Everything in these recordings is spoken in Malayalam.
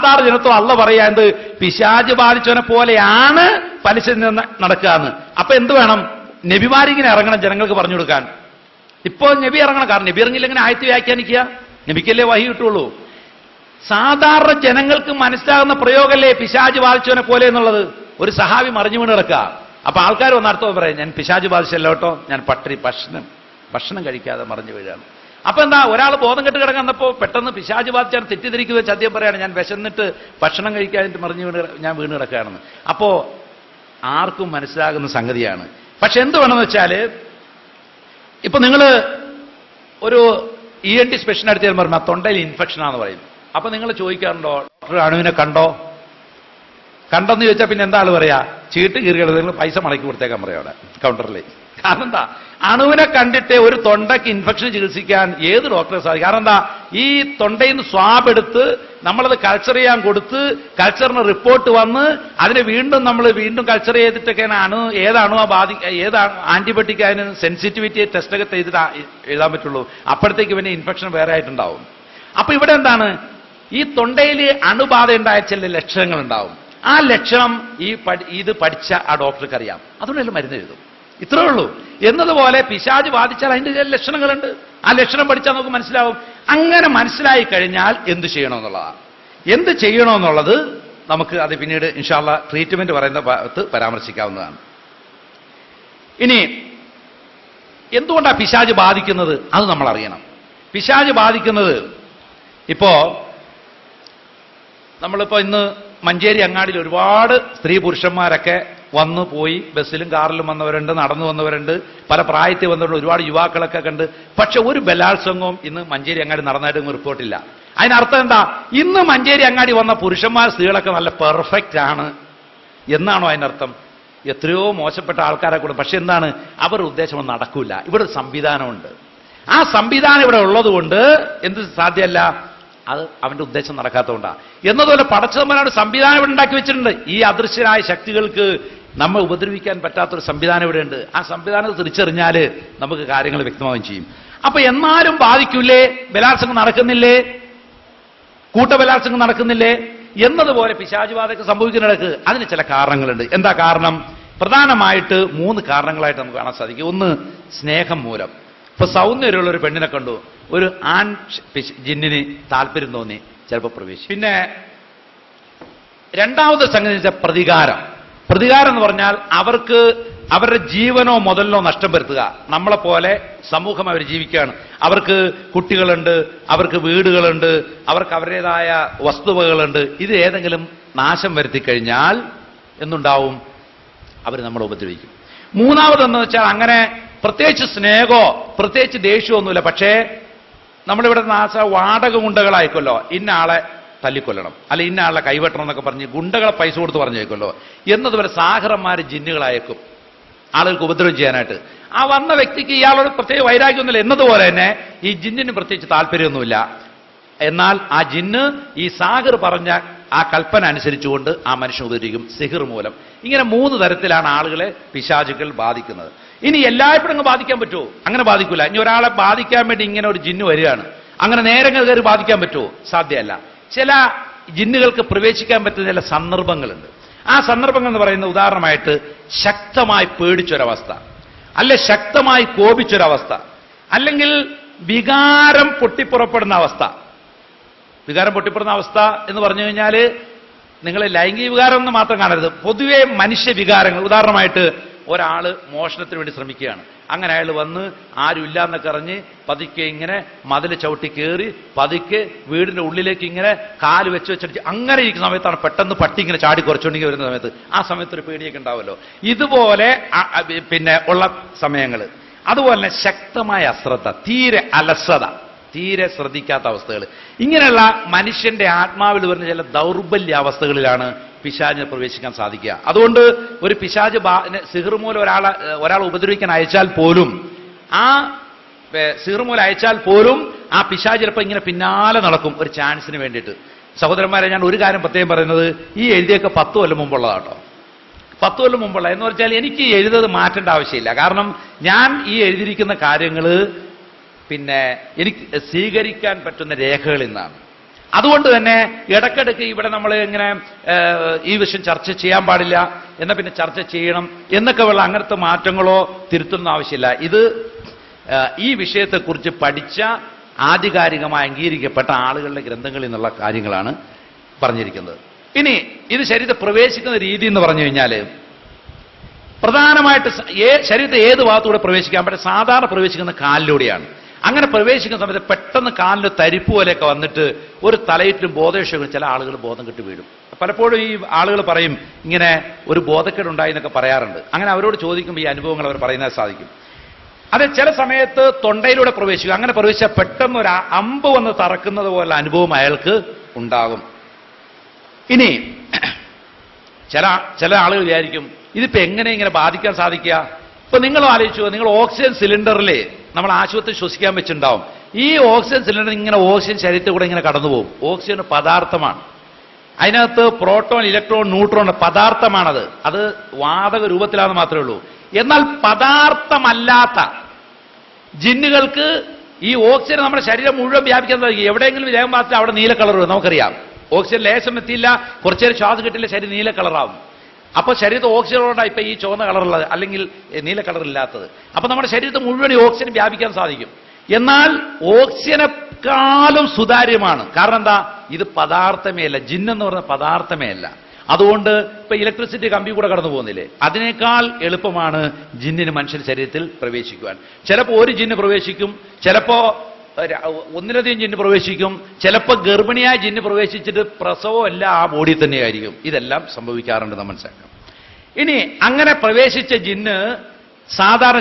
സാധാരണ ജനത്വം അള്ള പറയാ എന്ത്, പിശാച് ബാധിച്ചവനെ പോലെയാണ് പലിശ നടക്കുക എന്ന്. അപ്പൊ എന്ത് വേണം? നബിമാരിങ്ങനെ ഇറങ്ങണം ജനങ്ങൾക്ക് പറഞ്ഞു കൊടുക്കാൻ. ഇപ്പോ നബി ഇറങ്ങണം. കാരണം നബി ഇറങ്ങിയില്ലെങ്കിൽ ആയത്ത് വ്യാഖ്യാനിക്കുക, നബിക്കല്ലേ വഹി കിട്ടുള്ളൂ. സാധാരണ ജനങ്ങൾക്ക് മനസ്സിലാകുന്ന പ്രയോഗമല്ലേ പിശാച് ബാധിച്ചവനെ പോലെ എന്നുള്ളത്. ഒരു സഹാബി മറിഞ്ഞു വീണ് കിടക്കുക. അപ്പൊ ആൾക്കാർ വന്നർത്ഥം പറയാം, ഞാൻ പിശാച് ബാധിച്ചല്ലോ കേട്ടോ, ഞാൻ ഭക്ഷണം കഴിക്കാതെ മറിഞ്ഞു വീഴാണ്. അപ്പൊ എന്താ, ഒരാൾ ബോധം കെട്ട് കിടക്കുന്നപ്പോ പെട്ടെന്ന് പിശാച് ബാധിച്ചാണ് തെറ്റിദ്ധരിക്കുക വെച്ച് അദ്ദേഹം പറയാണ്, ഞാൻ വിശന്നിട്ട് ഭക്ഷണം കഴിക്കാതിട്ട് ഞാൻ വീണ് കിടക്കുകയാണെന്ന്. അപ്പോ ആർക്കും മനസ്സിലാകുന്ന സംഗതിയാണ്. പക്ഷെ എന്ത് വേണമെന്ന് വെച്ചാൽ, ഇപ്പൊ നിങ്ങൾ ഒരു ENT സ്പെഷ്യൽ അടുത്ത് പറയുമ്പോൾ തൊണ്ടയിൽ ഇൻഫെക്ഷനാന്ന് പറയും. അപ്പൊ നിങ്ങൾ ചോദിക്കാറുണ്ടോ, ഡോക്ടർ അണുവിനെ കണ്ടെന്ന് ചോദിച്ചാൽ പിന്നെ എന്താ ആള് പറയാ, ചീട്ട് കീറിയത് നിങ്ങൾ പൈസ മടക്കി കൊടുത്തേക്കാൻ പറയാം അവിടെ കൗണ്ടറിൽ. കാരണം എന്താ, അണുവിനെ കണ്ടിട്ട് ഒരു തൊണ്ടയ്ക്ക് ഇൻഫെക്ഷൻ ചികിത്സിക്കാൻ ഏത് ഡോക്ടറെ സാധിക്കും? കാരണം എന്താ, ഈ തൊണ്ടയിൽ നിന്ന് സ്വാബ് എടുത്ത് നമ്മളത് കൾച്ചർ ചെയ്യാൻ കൊടുത്ത് കൾച്ചറിന് റിപ്പോർട്ട് വന്ന് അതിനെ വീണ്ടും കൾച്ചർ ചെയ്തിട്ടൊക്കെയാണ് ഏത് ആന്റിബയോട്ടിക് അതിന് സെൻസിറ്റിവിറ്റി ടെസ്റ്റൊക്കെ ചെയ്തിട്ട് എഴുതാൻ പറ്റുള്ളൂ. അപ്പോഴത്തേക്ക് പിന്നെ ഇൻഫെക്ഷൻ വേറെ ആയിട്ടുണ്ടാവും. അപ്പൊ ഇവിടെ എന്താണ്, ഈ തൊണ്ടയിൽ അണുബാധ ഉണ്ടായ ചില ലക്ഷണങ്ങൾ ഉണ്ടാവും. ആ ലക്ഷണം ഇത് പഠിച്ച ആ ഡോക്ടർക്ക് അറിയാം, അതുകൊണ്ടല്ലേ മരുന്ന് എഴുതും. ഇത്രേ ഉള്ളൂ. എന്നതുപോലെ പിശാച് ബാധിച്ചാൽ അതിന്റെ ചില ലക്ഷണങ്ങളുണ്ട്. ആ ലക്ഷണം പഠിച്ചാൽ നമുക്ക് മനസ്സിലാവും. അങ്ങനെ മനസ്സിലായി കഴിഞ്ഞാൽ എന്ത് ചെയ്യണമെന്നുള്ളതാണ്. എന്ത് ചെയ്യണമെന്നുള്ളത് നമുക്ക് അത് പിന്നീട് ഇൻഷാ അല്ലാ ട്രീറ്റ്മെന്റ് പറയുന്ന ഭാഗത്ത് പരാമർശിക്കാവുന്നതാണ്. ഇനി എന്തുകൊണ്ടാണ് പിശാച് ബാധിക്കുന്നത് അത് നമ്മൾ അറിയണം. പിശാച് ബാധിക്കുന്നത് നമ്മളിപ്പോ ഇന്ന് മഞ്ചേരി അങ്ങാടിയിൽ ഒരുപാട് സ്ത്രീ പുരുഷന്മാരൊക്കെ വന്നു പോയി, ബസ്സിലും കാറിലും വന്നവരുണ്ട്, നടന്നു വന്നവരുണ്ട്, പല പ്രായത്തിൽ വന്നവരുണ്ട്, ഒരുപാട് യുവാക്കളൊക്കെ കണ്ട്. പക്ഷെ ഒരു ബലാത്സംഗവും ഇന്ന് മഞ്ചേരി അങ്ങാടി നടന്നായിട്ടൊന്നും റിപ്പോർട്ടില്ല. അതിനർത്ഥം എന്താ, ഇന്ന് മഞ്ചേരി അങ്ങാടി വന്ന പുരുഷന്മാർ സ്ത്രീകളൊക്കെ നല്ല പെർഫെക്റ്റ് ആണ് എന്നാണോ അതിനർത്ഥം? എത്രയോ മോശപ്പെട്ട ആൾക്കാരെ കൂടെ. പക്ഷെ എന്താണ്, അവരുടെ ഉദ്ദേശം നടക്കൂല. ഇവിടെ ഒരു സംവിധാനമുണ്ട്. ആ സംവിധാനം ഇവിടെ ഉള്ളതുകൊണ്ട് എന്ത് സാധ്യമല്ല, അത് അവന്റെ ഉദ്ദേശം നടക്കാത്തതുകൊണ്ടാണ്. എന്നതുപോലെ പടച്ചതമ്പനാണ് സംവിധാനം ഇവിടെ ഉണ്ടാക്കി വെച്ചിട്ടുണ്ട്. ഈ അദൃശ്യരായ ശക്തികൾക്ക് നമ്മൾ ഉപദ്രവിക്കാൻ പറ്റാത്തൊരു സംവിധാനം ഇവിടെ ഉണ്ട്. ആ സംവിധാനം തിരിച്ചറിഞ്ഞാൽ നമുക്ക് കാര്യങ്ങൾ വ്യക്തമാവുകയും ചെയ്യും. അപ്പൊ എന്നാലും ബാധിക്കൂലേ? ബലാത്സംഗം നടക്കുന്നില്ലേ? കൂട്ടബലാത്സംഗം നടക്കുന്നില്ലേ? എന്നതുപോലെ പിശാചുബാധയൊക്കെ സംഭവിക്കുന്നിടക്ക് അതിന് ചില കാരണങ്ങളുണ്ട്. എന്താ കാരണം? പ്രധാനമായിട്ട് 3 കാരണങ്ങളായിട്ട് നമുക്ക് കാണാൻ സാധിക്കും. ഒന്ന്, സ്നേഹം മൂലം. ഇപ്പൊ സൗന്ദര്യമുള്ള ഒരു പെണ്ണിനെ കണ്ടു, ഒരു ആൺ ജിന്നിന് താല്പര്യം തോന്നി, ചിലപ്പോൾ പ്രവേശിക്കും. പിന്നെ രണ്ടാമത്തെ സംഗതി വെച്ചാൽ പ്രതികാരം എന്ന് പറഞ്ഞാൽ അവർക്ക് അവരുടെ ജീവനോ മുതലിനോ നഷ്ടം വരുത്തുക. നമ്മളെപ്പോലെ സമൂഹം അവർ ജീവിക്കുകയാണ്. അവർക്ക് കുട്ടികളുണ്ട്, അവർക്ക് വീടുകളുണ്ട്, അവർക്ക് അവരുടേതായ വസ്തുവകകളുണ്ട്. ഇത് ഏതെങ്കിലും നാശം വരുത്തി കഴിഞ്ഞാൽ എന്തുണ്ടാവും? അവർ നമ്മളെ ഉപദ്രവിക്കും. മൂന്നാമതെന്ന് വെച്ചാൽ അങ്ങനെ പ്രത്യേകിച്ച് സ്നേഹമോ പ്രത്യേകിച്ച് ദേഷ്യമൊന്നുമില്ല, പക്ഷേ നമ്മളിവിടെ വാടക ഗുണ്ടകളായിക്കല്ലോ, ഇന്ന ആളെ തല്ലിക്കൊല്ലണം, അല്ലെ ഇന്ന ആളെ കൈവെട്ടണം എന്നൊക്കെ പറഞ്ഞ് ഗുണ്ടകളെ പൈസ കൊടുത്ത് പറഞ്ഞേക്കല്ലോ. എന്നതുപോലെ സാഹറന്മാർ ജിന്നുകളായേക്കും ആളുകൾക്ക് ഉപദ്രവം ചെയ്യാനായിട്ട്. ആ വന്ന വ്യക്തിക്ക് ഇയാളോട് പ്രത്യേക വൈരാഗ്യമൊന്നുമില്ല. എന്നതുപോലെ തന്നെ ഈ ജിന്നിന് പ്രത്യേകിച്ച് താല്പര്യമൊന്നുമില്ല. എന്നാൽ ആ ജിന്ന് ഈ സാഹിർ പറഞ്ഞ ആ കൽപ്പന അനുസരിച്ചുകൊണ്ട് ആ മനുഷ്യൻ ഉപദ്രവിക്കും, സിഹിർ മൂലം. ഇങ്ങനെ 3 തരത്തിലാണ് ആളുകളെ പിശാചുക്കൾ ബാധിക്കുന്നത്. ഇനി എല്ലായ്പ്പോഴും അങ്ങ് ബാധിക്കാൻ പറ്റുമോ? അങ്ങനെ ബാധിക്കില്ല. ഇനി ഒരാളെ ബാധിക്കാൻ വേണ്ടി ഇങ്ങനെ ഒരു ജിന്ന് വരികയാണ്, അങ്ങനെ നേരെ കയറി ബാധിക്കാൻ പറ്റുമോ? സാധ്യമല്ല. ചില ജിന്നുകൾക്ക് പ്രവേശിക്കാൻ പറ്റുന്ന ചില സന്ദർഭങ്ങളുണ്ട്. ആ സന്ദർഭങ്ങൾ എന്ന് പറയുന്ന ഉദാഹരണമായിട്ട് ശക്തമായി പേടിച്ചൊരവസ്ഥ, അല്ലെ ശക്തമായി കോപിച്ചൊരവസ്ഥ, അല്ലെങ്കിൽ വികാരം പൊട്ടിപ്പുറപ്പെടുന്ന അവസ്ഥ. വികാരം പൊട്ടിപ്പുറന്ന അവസ്ഥ എന്ന് പറഞ്ഞു കഴിഞ്ഞാൽ നിങ്ങൾ ലൈംഗിക വികാരം എന്ന് മാത്രം കാണരുത്, പൊതുവെ മനുഷ്യ വികാരങ്ങൾ. ഉദാഹരണമായിട്ട് ഒരാള് മോഷണത്തിന് വേണ്ടി ശ്രമിക്കുകയാണ്. അങ്ങനെ അയാൾ വന്ന് ആരും ഇല്ലാന്നൊക്കെ അറിഞ്ഞ് പതുക്കെ ഇങ്ങനെ മതിൽ ചവിട്ടി കയറി പതുക്കെ വീടിന്റെ ഉള്ളിലേക്ക് ഇങ്ങനെ കാല് വെച്ചടിച്ച് അങ്ങനെ ഇരിക്കുന്ന സമയത്താണ് പെട്ടെന്ന് പട്ടി ഇങ്ങനെ ചാടി കുറച്ചുകൊണ്ടെങ്കിൽ വരുന്ന സമയത്ത് ആ സമയത്ത് ഒരു പേടിയൊക്കെ ഉണ്ടാവുമല്ലോ. ഇതുപോലെ പിന്നെ ഉള്ള സമയങ്ങൾ. അതുപോലെ തന്നെ ശക്തമായ അശ്രദ്ധ, തീരെ അലസത, തീരെ ശ്രദ്ധിക്കാത്ത അവസ്ഥകൾ. ഇങ്ങനെയുള്ള മനുഷ്യന്റെ ആത്മാവിൽ വരുന്ന ചില ദൗർബല്യാവസ്ഥകളിലാണ് പിശാചിനെ പ്രവേശിക്കാൻ സാധിക്കുക. അതുകൊണ്ട് ഒരു പിശാച് സിഹിർ മൂലം ഒരാളെ ഉപദ്രവിക്കാൻ അയച്ചാൽ പോലും, ആ സിഹിർ മൂലം അയച്ചാൽ പോലും ആ പിശാച് ചിലപ്പോൾ ഇങ്ങനെ പിന്നാലെ നടക്കും ഒരു ചാൻസിന് വേണ്ടിയിട്ട്. സഹോദരന്മാരെ, ഞാൻ ഒരു കാര്യം പ്രത്യേകം പറയുന്നത്, ഈ എഴുതിയൊക്കെ 10 കൊല്ലം മുമ്പുള്ളതാട്ടോ. 10 കൊല്ലം മുമ്പുള്ള എന്ന് വെച്ചാൽ എനിക്ക് എഴുതത് മാറ്റേണ്ട ആവശ്യമില്ല. കാരണം ഞാൻ ഈ എഴുതിയിരിക്കുന്ന കാര്യങ്ങൾ പിന്നെ എനിക്ക് സ്വീകരിക്കാൻ പറ്റുന്ന രേഖകളിൽ നിന്നാണ്. അതുകൊണ്ട് തന്നെ ഇടയ്ക്കിടയ്ക്ക് ഇവിടെ നമ്മൾ ഇങ്ങനെ ഈ വിഷയം ചർച്ച ചെയ്യാൻ പാടില്ല, എന്നാൽ പിന്നെ ചർച്ച ചെയ്യണം എന്നൊക്കെ ഉള്ള അങ്ങനത്തെ മാറ്റങ്ങളോ തിരുത്തുന്ന ആവശ്യമില്ല. ഇത് ഈ വിഷയത്തെക്കുറിച്ച് പഠിച്ച ആധികാരികമായി അംഗീകരിക്കപ്പെട്ട ആളുകളുടെ ഗ്രന്ഥങ്ങളിൽ നിന്നുള്ള കാര്യങ്ങളാണ് പറഞ്ഞിരിക്കുന്നത്. ഇനി ഇത് ശരീരത്തെ പ്രവേശിക്കുന്ന രീതി എന്ന് പറഞ്ഞു കഴിഞ്ഞാൽ പ്രധാനമായിട്ട് ശരീരത്തെ ഏത് ഭാഗത്തൂടെ പ്രവേശിക്കാൻ പറ്റും? സാധാരണ പ്രവേശിക്കുന്ന കാലിലൂടെയാണ്. അങ്ങനെ പ്രവേശിക്കുന്ന സമയത്ത് പെട്ടെന്ന് കാലിന് തരിപ്പ് പോലെയൊക്കെ വന്നിട്ട് ഒരു തലയിറ്റും ബോധവിഷയം ചില ആളുകൾ ബോധം കെട്ട് വീഴും. പലപ്പോഴും ഈ ആളുകൾ പറയും ഇങ്ങനെ ഒരു ബോധക്കേടുണ്ടായി എന്നൊക്കെ പറയാറുണ്ട്. അങ്ങനെ അവരോട് ചോദിക്കുമ്പോൾ ഈ അനുഭവങ്ങൾ അവർ പറയുന്നത് സാധിക്കും. അത് ചില സമയത്ത് തൊണ്ടയിലൂടെ പ്രവേശിക്കും. അങ്ങനെ പ്രവേശിച്ചാൽ പെട്ടെന്ന് ഒരു അമ്പ് വന്ന് തറക്കുന്നത് പോലുള്ള അനുഭവം അയാൾക്ക് ഉണ്ടാകും. ഇനി ചില ആളുകൾ വിചാരിക്കും ഇതിപ്പോ എങ്ങനെ ഇങ്ങനെ ബാധിക്കാൻ സാധിക്കുക? ഇപ്പൊ നിങ്ങൾ ആലോചിച്ചു, നിങ്ങൾ ഓക്സിജൻ സിലിണ്ടറിൽ നമ്മൾ ആശുപത്രി ശ്വസിക്കാൻ വെച്ചിട്ടുണ്ടാവും. ഈ ഓക്സിജൻ സിലിണ്ടർ ഇങ്ങനെ ഓക്സിജൻ ശരീരത്തിൽ കൂടെ ഇങ്ങനെ കടന്നു പോകും. ഓക്സിജൻ പദാർത്ഥമാണ്, അതിനകത്ത് പ്രോട്ടോൺ, ഇലക്ട്രോൺ, ന്യൂട്രോൺ പദാർത്ഥമാണത്. അത് വാതക രൂപത്തിലാണെന്ന് മാത്രമേ ഉള്ളൂ. എന്നാൽ പദാർത്ഥമല്ലാത്ത ജിന്നുകൾക്ക് ഈ ഓക്സിജൻ നമ്മുടെ ശരീരം മുഴുവൻ വ്യാപിക്കാൻ സാധിക്കും. എവിടെയെങ്കിലും ദേഹം മാത്രം അവിടെ നീല കളർ വരും. നമുക്കറിയാം ഓക്സിജൻ ലേശം എത്തിയില്ല, കുറച്ചേരം ശ്വാസം കിട്ടില്ല, ശരീരം നീല കളറാവും. അപ്പോൾ ശരീരത്തിൽ ഓക്സിജൻ കൊണ്ടാണ് ഇപ്പൊ ഈ ചുവന്ന കളറുള്ളത്, അല്ലെങ്കിൽ നീല കളർ ഇല്ലാത്തത്. അപ്പൊ നമ്മുടെ ശരീരത്തിൽ മുഴുവൻ ഈ ഓക്സിജൻ വ്യാപിക്കാൻ സാധിക്കും. എന്നാൽ ഓക്സിജനെക്കാളും സുതാര്യമാണ്. കാരണം എന്താ? ഇത് പദാർത്ഥമേ അല്ല, ജിന്നെന്ന് പറഞ്ഞ പദാർത്ഥമേ അല്ല. അതുകൊണ്ട് ഇപ്പൊ ഇലക്ട്രിസിറ്റി കമ്പി കൂടെ കടന്നു പോകുന്നില്ലേ, അതിനേക്കാൾ എളുപ്പമാണ് ജിന്നിന് മനുഷ്യ ശരീരത്തിൽ പ്രവേശിക്കുവാൻ. ചിലപ്പോൾ ഒരു ജിന്ന് പ്രവേശിക്കും, ചിലപ്പോ ഒന്നിലധികം ജിന്ന് പ്രവേശിക്കും, ചിലപ്പോൾ ഗർഭിണിയായ ജിന്ന് പ്രവേശിച്ചിട്ട് പ്രസവം എല്ലാം ആ ബോഡി തന്നെയായിരിക്കും. ഇതെല്ലാം സംഭവിക്കാറുണ്ട്, നമ്മൾ മനസ്സിലാക്കാം. ഇനി അങ്ങനെ പ്രവേശിച്ച ജിന്ന് സാധാരണ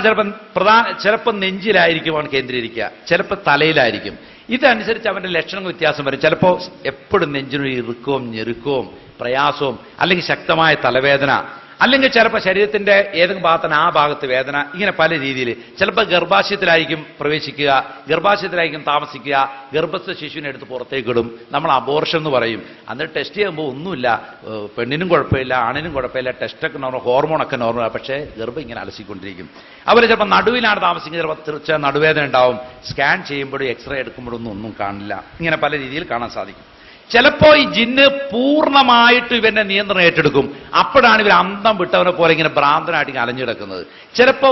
ചിലപ്പോൾ നെഞ്ചിലായിരിക്കും അവൻ കേന്ദ്രീകരിക്കുക, ചിലപ്പോൾ തലയിലായിരിക്കും. ഇതനുസരിച്ച് അവന്റെ ലക്ഷണങ്ങൾ വ്യത്യാസം വരും. ചിലപ്പോൾ എപ്പോഴും നെഞ്ചിനൊരു ഇറുക്കവും ഞെരുക്കവും പ്രയാസവും, അല്ലെങ്കിൽ ശക്തമായ തലവേദന, അല്ലെങ്കിൽ ചിലപ്പോൾ ശരീരത്തിന്റെ ഏതെങ്കിലും ഭാഗത്തിന് ആ ഭാഗത്ത് വേദന, ഇങ്ങനെ പല രീതിയിൽ. ചിലപ്പോൾ ഗർഭാശയത്തിലായിരിക്കും പ്രവേശിക്കുക, ഗർഭാശയത്തിലായിരിക്കും താമസിക്കുക, ഗർഭസ്ഥ ശിശുവിനെ എടുത്ത് പുറത്തേക്കിടും. നമ്മൾ അബോർഷൻ എന്ന് പറയും. അന്നിട്ട് ടെസ്റ്റ് ചെയ്യുമ്പോൾ ഒന്നുമില്ല, പെണ്ണിനും കുഴപ്പമില്ല, ആണിനും കുഴപ്പമില്ല, ടെസ്റ്റൊക്കെ നോർമൽ, ഹോർമോണൊക്കെ നോർമൽ, പക്ഷേ ഗർഭം ഇങ്ങനെ അലസിക്കൊണ്ടിരിക്കും. അവർ ചിലപ്പോൾ നടുവിലാണ് താമസിക്കുന്നത്, ചിലപ്പോൾ തീർച്ച നടുവേദന ഉണ്ടാവും. സ്കാൻ ചെയ്യുമ്പോഴും എക്സ്റേ എടുക്കുമ്പോഴൊന്നും ഒന്നും കാണില്ല. ഇങ്ങനെ പല രീതിയിൽ കാണാൻ സാധിക്കും. ചിലപ്പോ ഈ ജിന്ന് പൂർണ്ണമായിട്ട് ഇവന്റെ നിയന്ത്രണം ഏറ്റെടുക്കും. അപ്പോഴാണ് ഇവർ അന്തം വിട്ടവനെ പോലെ ഇങ്ങനെ ഭ്രാന്തനായിട്ട് അലഞ്ഞു കിടക്കുന്നത്. ചിലപ്പോ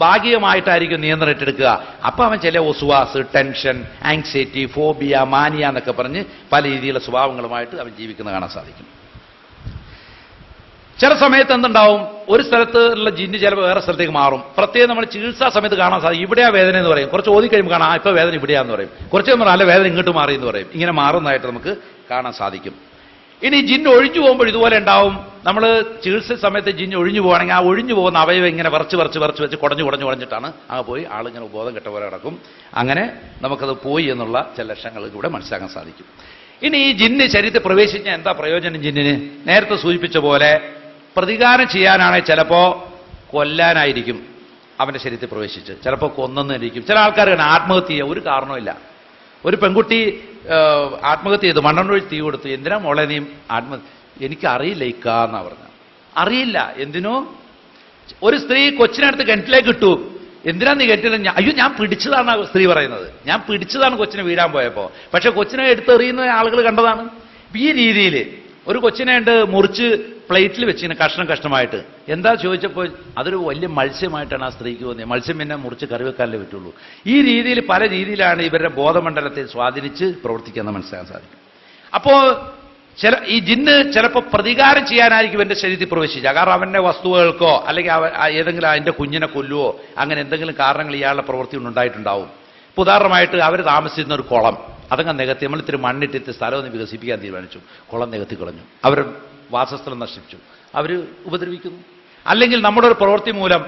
ഭാഗികമായിട്ടായിരിക്കും നിയന്ത്രണം ഏറ്റെടുക്കുക. അപ്പൊ അവൻ ചില ഒസ്വാസ്, ടെൻഷൻ, ആങ്സൈറ്റി, ഫോബിയ, മാനിയ എന്നൊക്കെ പറഞ്ഞ് പല രീതിയിലുള്ള സ്വഭാവങ്ങളുമായിട്ട് അവൻ ജീവിക്കുന്നത് കാണാൻ സാധിക്കും. ചില സമയത്ത് എന്തുണ്ടാവും, ഒരു സ്ഥലത്ത് ഉള്ള ജിന്ന് ചിലപ്പോൾ വേറെ സ്ഥലത്തേക്ക് മാറും. പ്രത്യേകം നമ്മൾ ചികിത്സാ സമയത്ത് കാണാൻ സാധിക്കും. ഇവിടെയാ വേദന എന്ന് പറയും, കുറച്ച് ഓതി കഴിയുമ്പോൾ കാണാം ഇപ്പൊ വേദന ഇവിടെയാന്ന് പറയും, കുറച്ച് നമ്മൾ അല്ല വേദന ഇങ്ങോട്ട് മാറി എന്ന് പറയും. ഇങ്ങനെ മാറുന്നതായിട്ട് നമുക്ക് കാണാൻ സാധിക്കും. ഇനി ജിന്ന് ഒഴിഞ്ഞു പോകുമ്പോൾ ഇതുപോലെ ഉണ്ടാവും. നമ്മൾ ചികിത്സ സമയത്ത് ജിന്ന് ഒഴിഞ്ഞു പോകുകയാണെങ്കിൽ ആ ഒഴിഞ്ഞു പോകുന്ന അവയവം ഇങ്ങനെ വരച്ച് വെച്ച് കുടഞ്ഞിട്ടാണ് അങ്ങ് പോയി ആളിങ്ങനെ ബോധം കെട്ട പോലെ കിടക്കും. അങ്ങനെ നമുക്കത് പോയി എന്നുള്ള ചില ലക്ഷണങ്ങൾ ഇവിടെ മനസ്സിലാക്കാൻ സാധിക്കും. ഇനി ഈ ജിന്ന് ശരീരത്തിൽ പ്രവേശിച്ചാൽ എന്താ പ്രയോജനം? ജിന്നിന് നേരത്തെ സൂചിപ്പിച്ച പോലെ പ്രതികാരം ചെയ്യാനാണെങ്കിൽ ചിലപ്പോ കൊല്ലാനായിരിക്കും അവന്റെ ശരീരത്തിൽ പ്രവേശിച്ച്, ചിലപ്പോൾ കൊന്നെന്നിരിക്കും. ചില ആൾക്കാർ ആത്മഹത്യ ചെയ്യുക, ഒരു കാരണമില്ല. ഒരു പെൺകുട്ടി ആത്മഹത്യ ചെയ്തു, മണ്ണെണ്ണൊഴി തീ കൊടുത്തു. എന്തിനാ മോളെ നീ എനിക്കറിയില്ല ഇക്കാന്നാ പറഞ്ഞ. അറിയില്ല എന്തിനോ. ഒരു സ്ത്രീ കൊച്ചിനടുത്ത് കിണറ്റിലേക്ക് ഇട്ടു. എന്തിനാ നീ കിണറ്റിൽ? അയ്യോ ഞാൻ പിടിച്ചതാണ് സ്ത്രീ പറയുന്നത്, ഞാൻ പിടിച്ചതാണ് കൊച്ചിനെ വീഴാൻ പോയപ്പോ. പക്ഷെ കൊച്ചിനെ എടുത്തെറിയുന്ന ആളുകൾ കണ്ടതാണ്. ഈ രീതിയിൽ ഒരു കൊച്ചിനെ ഉണ്ട് മുറിച്ച് പ്ലേറ്റിൽ വെച്ചിങ്ങനെ കഷ്ണമായിട്ട്. എന്താ ചോദിച്ചപ്പോൾ അതൊരു വലിയ മത്സ്യമായിട്ടാണ് ആ സ്ത്രീക്ക് തോന്നിയത്. മത്സ്യം പിന്നെ മുറിച്ച് കറി വെക്കാനല്ലേ പറ്റുള്ളൂ. ഈ രീതിയിൽ പല രീതിയിലാണ് ഇവരുടെ ബോധമണ്ഡലത്തെ സ്വാധീനിച്ച് പ്രവർത്തിക്കുന്നത് മനസ്സിലാക്കാൻ സാധിക്കും. അപ്പോ ഈ ജിന്ന് ചിലപ്പോൾ പ്രതികാരം ചെയ്യാനായിരിക്കും എന്റെ ശരീരത്തിൽ പ്രവേശിക്കുക. കാരണം അവന്റെ വസ്തുക്കൾക്കോ അല്ലെങ്കിൽ ഏതെങ്കിലും അതിന്റെ കുഞ്ഞിനെ കൊല്ലുവോ അങ്ങനെ എന്തെങ്കിലും കാരണങ്ങൾ ഇയാളുടെ പ്രവൃത്തി ഉണ്ടായിട്ടുണ്ടാവും. ഇപ്പൊ ഉദാഹരണമായിട്ട് അവർ താമസിച്ചിരുന്ന ഒരു കുളം അതങ്ങ് നികത്തി, നമ്മൾ ഇത്തിരി മണ്ണിട്ടിട്ട് സ്ഥലമൊന്ന് വികസിപ്പിക്കാൻ തീരുമാനിച്ചു, കുളം നികത്തി കളഞ്ഞു, അവർ വാസസ്ഥലം നശിപ്പിച്ചു, അവർ ഉപദ്രവിക്കുന്നു. അല്ലെങ്കിൽ നമ്മുടെ ഒരു പ്രവൃത്തി മൂലം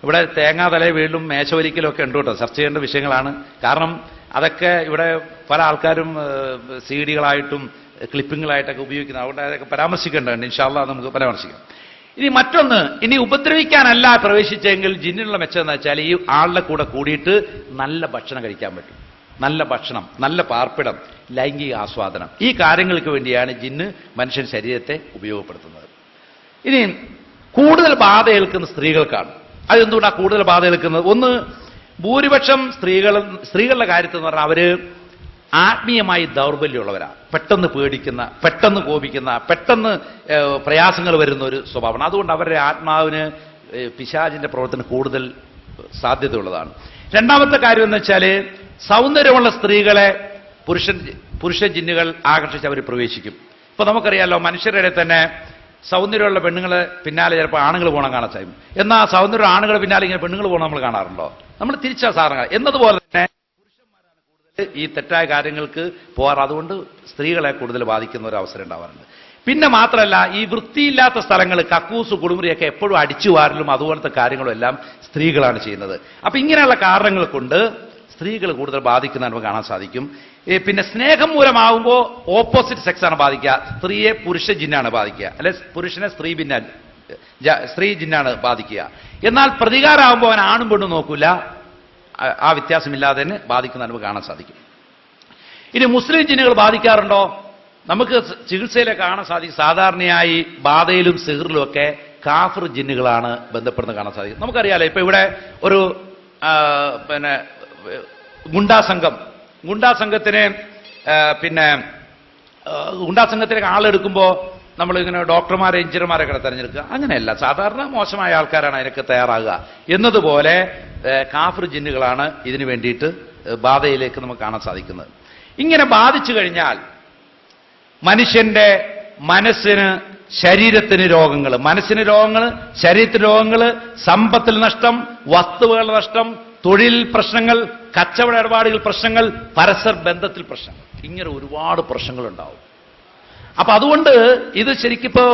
ഇവിടെ തേങ്ങാ തല വീണ്ടും മേശവലിക്കലും ഒക്കെ ഉണ്ട് കേട്ടോ, ചർച്ച ചെയ്യേണ്ട വിഷയങ്ങളാണ്. കാരണം അതൊക്കെ ഇവിടെ പല ആൾക്കാരും CD-കളായിട്ടും ക്ലിപ്പിങ്ങുകളായിട്ടൊക്കെ ഉപയോഗിക്കുന്നത്, അതുകൊണ്ട് അതൊക്കെ പരാമർശിക്കേണ്ടതുണ്ട്. ഇൻഷാ അല്ലാഹ് നമുക്ക് പരാമർശിക്കാം. ഇനി മറ്റൊന്ന്, ഇനി ഉപദ്രവിക്കാനല്ല പ്രവേശിച്ചെങ്കിൽ ജിന്നിനുള്ള മെച്ചം എന്ന് വെച്ചാൽ ഈ ആളുടെ കൂടെ കൂടിയിട്ട് നല്ല ഭക്ഷണം കഴിക്കാൻ പറ്റും. നല്ല ഭക്ഷണം, നല്ല പാർപ്പിടം, ലൈംഗിക ആസ്വാദനം, ഈ കാര്യങ്ങൾക്ക് വേണ്ടിയാണ് ജിന്ന് മനുഷ്യൻ ശരീരത്തെ ഉപയോഗപ്പെടുത്തുന്നത്. ഇനി കൂടുതൽ ബാധ ഏൽക്കുന്ന സ്ത്രീകൾക്കാണ്. അതെന്തുകൊണ്ടാണ് കൂടുതൽ ബാധ ഏൽക്കുന്നത്? ഒന്ന്, ഭൂരിപക്ഷം സ്ത്രീകളുടെ കാര്യത്തിൽ എന്ന് പറഞ്ഞാൽ അവര് ആത്മീയമായി ദൗർബല്യമുള്ളവരാണ്. പെട്ടെന്ന് പേടിക്കുന്ന, പെട്ടെന്ന് കോപിക്കുന്ന, പെട്ടെന്ന് പ്രയാസങ്ങൾ വരുന്ന ഒരു സ്വഭാവമാണ്. അതുകൊണ്ട് അവരുടെ ആത്മാവിന് പിശാചിന്റെ പ്രവർത്തനം കൂടുതൽ സാധ്യതയുള്ളതാണ്. രണ്ടാമത്തെ കാര്യം എന്ന് വെച്ചാൽ സൗന്ദര്യമുള്ള സ്ത്രീകളെ പുരുഷ ജിന്നുകൾ ആകർഷിച്ച് അവർ പ്രവേശിക്കും. ഇപ്പൊ നമുക്കറിയാലോ, മനുഷ്യരുടെ തന്നെ സൗന്ദര്യമുള്ള പെണ്ണുങ്ങളെ പിന്നാലെ ചിലപ്പോൾ ആണുങ്ങൾ പോകണം കാണാൻ സാധിക്കും. എന്നാൽ സൗന്ദര്യം ആണുങ്ങളെ പിന്നാലെ ഇങ്ങനെ പെണ്ണുങ്ങൾ പോകണം നമ്മൾ കാണാറുണ്ടോ? നമ്മൾ തിരിച്ചാ സാധനങ്ങൾ എന്നതുപോലെ തന്നെ പുരുഷന്മാരാണ് കൂടുതൽ ഈ തെറ്റായ കാര്യങ്ങൾക്ക് പോകാറ്. അതുകൊണ്ട് സ്ത്രീകളെ കൂടുതൽ ബാധിക്കുന്ന ഒരു അവസരം ഉണ്ടാവാറുണ്ട്. പിന്നെ മാത്രമല്ല, ഈ വൃത്തിയില്ലാത്ത സ്ഥലങ്ങൾ, കക്കൂസ്, കുളിമുറിയൊക്കെ എപ്പോഴും അടിച്ചു വാരലും അതുപോലത്തെ കാര്യങ്ങളും എല്ലാം സ്ത്രീകളാണ് ചെയ്യുന്നത്. അപ്പൊ ഇങ്ങനെയുള്ള കാരണങ്ങൾ കൊണ്ട് സ്ത്രീകൾ കൂടുതൽ ബാധിക്കുന്ന നമുക്ക് കാണാൻ സാധിക്കും. പിന്നെ സ്നേഹം മൂലമാകുമ്പോൾ ഓപ്പോസിറ്റ് സെക്സ് ആണ് ബാധിക്കുക. സ്ത്രീയെ പുരുഷ ജിന്നാണ് ബാധിക്കുക, അല്ലെ പുരുഷനെ സ്ത്രീ ജിന്നാണ് ബാധിക്കുക. എന്നാൽ പ്രതികാരമാകുമ്പോൾ അവൻ ആണും പെണ്ണും നോക്കൂല, ആ വ്യത്യാസമില്ലാതെ തന്നെ ബാധിക്കുന്ന നമുക്ക് കാണാൻ സാധിക്കും. ഇനി മുസ്ലിം ജിന്നുകൾ ബാധിക്കാറുണ്ടോ? നമുക്ക് ചികിത്സയിലെ കാണാൻ സാധിക്കും. സാധാരണയായി ബാധയിലും സിഹറിലും ഒക്കെ കാഫിർ ജിന്നുകളാണ് ബന്ധപ്പെടുന്നത് കാണാൻ സാധിക്കും. നമുക്കറിയാലോ, ഇപ്പൊ ഇവിടെ ഒരു പിന്നെ ഗുണ്ടാസംഘത്തിന് ഗുണ്ടാസംഘത്തിലേക്ക് ആളെടുക്കുമ്പോൾ നമ്മളിങ്ങനെ ഡോക്ടർമാരെ, എഞ്ചിനീയർമാരൊക്കെ തെരഞ്ഞെടുക്കുക. അങ്ങനെയല്ല, സാധാരണ മോശമായ ആൾക്കാരാണ് അതിനൊക്കെ തയ്യാറാകുക. എന്നതുപോലെ കാഫിർ ജിന്നുകളാണ് ഇതിനു വേണ്ടിയിട്ട് ബാധയിലേക്ക് നമുക്ക് കാണാൻ സാധിക്കുന്നത്. ഇങ്ങനെ ബാധിച്ചു കഴിഞ്ഞാൽ മനുഷ്യന്റെ മനസ്സിന്, ശരീരത്തിന് രോഗങ്ങൾ, മനസ്സിന് രോഗങ്ങൾ, ശരീരത്തിന് രോഗങ്ങൾ, സമ്പത്തിൽ നഷ്ടം, വസ്തുവകളുടെ നഷ്ടം, തൊഴിൽ പ്രശ്നങ്ങൾ, കച്ചവട ഇടപാടുകൾ പ്രശ്നങ്ങൾ, പരസ്പര ബന്ധത്തിൽ പ്രശ്നങ്ങൾ, ഇങ്ങനെ ഒരുപാട് പ്രശ്നങ്ങളുണ്ടാവും. അപ്പൊ അതുകൊണ്ട് ഇത് ശരിക്കിപ്പോ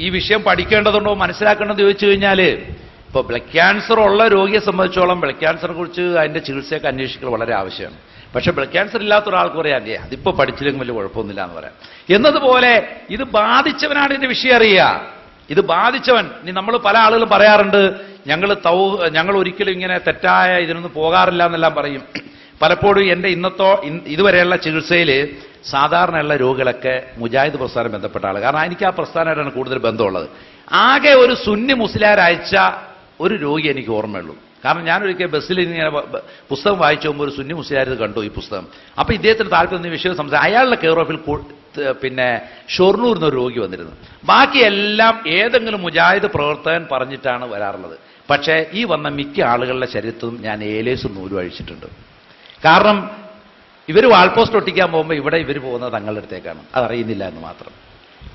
ഈ വിഷയം പഠിക്കേണ്ടതുണ്ടോ, മനസ്സിലാക്കേണ്ടതെന്ന് ചോദിച്ചു കഴിഞ്ഞാൽ, ഇപ്പൊ ബ്ലഡ് ക്യാൻസർ ഉള്ള രോഗിയെ സംബന്ധിച്ചോളം ബ്ലഡ് ക്യാൻസറിനെ കുറിച്ച് അതിന്റെ ചികിത്സയൊക്കെ അന്വേഷിക്കൽ വളരെ ആവശ്യമാണ്. പക്ഷെ ബ്ലഡ് ക്യാൻസർ ഇല്ലാത്ത ഒരാൾക്ക് പറയാം, അതിപ്പോ പഠിച്ചില്ലെങ്കിൽ വലിയ കുഴപ്പമൊന്നുമില്ല എന്ന് പറയാം. എന്നതുപോലെ ഇത് ബാധിച്ചവനാണ് ഇതിന്റെ വിഷയം അറിയുക. ഇത് ബാധിച്ചവൻ, ഇനി നമ്മൾ പല ആളുകളും പറയാറുണ്ട്, ഞങ്ങൾ ഒരിക്കലും ഇങ്ങനെ തെറ്റായ ഇതിനൊന്നും പോകാറില്ല എന്നെല്ലാം പറയും. പലപ്പോഴും എൻ്റെ ഇതുവരെയുള്ള ചികിത്സയിൽ സാധാരണയുള്ള രോഗികളൊക്കെ മുജാഹിദ് പ്രസ്ഥാനം ബന്ധപ്പെട്ട ആൾ. കാരണം എനിക്ക് ആ പ്രസ്ഥാനമായിട്ടാണ് കൂടുതൽ ബന്ധമുള്ളത്. ആകെ ഒരു സുന്നി മുസ്ലിയാർ അയച്ച ഒരു രോഗി എനിക്ക് ഓർമ്മയുള്ളൂ. കാരണം ഞാനൊരിക്കൽ ബസ്സിൽ ഇങ്ങനെ പുസ്തകം വായിച്ചു പോകുമ്പോൾ ഒരു സുന്നി മുസ്ലിയാർ ഇത് കണ്ടു, ഈ പുസ്തകം. അപ്പൊ ഇദ്ദേഹത്തിന് താല്പര്യം ഈ വിഷയം സംസാരിച്ചു. അയാളുടെ കെയർ ഓഫിൽ പിന്നെ ഷൊർണൂർ എന്നൊരു രോഗി വന്നിരുന്നു. ബാക്കിയെല്ലാം ഏതെങ്കിലും മുജാഹിദ് പ്രവർത്തകൻ പറഞ്ഞിട്ടാണ് വരാറുള്ളത്. പക്ഷേ ഈ വന്ന മിക്ക ആളുകളുടെ ശരീരത്തും ഞാൻ ഏലേസും നൂലും അഴിച്ചിട്ടുണ്ട്. കാരണം ഇവർ വാൾപോസ്റ്റ് ഒട്ടിക്കാൻ പോകുമ്പോൾ ഇവിടെ ഇവർ പോകുന്നത് തങ്ങളുടെ അടുത്തേക്കാണ്, അതറിയുന്നില്ല എന്ന് മാത്രം.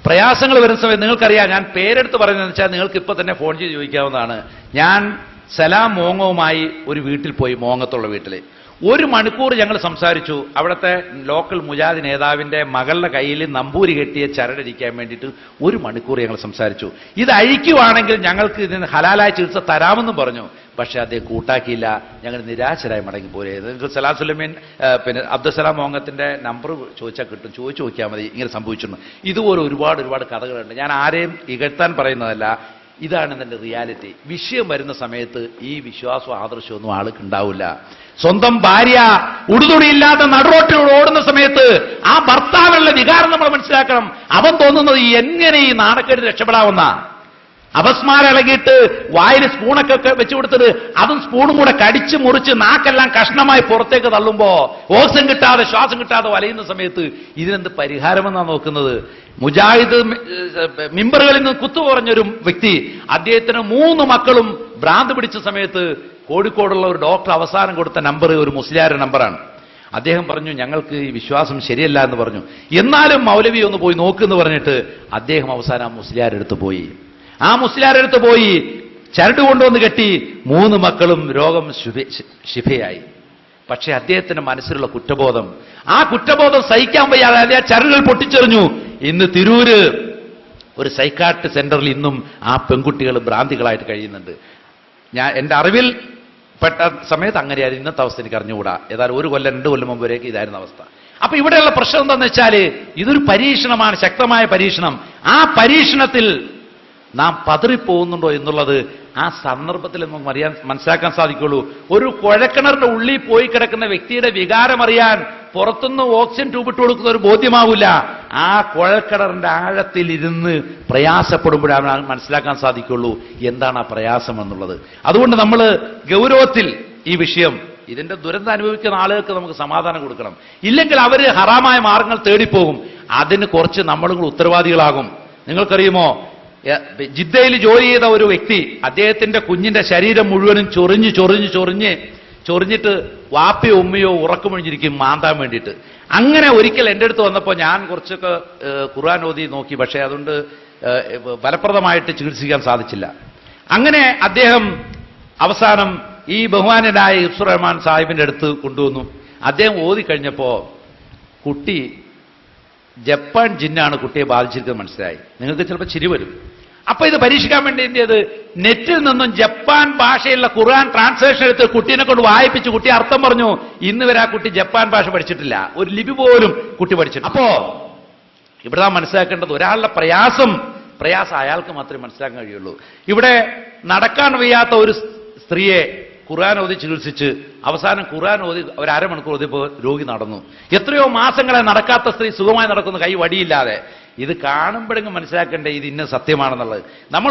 പ്രയാസങ്ങൾ വരുന്ന സമയത്ത് നിങ്ങൾക്കറിയാം, ഞാൻ പേരെടുത്ത് പറയുന്നതെന്ന് വെച്ചാൽ നിങ്ങൾക്ക് ഇപ്പൊ തന്നെ ഫോൺ ചെയ്ത് ചോദിക്കാവുന്നതാണ്. ഞാൻ സലാം മോങ്ങവുമായി ഒരു വീട്ടിൽ പോയി, മോങ്ങത്തുള്ള വീട്ടിൽ 1 മണിക്കൂർ ഞങ്ങൾ സംസാരിച്ചു. അവിടുത്തെ ലോക്കൽ മുജാഹിദ് നേതാവിന്റെ മകളുടെ കയ്യിൽ നമ്പൂരി കെട്ടിയ ചരടിരിക്കാൻ വേണ്ടിയിട്ട് 1 മണിക്കൂർ ഞങ്ങൾ സംസാരിച്ചു. ഇത് അഴിക്കുവാണെങ്കിൽ ഞങ്ങൾക്ക് ഇതിന് ഹലാലായ ചികിത്സ തരാമെന്നും പറഞ്ഞു. പക്ഷെ അദ്ദേഹം കൂട്ടാക്കിയില്ല. ഞങ്ങൾ നിരാശരായി മടങ്ങിപ്പോയി. നിങ്ങൾക്ക് സലാം സുലൈമാൻ പിന്നെ അബ്ദുസലാം മോങ്ങത്തിന്റെ നമ്പർ ചോദിച്ചാൽ കിട്ടും, ചോദിച്ചു നോക്കിയാൽ മതി, ഇങ്ങനെ സംഭവിച്ചിട്ടുണ്ട്. ഇതുപോലെ ഒരുപാട് കഥകളുണ്ട്. ഞാൻ ആരെയും ഇകഴ്ത്താൻ പറയുന്നതല്ല, ഇതാണ് ഇതിന്റെ റിയാലിറ്റി. വിഷയം വരുന്ന സമയത്ത് ഈ വിശ്വാസവും ആദർശമൊന്നും ആൾക്ക് ഉണ്ടാവില്ല. സ്വന്തം ഭാര്യ ഉടുതുണിയില്ലാതെ നടുറോട്ടിലൂടെ ഓടുന്ന സമയത്ത് ആ ഭർത്താവിനുള്ള വികാരം നമ്മൾ മനസ്സിലാക്കണം. അവൻ തോന്നുന്നത് എങ്ങനെ ഈ നാണക്കേട് രക്ഷപ്പെടാവുന്ന, അപസ്മാരം ഇളകിയിട്ട് വായിൽ സ്പൂണൊക്കെ വെച്ചു കൊടുത്തിട്ട് അതും സ്പൂണും കൂടെ കടിച്ച് മുറിച്ച് നാക്കെല്ലാം കഷ്ണമായി പുറത്തേക്ക് തള്ളുമ്പോ ഓക്സിജൻ കിട്ടാതെ, ശ്വാസം കിട്ടാതെ വലയുന്ന സമയത്ത് ഇതിനെന്ത് പരിഹാരമെന്നാണ് നോക്കുന്നത്? മുജാഹിദ് മിമ്പറുകളിൽ നിന്ന് കുത്തുപറഞ്ഞൊരു വ്യക്തി, അദ്ദേഹത്തിന് 3 മക്കളും ഭ്രാന്ത് പിടിച്ച സമയത്ത് കോഴിക്കോടുള്ള ഒരു ഡോക്ടർ അവസാനം കൊടുത്ത നമ്പർ ഒരു മുസ്ലിയാരുടെ നമ്പറാണ്. അദ്ദേഹം പറഞ്ഞു, ഞങ്ങൾക്ക് ഈ വിശ്വാസം ശരിയല്ല എന്ന് പറഞ്ഞു. എന്നാലും മൗലവി ഒന്ന് പോയി നോക്കുമെന്ന് പറഞ്ഞിട്ട് അദ്ദേഹം അവസാനം ആ മുസ്ലിയാരെടുത്ത് പോയി ചരട് കൊണ്ടുവന്ന് കെട്ടി. 3 മക്കളും രോഗം ശിഫയായി. പക്ഷെ അദ്ദേഹത്തിന്റെ മനസ്സിലുള്ള കുറ്റബോധം, ആ കുറ്റബോധം സഹിക്കാൻ വയ്യാതെ അദ്ദേഹം ചരടുകൾ പൊട്ടിച്ചെറിഞ്ഞു. ഇന്ന് തിരൂര് ഒരു സൈക്കാട്രി സെന്ററിൽ ഇന്നും ആ പെൺകുട്ടികൾ ഭ്രാന്തികളായിട്ട് കഴിയുന്നുണ്ട്. എന്റെ അറിവിൽ പെട്ട സമയത്ത് അങ്ങനെയായിരുന്നു. ഇന്നത്തെ അവസ്ഥ എനിക്ക് അറിഞ്ഞുകൂടാ. ഏതായാലും 1 കൊല്ലം 2 കൊല്ലം മുമ്പേക്ക് ഇതായിരുന്ന അവസ്ഥ. അപ്പൊ ഇവിടെയുള്ള പ്രശ്നം എന്താണെന്ന് വെച്ചാല്, ഇതൊരു പരീക്ഷണമാണ്, ശക്തമായ പരീക്ഷണം. ആ പരീക്ഷണത്തിൽ നാം പതറിപ്പോകുന്നുണ്ടോ എന്നുള്ളത് ആ സന്ദർഭത്തിൽ നമുക്ക് മനസ്സിലാക്കാൻ സാധിക്കുള്ളൂ. ഒരു കുഴക്കിണറിന്റെ ഉള്ളിൽ പോയി കിടക്കുന്ന വ്യക്തിയുടെ വികാരം അറിയാൻ പുറത്തുനിന്ന് ഓക്സിജൻ ട്യൂബിട്ട് കൊടുക്കുന്ന ഒരു ബോധ്യമാവില്ല. ആ കുഴൽക്കിണറിന്റെ ആഴത്തിൽ ഇരുന്ന് പ്രയാസപ്പെടുമ്പോഴാണ് മനസ്സിലാക്കാൻ സാധിക്കുള്ളൂ എന്താണ് ആ പ്രയാസം എന്നുള്ളത്. അതുകൊണ്ട് നമ്മൾ ഗൗരവത്തിൽ ഈ വിഷയം ഇതിന്റെ ദുരന്തം അനുഭവിക്കുന്ന ആളുകൾക്ക് നമുക്ക് സമാധാനം കൊടുക്കണം. ഇല്ലെങ്കിൽ അവർ ഹറാമായ മാർഗങ്ങൾ തേടിപ്പോകും. അതിന് കുറച്ച് നമ്മളുകൾ ഉത്തരവാദികളാകും. നിങ്ങൾക്കറിയുമോ, ജിദ്ദയിൽ ജോലി ചെയ്ത ഒരു വ്യക്തി അദ്ദേഹത്തിന്റെ കുഞ്ഞിന്റെ ശരീരം മുഴുവനും ചൊറിഞ്ഞിട്ട് വാപ്പയോ ഉമ്മയോ ഉറക്കമൊഴിഞ്ഞിരിക്കും മാന്താൻ വേണ്ടിയിട്ട്. അങ്ങനെ ഒരിക്കൽ എൻ്റെ അടുത്ത് വന്നപ്പോൾ ഞാൻ കുറച്ചൊക്കെ ഖുർആൻ ഓതി നോക്കി, പക്ഷേ അതുകൊണ്ട് ഫലപ്രദമായിട്ട് ചികിത്സിക്കാൻ സാധിച്ചില്ല. അങ്ങനെ അദ്ദേഹം അവസാനം ഈ ബഹുമാനനായ ഹിഫ്സുർ റഹ്മാൻ സാഹിബിന്റെ അടുത്ത് കൊണ്ടുവന്നു. അദ്ദേഹം ഓതി കഴിഞ്ഞപ്പോൾ കുട്ടി ജപ്പാൻ ജിന്നാണ് കുട്ടിയെ ബാധിച്ചിരിക്കുന്നത് മനസ്സിലായി. നിങ്ങൾക്ക് ചിലപ്പോൾ ചിരി വരും. അപ്പൊ ഇത് പരീക്ഷിക്കാൻ വേണ്ടി എന്ത് ചെയ്ത്, നെറ്റിൽ നിന്നും ജപ്പാൻ ഭാഷയിലുള്ള ഖുർആൻ ട്രാൻസ്ലേഷൻ എടുത്ത് കുട്ടീനെ കൊണ്ട് വായിപ്പിച്ചു. കുട്ടി അർത്ഥം പറഞ്ഞു. ഇന്ന് വരെ ആ കുട്ടി ജപ്പാൻ ഭാഷ പഠിച്ചിട്ടില്ല, ഒരു ലിപി പോലും കുട്ടി പഠിച്ചിട്ടില്ല. അപ്പോ ഇവിടെ മനസ്സിലാക്കേണ്ടത്, ഒരാളുടെ പ്രയാസം അയാൾക്ക് മാത്രമേ മനസ്സിലാക്കാൻ കഴിയുള്ളൂ. ഇവിടെ നടക്കാൻ വയ്യാത്ത ഒരു സ്ത്രീയെ ഖുർആൻ ഓതി ചികിത്സിച്ച് അവസാനം ഖുർആൻ ഓതി ഒരു അരമണിക്കൂർ ഓതിയപ്പോൾ രോഗി നടന്നു. എത്രയോ മാസങ്ങളെ നടക്കാത്ത സ്ത്രീ സുഖമായി നടക്കുന്നു, കൈ വടിയില്ലാതെ. ഇത് കാണുമ്പോഴെങ്കിലും മനസ്സിലാക്കേണ്ടേ ഇത് ഇന്ന സത്യമാണെന്നുള്ളത്. നമ്മൾ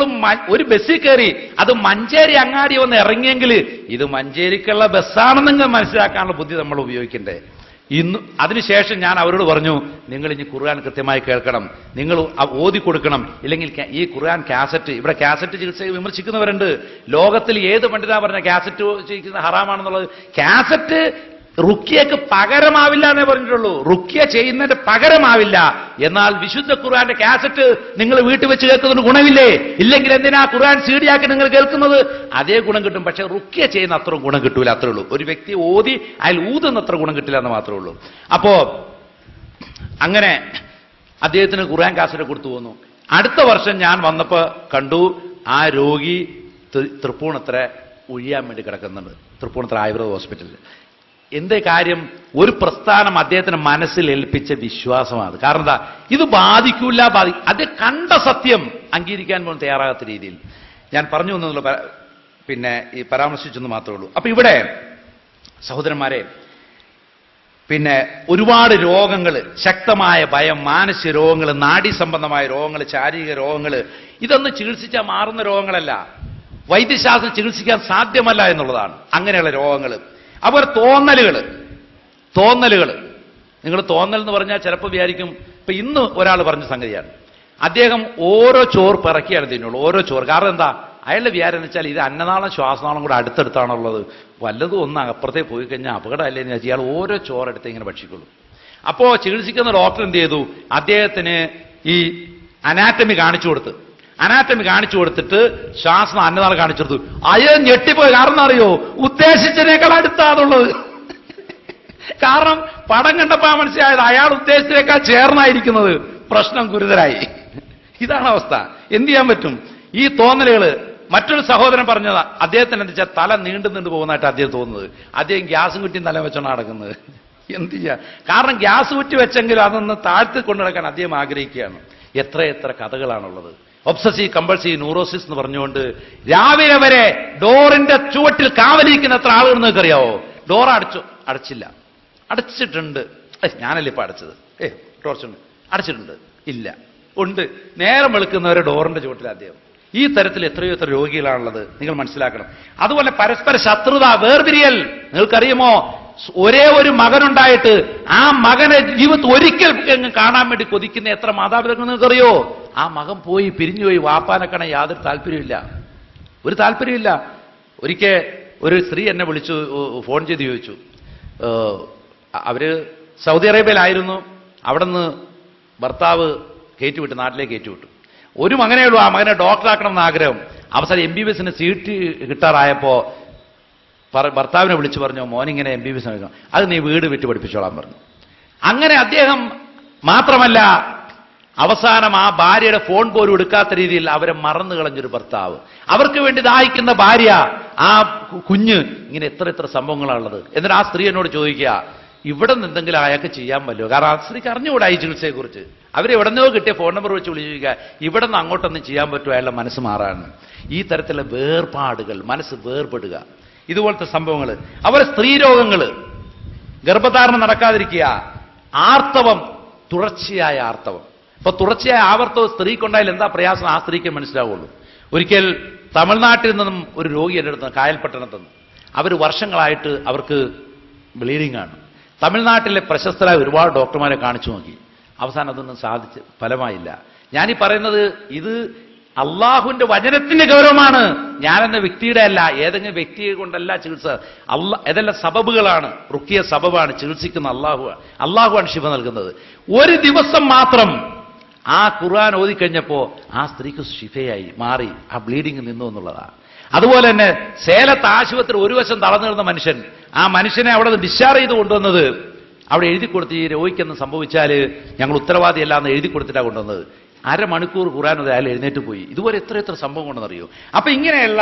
ഒരു ബസ്സിൽ കയറി അത് മഞ്ചേരി അങ്ങാടി ഒന്ന് ഇറങ്ങിയെങ്കിൽ ഇത് മഞ്ചേരിക്കുള്ള ബസ്സാണെന്നെങ്കിൽ മനസ്സിലാക്കാനുള്ള ബുദ്ധി നമ്മൾ ഉപയോഗിക്കണ്ടേ. ഇന്ന് അതിനുശേഷം ഞാൻ അവരോട് പറഞ്ഞു, നിങ്ങൾ ഇനി ഖുർആൻ കൃത്യമായി കേൾക്കണം, നിങ്ങൾ ഓതി കൊടുക്കണം. ഇല്ലെങ്കിൽ ഈ ഖുർആൻ കാസറ്റ്, ഇവിടെ കാസറ്റ് ചികിത്സ വിമർശിക്കുന്നവരുണ്ട്. ലോകത്തിൽ ഏത് പണ്ഡിതാ പറഞ്ഞ കാസറ്റ് ചികിത്സ ഹറാമാണെന്നുള്ളത്? കാസറ്റ് റുക്കിയക്ക് പകരമാവില്ല എന്നേ പറഞ്ഞിട്ടുള്ളൂ. റുക്കിയ ചെയ്യുന്നതിന്റെ പകരമാവില്ല. എന്നാൽ വിശുദ്ധ ഖുർആന്റെ കാസറ്റ് നിങ്ങൾ വീട്ടിൽ വെച്ച് കേൾക്കുന്നതിന് ഗുണമില്ലേ? ഇല്ലെങ്കിൽ എന്തിനാ ഖുർആൻ സീഡിയാക്കി നിങ്ങൾ കേൾക്കുന്നത്? അതേ ഗുണം കിട്ടും, പക്ഷെ റുക്കിയ ചെയ്യുന്ന അത്ര ഗുണം കിട്ടൂല, അത്രേ ഉള്ളൂ. ഒരു വ്യക്തി ഓതി അയാൾ ഊതുന്ന അത്ര ഗുണം കിട്ടില്ല എന്ന് മാത്രമേ ഉള്ളൂ. അപ്പോ അങ്ങനെ അദ്ദേഹത്തിന് ഖുർആൻ കാസറ്റ് കൊടുത്തു പോന്നു. അടുത്ത വർഷം ഞാൻ വന്നപ്പോ കണ്ടു ആ രോഗി തൃപ്പൂണിത്തറ ഒഴിയാൻ വേണ്ടി കിടക്കുന്നുണ്ട്, തൃപ്പൂണിത്തറ ആയുർവേദ ഹോസ്പിറ്റലിൽ. എന്തേ കാര്യം? ഒരു പ്രസ്ഥാനം അദ്ദേഹത്തിന് മനസ്സിൽ ഏൽപ്പിച്ച വിശ്വാസമാണ്. കാരണം എന്താ, ഇത് ബാധിക്കൂല, അത് കണ്ട സത്യം അംഗീകരിക്കാൻ പോലും തയ്യാറാകാത്ത രീതിയിൽ ഞാൻ പറഞ്ഞു എന്നുള്ള പിന്നെ ഈ പരാമർശിച്ചെന്ന് മാത്രമേ ഉള്ളൂ. അപ്പൊ ഇവിടെ സഹോദരന്മാരെ, പിന്നെ ഒരുപാട് രോഗങ്ങൾ, ശക്തമായ ഭയം, മാനസിക രോഗങ്ങൾ, നാഡീ സംബന്ധമായ രോഗങ്ങൾ, ശാരീരിക രോഗങ്ങൾ, ഇതൊന്നും ചികിത്സിച്ചാൽ മാറുന്ന രോഗങ്ങളല്ല. വൈദ്യശാസ്ത്രം ചികിത്സിക്കാൻ സാധ്യമല്ല എന്നുള്ളതാണ് അങ്ങനെയുള്ള രോഗങ്ങൾ. അതുപോലെ തോന്നലുകൾ. നിങ്ങൾ തോന്നൽ എന്ന് പറഞ്ഞാൽ ചിലപ്പോൾ വിചാരിക്കും, ഇപ്പൊ ഇന്ന് ഒരാൾ പറഞ്ഞ സംഗതിയാണ്, അദ്ദേഹം ഓരോ ചോറ് പിറക്കിയാണ് തിന്നുള്ളൂ, ഓരോ ചോറ്. കാരണം എന്താ, അയാളുടെ വിചാരം എന്ന് വെച്ചാൽ ഇത് അന്നനാളം ശ്വാസനാളം കൂടെ അടുത്തടുത്താണുള്ളത്, വല്ലതും ഒന്ന് അപ്പുറത്തേക്ക് പോയി കഴിഞ്ഞാൽ അപകടമല്ലേ എന്ന് വെച്ചാൽ ഇയാൾ ഓരോ ചോറെടുത്ത് ഇങ്ങനെ ഭക്ഷിക്കുള്ളൂ. അപ്പോ ചികിത്സിക്കുന്ന ഡോക്ടർ എന്ത് ചെയ്തു, അദ്ദേഹത്തിന് ഈ അനാറ്റമി കാണിച്ചു കൊടുത്തിട്ട് ശ്വാസം അന്നനാളം കാണിച്ചു കൊടുത്തു. അയാൾ ഞെട്ടിപ്പോയി. കാരണം അറിയോ, ഉദ്ദേശിച്ചതിനേക്കാൾ അടുത്താണുള്ളത്. കാരണം പടം കണ്ടപ്പോ മനസ്സിലായത് അയാൾ ഉദ്ദേശിച്ചതിനേക്കാൾ ചേർന്നായിരിക്കുന്നത്. പ്രശ്നം ഗുരുതരായി. ഇതാണ് അവസ്ഥ. എന്ത് ചെയ്യാൻ പറ്റും? ഈ തോന്നലുകള്. മറ്റൊരു സഹോദരൻ പറഞ്ഞതാ, അദ്ദേഹത്തിന് എന്താ വെച്ചാൽ തല നീണ്ടു പോകുന്നതായിട്ട് അദ്ദേഹം തോന്നുന്നത്. അദ്ദേഹം ഗ്യാസും കുറ്റിയും തല വെച്ചാണ് നടക്കുന്നത്. എന്ത് ചെയ്യാ? കാരണം ഗ്യാസ് കുറ്റി വെച്ചെങ്കിലും അതൊന്ന് താഴ്ത്തി കൊണ്ടു നടക്കാൻ അദ്ദേഹം ആഗ്രഹിക്കുകയാണ്. എത്ര കഥകളാണുള്ളത്. ഒബ്സസീവ് കമ്പൾസീവ് ന്യൂറോസിസ് എന്ന് പറഞ്ഞുകൊണ്ട് രാവിലെ വരെ ഡോറിന്റെ ചുവട്ടിൽ കാവലിരിക്കുന്ന എത്ര ആളുകൾ നിങ്ങൾക്കറിയാവോ? ഡോർ അടച്ചില്ല, അടച്ചിട്ടുണ്ട്. ഞാനല്ലേ ഇപ്പൊ അടച്ചത്, ടോർച്ചുണ്ട്, അടച്ചിട്ടുണ്ട്, ഇല്ല, ഉണ്ട്. നേരം വെളുക്കുന്നവരെ ഡോറിന്റെ ചുവട്ടിൽ അദ്ദേഹം. ഈ തരത്തിൽ എത്രയോ രോഗികളാണുള്ളത്, നിങ്ങൾ മനസ്സിലാക്കണം. അതുപോലെ പരസ്പര ശത്രുത, വേർപിരിയൽ. നിങ്ങൾക്കറിയുമോ, ഒരേ ഒരു മകനുണ്ടായിട്ട് ആ മകനെ ജീവിതത്തിൽ ഒരിക്കൽ കാണാൻ വേണ്ടി കൊതിക്കുന്ന എത്ര മാതാപിതാക്കൾ നിങ്ങൾക്കറിയോ? ആ മകൻ പിരിഞ്ഞുപോയി, വാപ്പാനെ കാണാൻ യാതൊരു താല്പര്യമില്ല. ഒരിക്കൽ ഒരു സ്ത്രീ എന്നെ വിളിച്ചു, ഫോൺ ചെയ്ത് ചോദിച്ചു. അവര് സൗദി അറേബ്യയിലായിരുന്നു. അവിടെ നിന്ന് ഭർത്താവ് കയറ്റിവിട്ടു, നാട്ടിലേക്ക് കയറ്റിവിട്ടു. ഒരു മകനേ ഉള്ളൂ. ആ മകനെ ഡോക്ടറാക്കണം എന്ന് ആഗ്രഹം. അവസാനം MBBSന് സീറ്റ് കിട്ടാറായപ്പോ ഭർത്താവിനെ വിളിച്ചു പറഞ്ഞു, മോനിങ്ങനെ MBBS നടക്കണം, അത് നീ വീട് വിറ്റ് പഠിപ്പിച്ചോളാൻ പറഞ്ഞു. അങ്ങനെ അദ്ദേഹം മാത്രമല്ല, അവസാനം ആ ഭാര്യയുടെ ഫോൺ പോലും എടുക്കാത്ത രീതിയിൽ അവരെ മറന്നു കളഞ്ഞൊരു ഭർത്താവ്, അവർക്ക് വേണ്ടി ദാഹിക്കുന്ന ഭാര്യ, ആ കുഞ്ഞ്, ഇങ്ങനെ എത്ര സംഭവങ്ങളാണുള്ളത്. എന്നിട്ട് ആ സ്ത്രീ എന്നോട് ചോദിക്കുക, ഇവിടെ നിന്ന് എന്തെങ്കിലും അയാൾക്ക് ചെയ്യാൻ പറ്റുമോ? കാരണം ആ സ്ത്രീക്ക് അറിഞ്ഞുകൂടാ ഈ ചികിത്സയെക്കുറിച്ച്. അവരെവിടെന്നോ കിട്ടിയ ഫോൺ നമ്പർ വെച്ച് വിളിക്കുക, ഇവിടെ നിന്ന് അങ്ങോട്ടൊന്നും ചെയ്യാൻ പറ്റുമോ അയാളുടെ മനസ്സ് മാറാൻ. ഈ തരത്തിലുള്ള വേർപാടുകൾ, മനസ്സ് വേർപെടുക, ഇതുപോലത്തെ സംഭവങ്ങൾ. അവരെ സ്ത്രീരോഗങ്ങൾ, ഗർഭധാരണം നടക്കാതിരിക്കുക, ആർത്തവം, തുടർച്ചയായ ആർത്തവം. അപ്പൊ തുടർച്ചയായ ആവർത്തവം സ്ത്രീക്കുണ്ടായാൽ എന്താ പ്രയാസം ആ സ്ത്രീക്ക് മനസ്സിലാവുള്ളൂ. ഒരിക്കൽ തമിഴ്നാട്ടിൽ നിന്നും ഒരു രോഗി എൻ്റെ അടുത്ത്, കായൽപട്ടണത്ത് നിന്ന്, അവർ വർഷങ്ങളായിട്ട് അവർക്ക് ബ്ലീഡിംഗ് ആണ്. തമിഴ്നാട്ടിലെ പ്രശസ്തരായ ഒരുപാട് ഡോക്ടർമാരെ കാണിച്ചു നോക്കി, അവസാനം അതൊന്നും സാധിച്ച് ഫലമായില്ല. ഞാനീ പറയുന്നത് ഇത് അള്ളാഹുവിന്റെ വചനത്തിന്റെ ഗൗരവമാണ്, ഞാനെന്ന വ്യക്തിയുടെ അല്ല, ഏതെങ്കിലും വ്യക്തിയെ കൊണ്ടല്ല ചികിത്സ. ഇതെല്ലാം സബബുകളാണ്, റുക്കിയ സബബാണ്, ചികിത്സിക്കുന്ന അള്ളാഹുവാണ് ശിഫ നൽകുന്നത്. ഒരു ദിവസം മാത്രം ആ ഖുർആൻ ഓതിക്കഴിഞ്ഞപ്പോ ആ സ്ത്രീക്ക് ശിഫയായി മാറി, ആ ബ്ലീഡിങ് നിന്നു എന്നുള്ളതാണ്. അതുപോലെ തന്നെ സേലത്ത് ആശുപത്രി ഒരു വശം തളർന്നു കിടന്ന മനുഷ്യൻ, ആ മനുഷ്യനെ അവിടെ നിന്ന് ഡിസ്ചാർജ് ചെയ്ത് കൊണ്ടുവന്നത്, അവിടെ എഴുതി കൊടുത്ത് ഈ രോഗിക്കെന്ന് സംഭവിച്ചാൽ ഞങ്ങൾ ഉത്തരവാദിയല്ല എന്ന് എഴുതി കൊടുത്തിട്ടാണ് കൊണ്ടുവന്നത്. അരമണിക്കൂർ ഖുർആൻ അയാൾ എഴുന്നേറ്റ് പോയി. ഇതുപോലെ എത്ര സംഭവം കൊണ്ടെന്നറിയോ? അപ്പൊ ഇങ്ങനെയുള്ള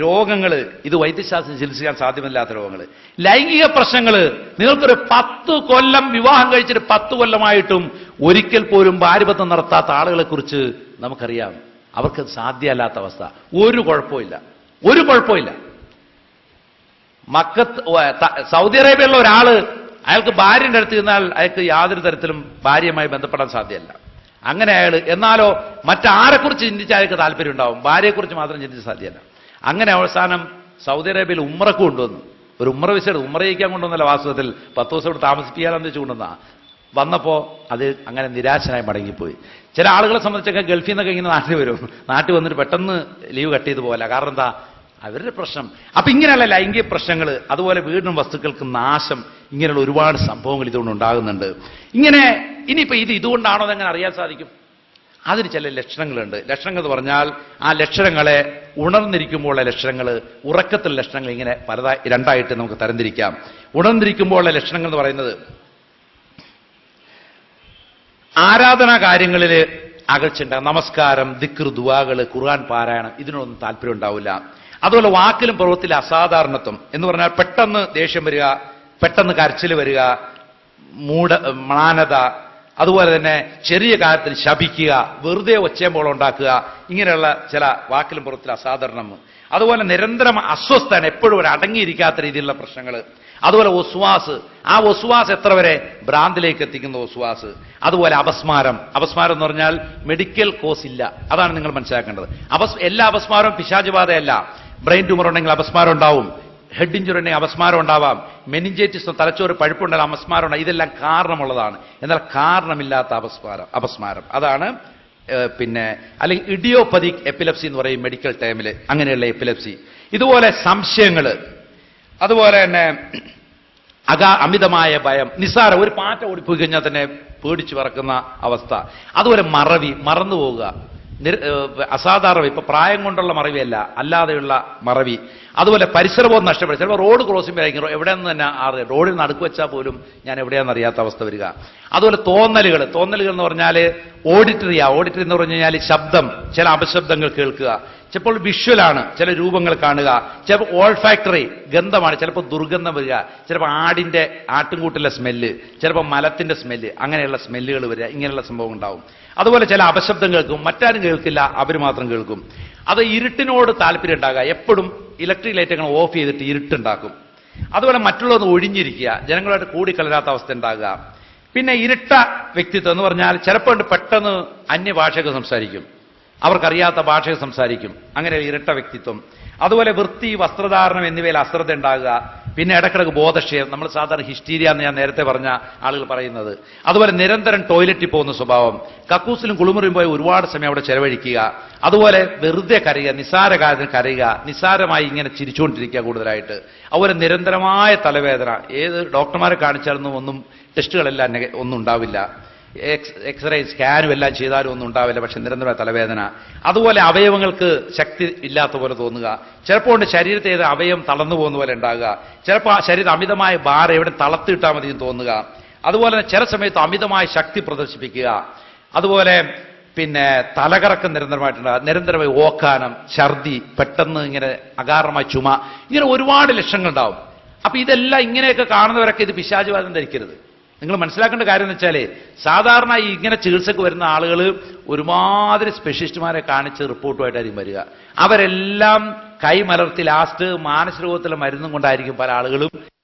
രോഗങ്ങൾ, ഇത് വൈദ്യശാസ്ത്രം ചികിത്സിക്കാൻ സാധ്യമല്ലാത്ത രോഗങ്ങൾ. ലൈംഗിക പ്രശ്നങ്ങൾ, നിങ്ങൾക്കൊരു 10 കൊല്ലം വിവാഹം കഴിച്ചിട്ട് 10 കൊല്ലമായിട്ടും ഒരിക്കൽ പോലും ഭാര്യബന്ധം നടത്താത്ത ആളുകളെ കുറിച്ച് നമുക്കറിയാം. അവർക്ക് സാധ്യമല്ലാത്ത അവസ്ഥ. ഒരു കുഴപ്പമില്ല. സൗദി അറേബ്യയിലുള്ള ഒരാള് അയാൾക്ക് ഭാര്യന്റെ അടുത്ത് ചെന്നാൽ അയാൾക്ക് യാതൊരു തരത്തിലും ഭാര്യയുമായി ബന്ധപ്പെടാൻ സാധ്യമല്ല. അങ്ങനെ അയാൾ, എന്നാലോ മറ്റാരെക്കുറിച്ച് ചിന്തിച്ചാൽ അയാൾക്ക് താല്പര്യം ഉണ്ടാവും, ഭാര്യയെക്കുറിച്ച് മാത്രം ചിന്തിച്ച് സാധ്യമല്ല. അങ്ങനെ അവസാനം സൗദി അറേബ്യയിൽ ഉമ്രക്ക് കൊണ്ടുവന്നു. ഒരു ഉമ്ര വിസ ഉമ്രയിക്കാൻ കൊണ്ടുവന്നല്ല, വാസ്തവത്തിൽ 10 ദിവസം ഇവിടെ താമസിപ്പിക്കാനെന്ന് വെച്ച് കൊണ്ടുവന്നാ. വന്നപ്പോ അത് അങ്ങനെ നിരാശനായി മടങ്ങിപ്പോയി. ചില ആളുകളെ സംബന്ധിച്ചൊക്കെ ഗൾഫിൽ നിന്നൊക്കെ ഇങ്ങനെ നാട്ടിൽ വരും, നാട്ടിൽ വന്നിട്ട് പെട്ടെന്ന് ലീവ് കട്ട് ചെയ്ത് പോകല. കാരണം എന്താ? അവരുടെ പ്രശ്നം. അപ്പൊ ഇങ്ങനെയുള്ള ലൈംഗിക പ്രശ്നങ്ങൾ, അതുപോലെ വീടിനും വസ്തുക്കൾക്ക് നാശം, ഇങ്ങനെയുള്ള ഒരുപാട് സംഭവങ്ങൾ ഇതുകൊണ്ട് ഉണ്ടാകുന്നുണ്ട്. ഇങ്ങനെ ഇനിയിപ്പോ ഇതുകൊണ്ടാണോ അതെങ്ങനെ അറിയാൻ സാധിക്കും? അതിന് ചില ലക്ഷണങ്ങളുണ്ട്. ലക്ഷണങ്ങൾ എന്ന് പറഞ്ഞാൽ ആ ലക്ഷണങ്ങളെ ഉണർന്നിരിക്കുമ്പോഴുള്ള ലക്ഷണങ്ങൾ, ഉറക്കത്തിലുള്ള ലക്ഷണങ്ങൾ, ഇങ്ങനെ രണ്ടായിട്ട് നമുക്ക് തരംതിരിക്കാം. ഉണർന്നിരിക്കുമ്പോഴുള്ള ലക്ഷണങ്ങൾ എന്ന് പറയുന്നത് ആരാധനാ കാര്യങ്ങളിൽ അകൽച്ചുണ്ടാകും. നമസ്കാരം, ദിക്ർ, ദുആകൾ, ഖുർആൻ പാരായണം, ഇതിനൊന്നും താല്പര്യം ഉണ്ടാവില്ല. അതുപോലെ വാക്കിലും പ്രവൃത്തിയിലെ അസാധാരണത്വം എന്ന് പറഞ്ഞാൽ പെട്ടെന്ന് ദേഷ്യം വരിക, പെട്ടെന്ന് കരച്ചിൽ വരിക, മ്ലാനത, അതുപോലെ തന്നെ ചെറിയ കാര്യത്തിൽ ശപിക്കുക, വെറുതെ ഒച്ചയമ്പോളം ഉണ്ടാക്കുക, ഇങ്ങനെയുള്ള ചില വാക്കിലും പുറത്തിൽ അസാധാരണം. അതുപോലെ നിരന്തരം അസ്വസ്ഥന, എപ്പോഴും ഒരു അടങ്ങിയിരിക്കാത്ത രീതിയിലുള്ള പ്രശ്നങ്ങൾ. അതുപോലെ ഒസ്വാസ്, ആ ഒസ്വാസ് എത്ര വരെ ഭ്രാന്തിലേക്ക് എത്തിക്കുന്ന ഒസ്വാസ്. അതുപോലെ അപസ്മാരം എന്ന് പറഞ്ഞാൽ മെഡിക്കൽ കോസ് ഇല്ല, അതാണ് നിങ്ങൾ മനസ്സിലാക്കേണ്ടത്. എല്ലാ അപസ്മാരവും പിശാചുബാധയല്ല. ബ്രെയിൻ ട്യൂമർ ഉണ്ടെങ്കിൽ അപസ്മാരം ഉണ്ടാവും, ഹെഡ് ഇഞ്ചുറി ഉണ്ടെങ്കിൽ അപസ്മാരം ഉണ്ടാവാം, മെനിഞ്ചൈറ്റിസ്, തലച്ചോറ് പഴുപ്പുണ്ടെങ്കിൽ അപസ്മാരം ഉണ്ടാവും. ഇതെല്ലാം കാരണമുള്ളതാണ്. എന്നാൽ കാരണമില്ലാത്ത അപസ്മാരം അതാണ് അല്ലെങ്കിൽ ഇഡിയോപതിക് എപ്പിലെപ്സി എന്ന് പറയും മെഡിക്കൽ ടൈമിൽ, അങ്ങനെയുള്ള എപ്പിലെപ്സി. ഇതുപോലെ സംശയങ്ങൾ, അതുപോലെ തന്നെ അമിതമായ ഭയം, നിസ്സാര ഒരു പാറ്റ ഓടിപ്പോയി കഴിഞ്ഞാൽ തന്നെ പേടിച്ചു പറക്കുന്ന അവസ്ഥ. അതുപോലെ മറന്നു പോവുക, അസാധാരണ, ഇപ്പൊ പ്രായം കൊണ്ടുള്ള മറവിയല്ല, അല്ലാതെയുള്ള മറവി. അതുപോലെ പരിസരബോധം നഷ്ടപ്പെടും. ചിലപ്പോൾ റോഡ് ക്രോസ് ചെയ്യുമ്പോഴായിരിക്കും എവിടെയെന്ന് തന്നെ റോഡിൽ നടുക്ക് വെച്ചാൽ പോലും ഞാൻ എവിടെയാണെന്ന് അറിയാത്ത അവസ്ഥ വരിക. അതുപോലെ തോന്നലുകൾ എന്ന് പറഞ്ഞാൽ ഓഡിറ്ററി എന്ന് പറഞ്ഞു കഴിഞ്ഞാൽ ശബ്ദം, ചില അപശബ്ദങ്ങൾ കേൾക്കുക. ചിലപ്പോൾ വിഷ്വലാണ്, ചില രൂപങ്ങൾ കാണുക. ചിലപ്പോൾ ഓൾഫാക്ടറി, ഗന്ധമാണ്, ചിലപ്പോൾ ദുർഗന്ധം വരിക. ചിലപ്പോൾ ആട്ടിൻകൂട്ടിലെ സ്മെല്ല്, ചിലപ്പോൾ മലത്തിന്റെ സ്മെല്ല്, അങ്ങനെയുള്ള സ്മെല്ലുകൾ വരിക. ഇങ്ങനെയുള്ള സംഭവം ഉണ്ടാവും. അതുപോലെ ചില അപശബ്ദം കേൾക്കും, മറ്റാരും കേൾക്കില്ല, അവർ മാത്രം കേൾക്കും. അത് ഇരുട്ടിനോട് താല്പര്യം ഉണ്ടാകുക, എപ്പോഴും ഇലക്ട്രിക് ലൈറ്റുകൾ ഓഫ് ചെയ്തിട്ട് ഇരുട്ടുണ്ടാക്കും. അതുപോലെ മറ്റുള്ളവർ ഒഴിഞ്ഞിരിക്കുക, ജനങ്ങളുമായിട്ട് കൂടിക്കലരാത്ത അവസ്ഥ ഉണ്ടാകുക. പിന്നെ ഇരുട്ട വ്യക്തിത്വം എന്ന് പറഞ്ഞാൽ ചിലപ്പോൾ പെട്ടെന്ന് അന്യഭാഷയൊക്കെ സംസാരിക്കും, അവർക്കറിയാത്ത ഭാഷയെ സംസാരിക്കും. അങ്ങനെ ഇരട്ട വ്യക്തിത്വം. അതുപോലെ വൃത്തി, വസ്ത്രധാരണം എന്നിവയിൽ അശ്രദ്ധ ഉണ്ടാകുക. പിന്നെ ഇടക്കിടക്ക് ബോധക്ഷയം, നമ്മൾ സാധാരണ ഹിസ്റ്റീരിയ എന്ന് ഞാൻ നേരത്തെ പറഞ്ഞ ആളുകൾ പറയുന്നത്. അതുപോലെ നിരന്തരം ടോയ്ലറ്റിൽ പോകുന്ന സ്വഭാവം, കക്കൂസിലും കുളിമുറിയും പോയി ഒരുപാട് സമയം അവിടെ ചെലവഴിക്കുക. അതുപോലെ വെറുതെ കരയുക, നിസ്സാര കാര്യത്തിന് കരയുക, നിസ്സാരമായി ഇങ്ങനെ ചിരിച്ചുകൊണ്ടിരിക്കുക കൂടുതലായിട്ട്. അതുപോലെ നിരന്തരമായ തലവേദന, ഏത് ഡോക്ടർമാരെ കാണിച്ചാലൊന്നും ഒന്നും ടെസ്റ്റുകളെല്ലാം ഒന്നും ഉണ്ടാവില്ല, എക്സ്റേ സ്കാനും എല്ലാം ചെയ്താലും ഒന്നും ഉണ്ടാവില്ല, പക്ഷെ നിരന്തരമായ തലവേദന. അതുപോലെ അവയവങ്ങൾക്ക് ശക്തി ഇല്ലാത്ത പോലെ തോന്നുക. ചിലപ്പോൾ ശരീരത്തെ ഏത് അവയവം തളർന്നു പോകുന്ന പോലെ ഉണ്ടാകുക. ചിലപ്പോൾ ആ ശരീരം അമിതമായ ഭാരം എവിടെ തളർത്തിയിട്ടാൽ മതി എന്ന് തോന്നുക. അതുപോലെ ചില സമയത്ത് അമിതമായ ശക്തി പ്രദർശിപ്പിക്കുക. അതുപോലെ തലകറക്കം നിരന്തരമായിട്ടുണ്ടാകുക, നിരന്തരമായി ഓക്കാനം, ഛർദി, പെട്ടെന്ന് ഇങ്ങനെ അകാരണമായ ചുമ, ഇങ്ങനെ ഒരുപാട് ലക്ഷണങ്ങൾ ഉണ്ടാവും. അപ്പൊ ഇതെല്ലാം ഇങ്ങനെയൊക്കെ കാണുന്നവരൊക്കെ ഇത് പിശാചുബാധ ധരിക്കരുത്. നിങ്ങൾ മനസ്സിലാക്കേണ്ട കാര്യം എന്ന് വെച്ചാൽ സാധാരണ ഇങ്ങനെ ചികിത്സക്ക് വരുന്ന ആളുകൾ ഒരുമാതിരി സ്പെഷ്യലിസ്റ്റുമാരെ കാണിച്ച് റിപ്പോർട്ടുമായിട്ടായിരിക്കും വരിക. അവരെല്ലാം കൈമലർത്തി ലാസ്റ്റ് മാനസിക രോഗത്തിലെ മരുന്നും കൊണ്ടായിരിക്കും പല ആളുകളും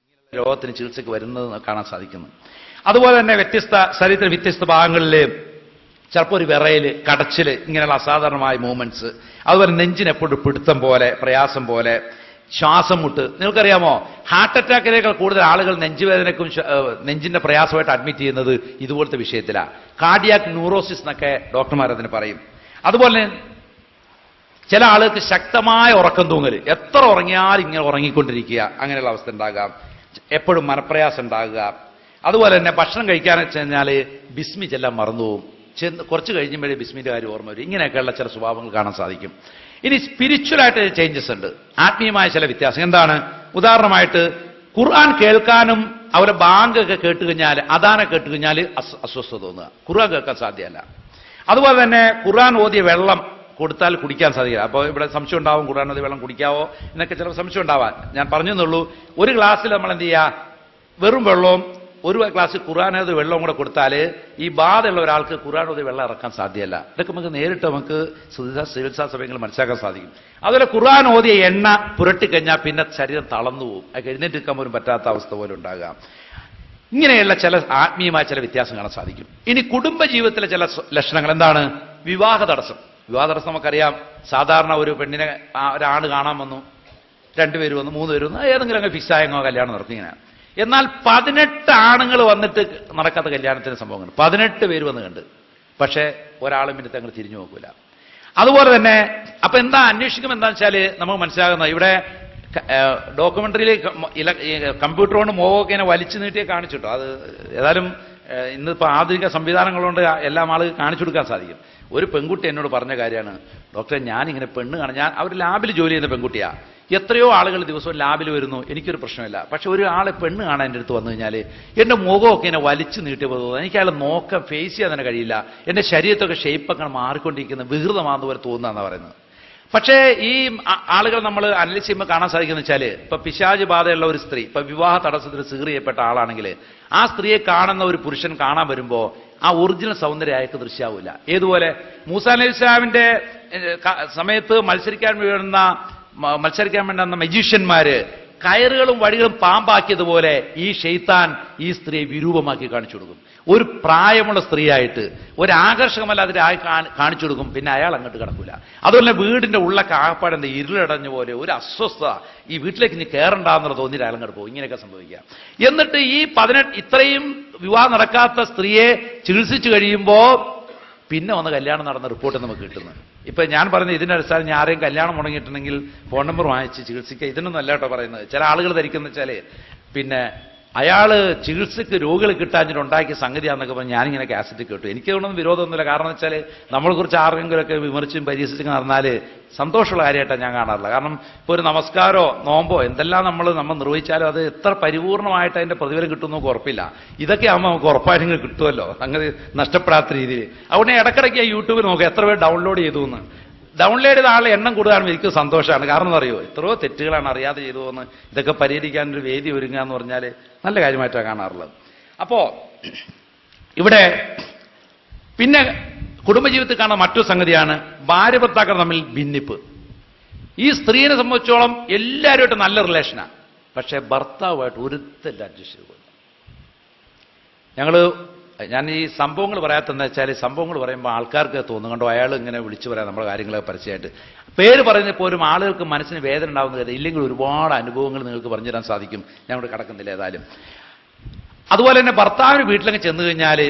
രോഗത്തിന് ചികിത്സക്ക് വരുന്നത് കാണാൻ സാധിക്കുന്നു. അതുപോലെ തന്നെ ശരീരത്തിലെ വ്യത്യസ്ത ഭാഗങ്ങളിൽ ചിലപ്പോൾ ഒരു വിറയല്, കടച്ചില്, ഇങ്ങനെയുള്ള അസാധാരണമായ മൂവ്മെന്റ്സ്. അതുപോലെ നെഞ്ചിനെപ്പോഴും പിടുത്തം പോലെ, പ്രയാസം പോലെ, ശ്വാസം മുട്ട്. നിങ്ങൾക്കറിയാമോ, ഹാർട്ട് അറ്റാക്കിനേക്കാൾ കൂടുതൽ ആളുകൾ നെഞ്ചുവേദനക്കും നെഞ്ചിന്റെ പ്രയാസമായിട്ട് അഡ്മിറ്റ് ചെയ്യുന്നത് ഇതുപോലത്തെ വിഷയത്തിലാണ്. കാർഡിയാക് ന്യൂറോസിസ് എന്നൊക്കെ ഡോക്ടർമാർ അതിന് പറയും. അതുപോലെ ചില ആളുകൾക്ക് ശക്തമായ ഉറക്കം തൂങ്ങൽ, എത്ര ഉറങ്ങിയാലും ഇങ്ങനെ ഉറങ്ങിക്കൊണ്ടിരിക്കുക, അങ്ങനെയുള്ള അവസ്ഥ ഉണ്ടാകാം. എപ്പോഴും മനപ്രയാസം ഉണ്ടാകുക. അതുപോലെ തന്നെ ഭക്ഷണം കഴിക്കാൻ വെച്ച് കഴിഞ്ഞാൽ ബിസ്മി ചെല്ലാൻ മറന്നുപോകും, കുറച്ച് കഴിയുമ്പോഴേ ബിസ്മിന്റെ കാര്യം ഓർമ്മ വരും. ഇങ്ങനെയൊക്കെയുള്ള ചില സ്വഭാവങ്ങൾ കാണാൻ സാധിക്കും. ഇനി സ്പിരിച്വലായിട്ട് ചേഞ്ചസ് ഉണ്ട്, ആത്മീയമായ ചില വ്യത്യാസം. എന്താണ്? ഉദാഹരണമായിട്ട് ഖുർആൻ കേൾക്കാനും അതുപോലെ ബാങ്ക് ഒക്കെ കേട്ടുകഴിഞ്ഞാൽ, അദാന കേട്ടുകഴിഞ്ഞാൽ അസ്വസ്ഥത തോന്നുക, ഖുർആൻ കേൾക്കാൻ സാധ്യമല്ല. അതുപോലെ തന്നെ ഖുർആൻ ഓതിയ വെള്ളം കൊടുത്താൽ കുടിക്കാൻ സാധിക്കില്ല. അപ്പോൾ ഇവിടെ സംശയം ഉണ്ടാവും, ഖുർആൻ ഓതിയ വെള്ളം കുടിക്കാവോ എന്നൊക്കെ ചിലപ്പോൾ സംശയം ഉണ്ടാവാൻ. ഞാൻ പറഞ്ഞെന്നുള്ളൂ, ഒരു ഗ്ലാസ്സിൽ നമ്മൾ എന്ത് ചെയ്യുക, വെറും വെള്ളവും ഒരു ഗ്ലാസ് ഖുർആനോതി വെള്ളവും കൂടെ കൊടുത്താൽ ഈ ബാധയുള്ള ഒരാൾക്ക് ഖുർആനോതി വെള്ളം ഇറക്കാൻ സാധ്യമല്ല. ഇതൊക്കെ നമുക്ക് നേരിട്ട് നമുക്ക് ചികിത്സാ സമയങ്ങളിൽ മനസ്സിലാക്കാൻ സാധിക്കും. അതുപോലെ ഖുർആൻ ഓതിയ എണ്ണ പുരട്ടിക്കഴിഞ്ഞാൽ പിന്നെ ശരീരം തളർന്നു പോകും, അത് എഴുന്നേറ്റ് നിൽക്കാൻ പോലും പറ്റാത്ത അവസ്ഥ പോലും ഉണ്ടാകാം. ഇങ്ങനെയുള്ള ചില ആത്മീയമായ ചില വ്യത്യാസം കാണാൻ സാധിക്കും. ഇനി കുടുംബജീവിതത്തിലെ ചില ലക്ഷണങ്ങൾ എന്താണ്? വിവാഹ തടസ്സം. വിവാഹ തടസ്സം നമുക്കറിയാം, സാധാരണ ഒരു പെണ്ണിനെ ഒരാണ് കാണാൻ വന്നു, 2 പേര് വന്നു, 3 പേര് വന്നു, ഏതെങ്കിലും അങ്ങനെ ഫിക്സായങ്ങോ കല്യാണം നടത്തിങ്ങനെയാണ്. എന്നാൽ 18 ആണുങ്ങൾ വന്നിട്ട് നടക്കാത്ത കല്യാണത്തിന് സംഭവങ്ങൾ, 18 പേര് വന്ന് കണ്ട്, പക്ഷേ ഒരാളും പിന്നെ തങ്ങൾ തിരിഞ്ഞു നോക്കൂല. അതുപോലെ തന്നെ അപ്പൊ എന്താ അന്വേഷിക്കും എന്താണെന്ന് വെച്ചാൽ നമുക്ക് മനസ്സിലാകുന്നത്, ഇവിടെ ഡോക്യുമെന്ററിയിൽ കമ്പ്യൂട്ടർ കൊണ്ട് മോഹമൊക്കെ ഇങ്ങനെ വലിച്ചു നീട്ടിയെ കാണിച്ചിട്ടോ. അത് ഏതായാലും ഇന്നിപ്പോൾ ആധുനിക സംവിധാനങ്ങളുകൊണ്ട് എല്ലാം ആളുകൾ കാണിച്ചു കൊടുക്കാൻ സാധിക്കും. ഒരു പെൺകുട്ടി എന്നോട് പറഞ്ഞ കാര്യമാണ്, ഡോക്ടറെ ഞാനിങ്ങനെ പെണ്ണ് കാണാൻ, ഞാൻ അവർ ലാബിൽ ജോലി ചെയ്യുന്ന പെൺകുട്ടിയാണ്, എത്രയോ ആളുകൾ ദിവസവും ലാബിൽ വരുന്നു, എനിക്കൊരു പ്രശ്നമില്ല. പക്ഷെ ഒരു ആളെ പെണ്ണ് കാണാൻ എൻ്റെ അടുത്ത് വന്നു കഴിഞ്ഞാൽ എൻ്റെ മുഖമൊക്കെ ഇങ്ങനെ വലിച്ചു നീട്ടിയ തോന്നുന്നു, എനിക്ക് അയാളെ നോക്കാൻ ഫേസ് ചെയ്യാൻ തന്നെ കഴിയില്ല, എൻ്റെ ശരീരത്തൊക്കെ ഷേപ്പൊക്കെ മാറിക്കൊണ്ടിരിക്കുന്ന വികൃതമാണെന്ന് പോലെ തോന്നുന്നതെന്നാണ് പറയുന്നത്. പക്ഷേ ഈ ആളുകൾ നമ്മൾ അനലൈസ് ചെയ്യുമ്പോൾ കാണാൻ സാധിക്കുന്ന വെച്ചാൽ, ഇപ്പൊ പിശാച് ബാധയുള്ള ഒരു സ്ത്രീ ഇപ്പൊ വിവാഹ തടസ്സത്തിന് സിഹർ ചെയ്യപ്പെട്ട ആളാണെങ്കിൽ ആ സ്ത്രീയെ കാണുന്ന ഒരു പുരുഷൻ കാണാൻ വരുമ്പോൾ ആ ഒറിജിനൽ സൗന്ദര്യം അയാൾക്ക് ദൃശ്യാവില്ല. ഏതുപോലെ മൂസാ നബി ഇസ്ലാമിന്റെ സമയത്ത് മത്സരിക്കാൻ വേണ്ടുന്ന മജീഷ്യന്മാര് കയറുകളും വഴികളും പാമ്പാക്കിയതുപോലെ ഈ ഷെയ്ത്താൻ ഈ സ്ത്രീയെ വിരൂപമാക്കി കാണിച്ചു കൊടുക്കും. ഒരു പ്രായമുള്ള സ്ത്രീയായിട്ട് ഒരു ആകർഷകമല്ലാതെ കാണിച്ചു കൊടുക്കും, പിന്നെ അയാൾ അങ്ങോട്ട് കിടക്കൂല. അതുപോലെ വീടിന്റെ ഉള്ളൊക്കെ ആകപ്പാടെന്താ ഇരുളടഞ്ഞ പോലെ ഒരു അസ്വസ്ഥത, ഈ വീട്ടിലേക്ക് ഇനി കയറണ്ടാന്നുള്ള തോന്നിയിട്ട് അയാൾ അങ്ങോട്ട് പോകും. ഇങ്ങനെയൊക്കെ സംഭവിക്കുക. എന്നിട്ട് ഈ 18 ഇത്രയും വിവാഹം നടക്കാത്ത സ്ത്രീയെ ചികിത്സിച്ചു കഴിയുമ്പോൾ പിന്നെ വന്ന് കല്യാണം നടന്ന റിപ്പോർട്ട് നമുക്ക് കിട്ടുന്നത്. ഇപ്പൊ ഞാൻ പറയുന്നത് ഇതിന്റെ അടിസ്ഥാനം ഞാൻ ആരെയും കല്യാണം മുടങ്ങിയിട്ടുണ്ടെങ്കിൽ ഫോൺ നമ്പർ വാങ്ങിച്ച് ചികിത്സിക്കുക, ഇതിനൊന്നും അല്ല കേട്ടോ പറയുന്നത്. ചില ആളുകൾ ധരിക്കുന്ന വെച്ചാല് പിന്നെ അയാള് ചികിത്സക്ക് രോഗികൾ കിട്ടാഞ്ഞിട്ട് ഉണ്ടാക്കിയ സംഗതിയാണെന്നൊക്കെ പറഞ്ഞ് ഞാനിങ്ങനെ കാസറ്റ് കേട്ടു. എനിക്കതൊന്നും വിരോധമൊന്നുമില്ല. കാരണം എന്ന് വെച്ചാൽ നമ്മളെക്കുറിച്ച് ആർക്കെങ്കിലുമൊക്കെ വിമർശിച്ചും പരിഹസിച്ചും നടന്നാൽ സന്തോഷമുള്ള കാര്യമായിട്ടാണ് ഞാൻ കാണാറില്ല. കാരണം ഇപ്പോൾ ഒരു നമസ്കാരമോ നോമ്പോ എന്തെല്ലാം നമ്മൾ നിർവഹിച്ചാലും അത് എത്ര പരിപൂർണമായിട്ട് അതിന്റെ പ്രതിഫലം കിട്ടുമെന്ന് നമുക്ക് ഉറപ്പില്ല. ഇതൊക്കെ ആകുമ്പോൾ നമുക്ക് ഉറപ്പായിട്ട് കിട്ടുമല്ലോ, സംഗതി നഷ്ടപ്പെടാത്ത രീതിയിൽ. അതുകൊണ്ട് ഇടയ്ക്കിടയ്ക്ക് യൂട്യൂബിൽ നോക്കുക എത്ര പേര് ഡൗൺലോഡ് ചെയ്തു എന്ന്. ഡൗൺലോഡ് ചെയ്ത ആളുടെ എണ്ണം കൂടുതലാണ് എനിക്ക് സന്തോഷമാണ്. കാരണം എന്ന് അറിയുമോ, എത്രയോ തെറ്റുകളാണ് അറിയാതെ ചെയ്തു എന്ന്. ഇതൊക്കെ പരിഹരിക്കാനൊരു വേദി ഒരുങ്ങുക എന്ന് പറഞ്ഞാൽ നല്ല കാര്യമായിട്ടാണ് കാണാറുള്ളത്. അപ്പോ ഇവിടെ പിന്നെ കുടുംബജീവിതത്തിൽ കാണുന്ന മറ്റൊരു സംഗതിയാണ് ഭാര്യ ഭർത്താക്കൾ തമ്മിൽ ഭിന്നിപ്പ്. ഈ സ്ത്രീയെ സംബന്ധിച്ചോളം എല്ലാവരുമായിട്ട് നല്ല റിലേഷനാണ്, പക്ഷേ ഭർത്താവുമായിട്ട് ഒരുത്തല്ല അഡ്ജസ്റ്റ് ചെയ്തു. ഞാൻ ഈ സംഭവങ്ങൾ പറയാത്തെന്ന് വെച്ചാൽ, സംഭവങ്ങൾ പറയുമ്പോൾ ആൾക്കാർക്ക് തോന്നും കണ്ടോ അയാൾ ഇങ്ങനെ വിളിച്ചു പറയാം നമ്മുടെ കാര്യങ്ങളൊക്കെ പരസ്യമായിട്ട്. പേര് പറയുന്നത് പോലും ആളുകൾക്ക് മനസ്സിന് വേദന ഉണ്ടാകുന്ന കാര്യം. ഇല്ലെങ്കിൽ ഒരുപാട് അനുഭവങ്ങൾ നിങ്ങൾക്ക് പറഞ്ഞു തരാൻ സാധിക്കും, ഞാൻ ഇവിടെ കിടക്കുന്നില്ല ഏതായാലും. അതുപോലെ തന്നെ ഭർത്താവിന് വീട്ടിലൊക്കെ ചെന്ന് കഴിഞ്ഞാൽ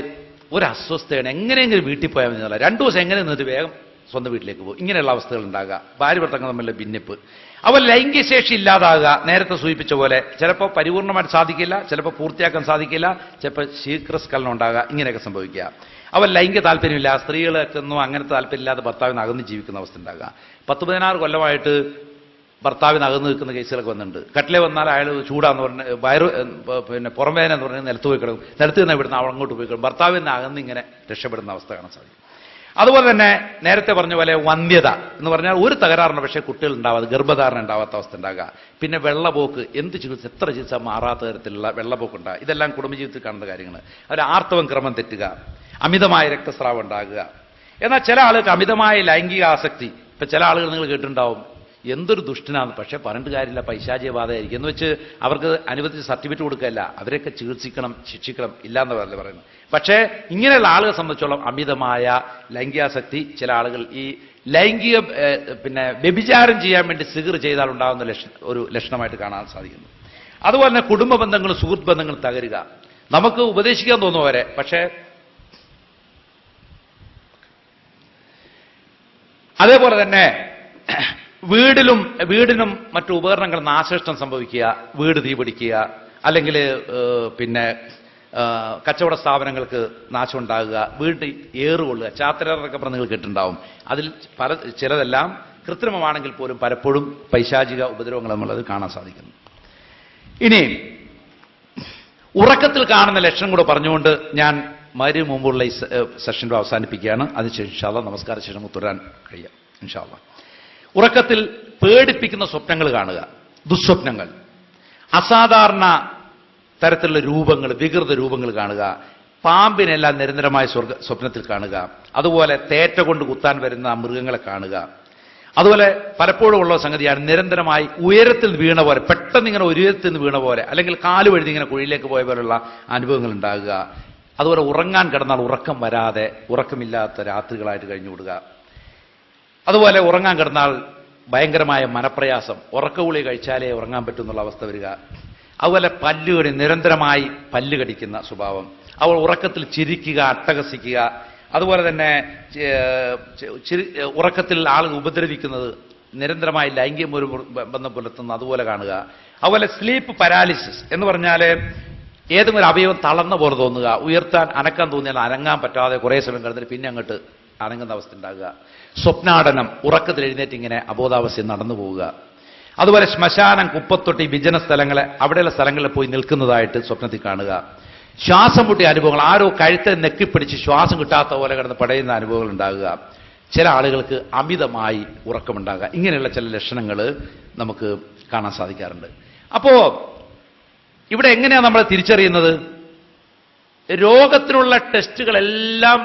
ഒരു അസ്വസ്ഥയാണ്, എങ്ങനെയെങ്കിലും വീട്ടിൽ പോയാൽ മതി എന്നുള്ള. 2 ദിവസം എങ്ങനെ നിന്നിട്ട് വേഗം സ്വന്തം വീട്ടിലേക്ക് പോകും. ഇങ്ങനെയുള്ള അവസ്ഥകൾ ഉണ്ടാകുക. ഭാര്യ ഭർത്താക്കൾ തമ്മിലുള്ള ഭിന്നിപ്പ്. അതുപോലെ ലൈംഗിക ശേഷി ഇല്ലാതാകുക. നേരത്തെ സൂചിപ്പിച്ച പോലെ ചിലപ്പോൾ പരിപൂർണമായിട്ട് സാധിക്കില്ല, ചിലപ്പോൾ പൂർത്തിയാക്കാൻ സാധിക്കില്ല, ചിലപ്പോൾ ശീഘ്രസ്ഖലനം ഉണ്ടാകുക. ഇങ്ങനെയൊക്കെ സംഭവിക്കുക. അതുപോലെ ലൈംഗിക താല്പര്യമില്ല, സ്ത്രീകളൊന്നും അങ്ങനത്തെ താല്പര്യമില്ലാതെ ഭർത്താവിന് അകന്ന് ജീവിക്കുന്ന അവസ്ഥ ഉണ്ടാകുക. 10-16 കൊല്ലമായിട്ട് ഭർത്താവിന് അകന്ന് നിൽക്കുന്ന കേസുകളൊക്കെ വന്നിട്ടുണ്ട്. കട്ടിലെ വന്നാൽ അയാൾ ചൂടാന്ന് പറഞ്ഞ് പിന്നെ പുറംവേദന എന്ന് പറഞ്ഞാൽ നിലത്ത് പോയി കിടക്കും, നിലത്ത് നിന്ന് ഇവിടുന്ന് അങ്ങോട്ട് പോയി കിടക്കും. ഭർത്താവിന് അകന്ന് ഇങ്ങനെ രക്ഷപ്പെടുന്ന അവസ്ഥ കാണാൻ സാധിക്കും. അതുപോലെ തന്നെ നേരത്തെ പറഞ്ഞ പോലെ വന്ധ്യത എന്ന് പറഞ്ഞാൽ ഒരു തകരാറുണ്ട്, പക്ഷേ കുട്ടികൾ ഉണ്ടാവാതെ ഗർഭധാരണം ഉണ്ടാവാത്ത അവസ്ഥ ഉണ്ടാകുക. പിന്നെ വെള്ളപോക്ക്, എന്ത് ചികിത്സ എത്ര ചികിത്സ മാറാത്ത തരത്തിലുള്ള വെള്ളപോക്ക് ഉണ്ടാകുക. ഇതെല്ലാം കുടുംബജീവിതത്തിൽ കാണുന്ന കാര്യങ്ങൾ. അവർ ആർത്തവം ക്രമം തെറ്റുക, അമിതമായ രക്തസ്രാവം ഉണ്ടാകുക. എന്നാൽ ചില ആളുകൾക്ക് അമിതമായ ലൈംഗിക ആസക്തി. ഇപ്പം ചില ആളുകൾ നിങ്ങൾ കേട്ടിട്ടുണ്ടാവും, എന്തൊരു ദുഷ്ടനാണ്, പക്ഷേ പറഞ്ഞിട്ട് കാര്യമില്ല, പൈശാചിക ബാധയായിരിക്കും എന്ന് വെച്ച് അവർക്ക് അനുവദിച്ച് സർട്ടിഫിക്കറ്റ് കൊടുക്കുകയല്ല, അവരെയൊക്കെ ചികിത്സിക്കണം, ശിക്ഷിക്കണം, ഇല്ലാന്നല്ല പറയുന്നത്. പക്ഷേ ഇങ്ങനെയുള്ള ആളുകളെ സംബന്ധിച്ചോളം അമിതമായ ലൈംഗികാസക്തി ചില ആളുകൾ ഈ ലൈംഗിക വ്യഭിചാരം ചെയ്യാൻ വേണ്ടി സിഹർ ചെയ്താൽ ഉണ്ടാകുന്ന ഒരു ലക്ഷണമായിട്ട് കാണാൻ സാധിക്കുന്നു. അതുപോലെ തന്നെ കുടുംബ ബന്ധങ്ങളും സുഹൃത്ത് ബന്ധങ്ങളും തകരുക. നമുക്ക് ഉപദേശിക്കാൻ തോന്നുവരെ, പക്ഷേ അതേപോലെ തന്നെ വീടിനും മറ്റു ഉപകരണങ്ങൾ നാശനഷ്ടം സംഭവിക്കുക, വീട് തീപിടിക്കുക, അല്ലെങ്കിൽ കച്ചവട സ്ഥാപനങ്ങൾക്ക് നാശം ഉണ്ടാകുക, വീട്ടിൽ ഏറുകൊള്ളുക, ചാത്തരൊക്കെ പറഞ്ഞ് നിങ്ങൾ കേട്ടിട്ടുണ്ടാവും. അതിൽ ചിലതെല്ലാം കൃത്രിമമാണെങ്കിൽ പോലും പലപ്പോഴും പൈശാചിക ഉപദ്രവങ്ങൾ നമ്മളത് കാണാൻ സാധിക്കുന്നു. ഇനി ഉറക്കത്തിൽ കാണുന്ന ലക്ഷണം കൂടെ പറഞ്ഞുകൊണ്ട് ഞാൻ മഗ്‌രിബിന് മുമ്പുള്ള ഈ സെഷൻ അവസാനിപ്പിക്കുകയാണ്. അതിനുശേഷം ഇൻഷാ അല്ലാഹ് നമസ്കാര ശേഷം തുടരാൻ കഴിയാം ഇൻഷാ അല്ലാഹ്. ഉറക്കത്തിൽ പേടിപ്പിക്കുന്ന സ്വപ്നങ്ങൾ കാണുക, ദുസ്വപ്നങ്ങൾ, അസാധാരണ തരത്തിലുള്ള രൂപങ്ങൾ, വികൃത രൂപങ്ങൾ കാണുക, പാമ്പിനെല്ലാം നിരന്തരമായ സ്വപ്നത്തിൽ കാണുക, അതുപോലെ തേറ്റ കൊണ്ട് കുത്താൻ വരുന്ന മൃഗങ്ങളെ കാണുക. അതുപോലെ പലപ്പോഴും ഉള്ള സംഗതിയാണ് നിരന്തരമായി ഉയരത്തിൽ വീണ പോലെ, പെട്ടെന്ന് ഇങ്ങനെ ഉയരത്തിൽ നിന്ന് വീണ പോലെ, അല്ലെങ്കിൽ കാല് വഴുതി ഇങ്ങനെ കുഴിയിലേക്ക് പോയ പോലുള്ള അനുഭവങ്ങൾ ഉണ്ടാകുക. അതുപോലെ ഉറങ്ങാൻ കിടന്നാൽ ഉറക്കം വരാതെ ഉറക്കമില്ലാത്ത രാത്രികളായിട്ട് കഴിഞ്ഞുവിടുക. അതുപോലെ ഉറങ്ങാൻ കിടന്നാൽ ഭയങ്കരമായ മനപ്രയാസം, ഉറക്കഗുളിക കഴിച്ചാലേ ഉറങ്ങാൻ പറ്റുന്നുള്ള അവസ്ഥ വരിക. അതുപോലെ പല്ലുകടി, നിരന്തരമായി പല്ല് കടിക്കുന്ന സ്വഭാവം, അവൾ ഉറക്കത്തിൽ ചിരിക്കുക, അട്ടഹസിക്കുക, അതുപോലെ തന്നെ ഉറക്കത്തിൽ ആളുകൾ ഉപദ്രവിക്കുന്നത്, നിരന്തരമായി ലൈംഗിക ബന്ധം പുലർത്തുന്ന അതുപോലെ കാണുക. അതുപോലെ സ്ലീപ്പ് പാരാലിസിസ് എന്ന് പറഞ്ഞാൽ ഏതെങ്കിലും ഒരു അവയവം തളർന്ന പോലെ തോന്നുക, ഉയർത്താൻ അനക്കാൻ തോന്നിയാൽ അനങ്ങാൻ പറ്റാതെ കുറേ സമയം കിടന്നിട്ട് പിന്നെ അങ്ങോട്ട് അനങ്ങുന്ന അവസ്ഥ ഉണ്ടാകുക. സ്വപ്നാടനം, ഉറക്കത്തിൽ എഴുന്നേറ്റ് ഇങ്ങനെ അബോധാവസ്ഥയിൽ നടന്നു പോവുക. അതുപോലെ ശ്മശാനം, കുപ്പത്തൊട്ടി, വിജന സ്ഥലങ്ങളെ, അവിടെയുള്ള സ്ഥലങ്ങളിൽ പോയി നിൽക്കുന്നതായിട്ട് സ്വപ്നത്തിൽ കാണുക. ശ്വാസം മുട്ടിയ അനുഭവങ്ങൾ, ആരോ കഴുത്തെ നെക്കിപ്പിടിച്ച് ശ്വാസം കിട്ടാത്ത പോലെ കിടന്ന് പടയുന്ന അനുഭവങ്ങൾ ഉണ്ടാകുക. ചില ആളുകൾക്ക് അമിതമായി ഉറക്കമുണ്ടാകുക. ഇങ്ങനെയുള്ള ചില ലക്ഷണങ്ങൾ നമുക്ക് കാണാൻ സാധിക്കാറുണ്ട്. അപ്പോ ഇവിടെ എങ്ങനെയാണ് നമ്മൾ തിരിച്ചറിയുന്നത്? രോഗത്തിനുള്ള ടെസ്റ്റുകളെല്ലാം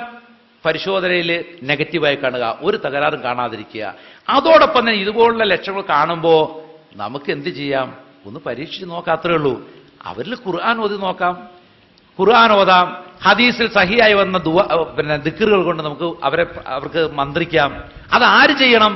പരിശോധനയിൽ നെഗറ്റീവായി കാണുക, ഒരു തകരാറും കാണാതിരിക്കുക. അതോടൊപ്പം തന്നെ ഇതുപോലുള്ള ലക്ഷണങ്ങൾ കാണുമ്പോൾ നമുക്ക് എന്ത് ചെയ്യാം? ഒന്ന് പരീക്ഷിച്ച് നോക്കാം, അത്രേ ഉള്ളൂ. അവരിൽ ഖുർആൻ ഓതി നോക്കാം, ഖുർആൻ ഓതാം, ഹദീസിൽ സഹിയായി വന്ന ദിക്റുകൾ കൊണ്ട് നമുക്ക് അവർക്ക് മന്ത്രിക്കാം. അത് ആര് ചെയ്യണം?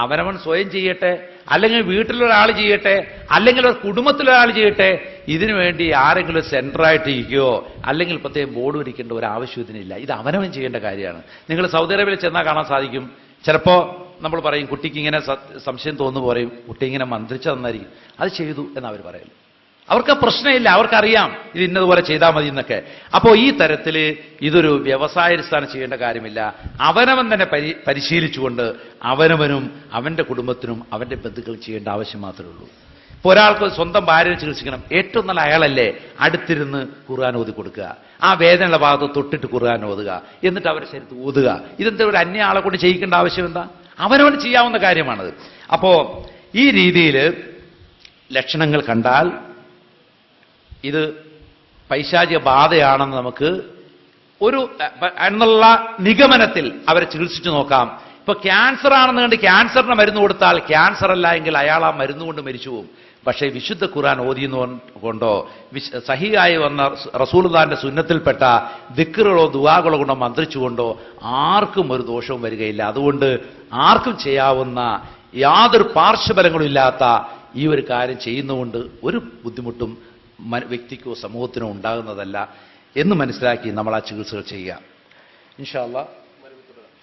അവനവൻ സ്വയം ചെയ്യട്ടെ, അല്ലെങ്കിൽ വീട്ടിലൊരാൾ ചെയ്യട്ടെ, അല്ലെങ്കിൽ ഒരു കുടുംബത്തിലൊരാൾ ചെയ്യട്ടെ. ഇതിനു വേണ്ടി ആരെങ്കിലും സെന്ററായിട്ട് ഇരിക്കുകയോ അല്ലെങ്കിൽ പ്രത്യേകം ബോർഡ് ഇരിക്കേണ്ട ഒരു ആവശ്യം ഇതിനില്ല. ഇത് അവനവൻ ചെയ്യേണ്ട കാര്യമാണ്. നിങ്ങൾ സൗദി അറേബ്യയിൽ ചെന്നാൽ കാണാൻ സാധിക്കും, ചിലപ്പോൾ നമ്മൾ പറയും കുട്ടിക്ക് ഇങ്ങനെ സംശയം തോന്നുന്നു പറയും, കുട്ടി ഇങ്ങനെ മന്ത്രിച്ചു തന്നായിരിക്കും, അത് ചെയ്തു എന്നവർ പറയല്. അവർക്ക് പ്രശ്നമില്ല, അവർക്കറിയാം ഇത് ഇന്നതുപോലെ ചെയ്താൽ മതി എന്നൊക്കെ. അപ്പോൾ ഈ തരത്തിൽ ഇതൊരു വ്യവസായാടിസ്ഥാനം ചെയ്യേണ്ട കാര്യമില്ല. അവനവൻ തന്നെ പരിശീലിച്ചുകൊണ്ട് അവനവനും അവന്റെ കുടുംബത്തിനും അവന്റെ ബന്ധുക്കൾ ചെയ്യേണ്ട ആവശ്യം മാത്രമേ ഉള്ളൂ. ഇപ്പോൾ ഒരാൾക്ക് സ്വന്തം ഭാര്യയെ ചികിത്സിക്കണം, ഏറ്റവും നല്ല അയാളല്ലേ അടുത്തിരുന്ന് ഖുർആൻ ഓതി കൊടുക്കുക, ആ വേദനയുള്ള ഭാഗത്ത് തൊട്ടിട്ട് ഖുർആൻ ഓതുക, എന്നിട്ട് അവരുടെ ശരീരത്തിൽ ഓതുക. ഇതെന്താ ഒരു അന്യ ആളെ കൊണ്ട് ചെയ്യിക്കേണ്ട ആവശ്യം എന്താ? അവനവൻ ചെയ്യാവുന്ന കാര്യമാണത്. അപ്പോ ഈ രീതിയിൽ ലക്ഷണങ്ങൾ കണ്ടാൽ ഇത് പൈശാചിക ബാധയാണെന്ന് നമുക്ക് എന്നുള്ള നിഗമനത്തിൽ അവരെ ചികിത്സിച്ചു നോക്കാം. ഇപ്പൊ ക്യാൻസർ ആണെന്ന് കണ്ട് ക്യാൻസറിന് മരുന്ന് കൊടുത്താൽ ക്യാൻസർ അല്ല എങ്കിൽ അയാൾ ആ മരുന്ന് കൊണ്ട് മരിച്ചു പോകും. പക്ഷേ വിശുദ്ധ ഖുർആൻ ഓതിയെന്നുകൊണ്ടോ സഹിയായി വന്ന റസൂലുള്ളാഹിന്റെ സുന്നത്തിൽപ്പെട്ട ദിക്റുകളോ ദുആകളോ കൊണ്ടോ മന്ത്രിച്ചുകൊണ്ടോ ആർക്കും ഒരു ദോഷവും വരികയില്ല. അതുകൊണ്ട് ആർക്കും ചെയ്യാവുന്ന യാതൊരു പാർശ്വഫലങ്ങളും ഇല്ലാത്ത ഈ ഒരു കാര്യം ചെയ്യുന്നതുകൊണ്ട് ഒരു ബുദ്ധിമുട്ടും വ്യക്തിക്കോ സമൂഹത്തിനോ ഉണ്ടാകുന്നതല്ല എന്ന് മനസ്സിലാക്കി നമ്മൾ ആ ചികിത്സകൾ ചെയ്യുക. ഇൻഷാ അല്ലാഹ്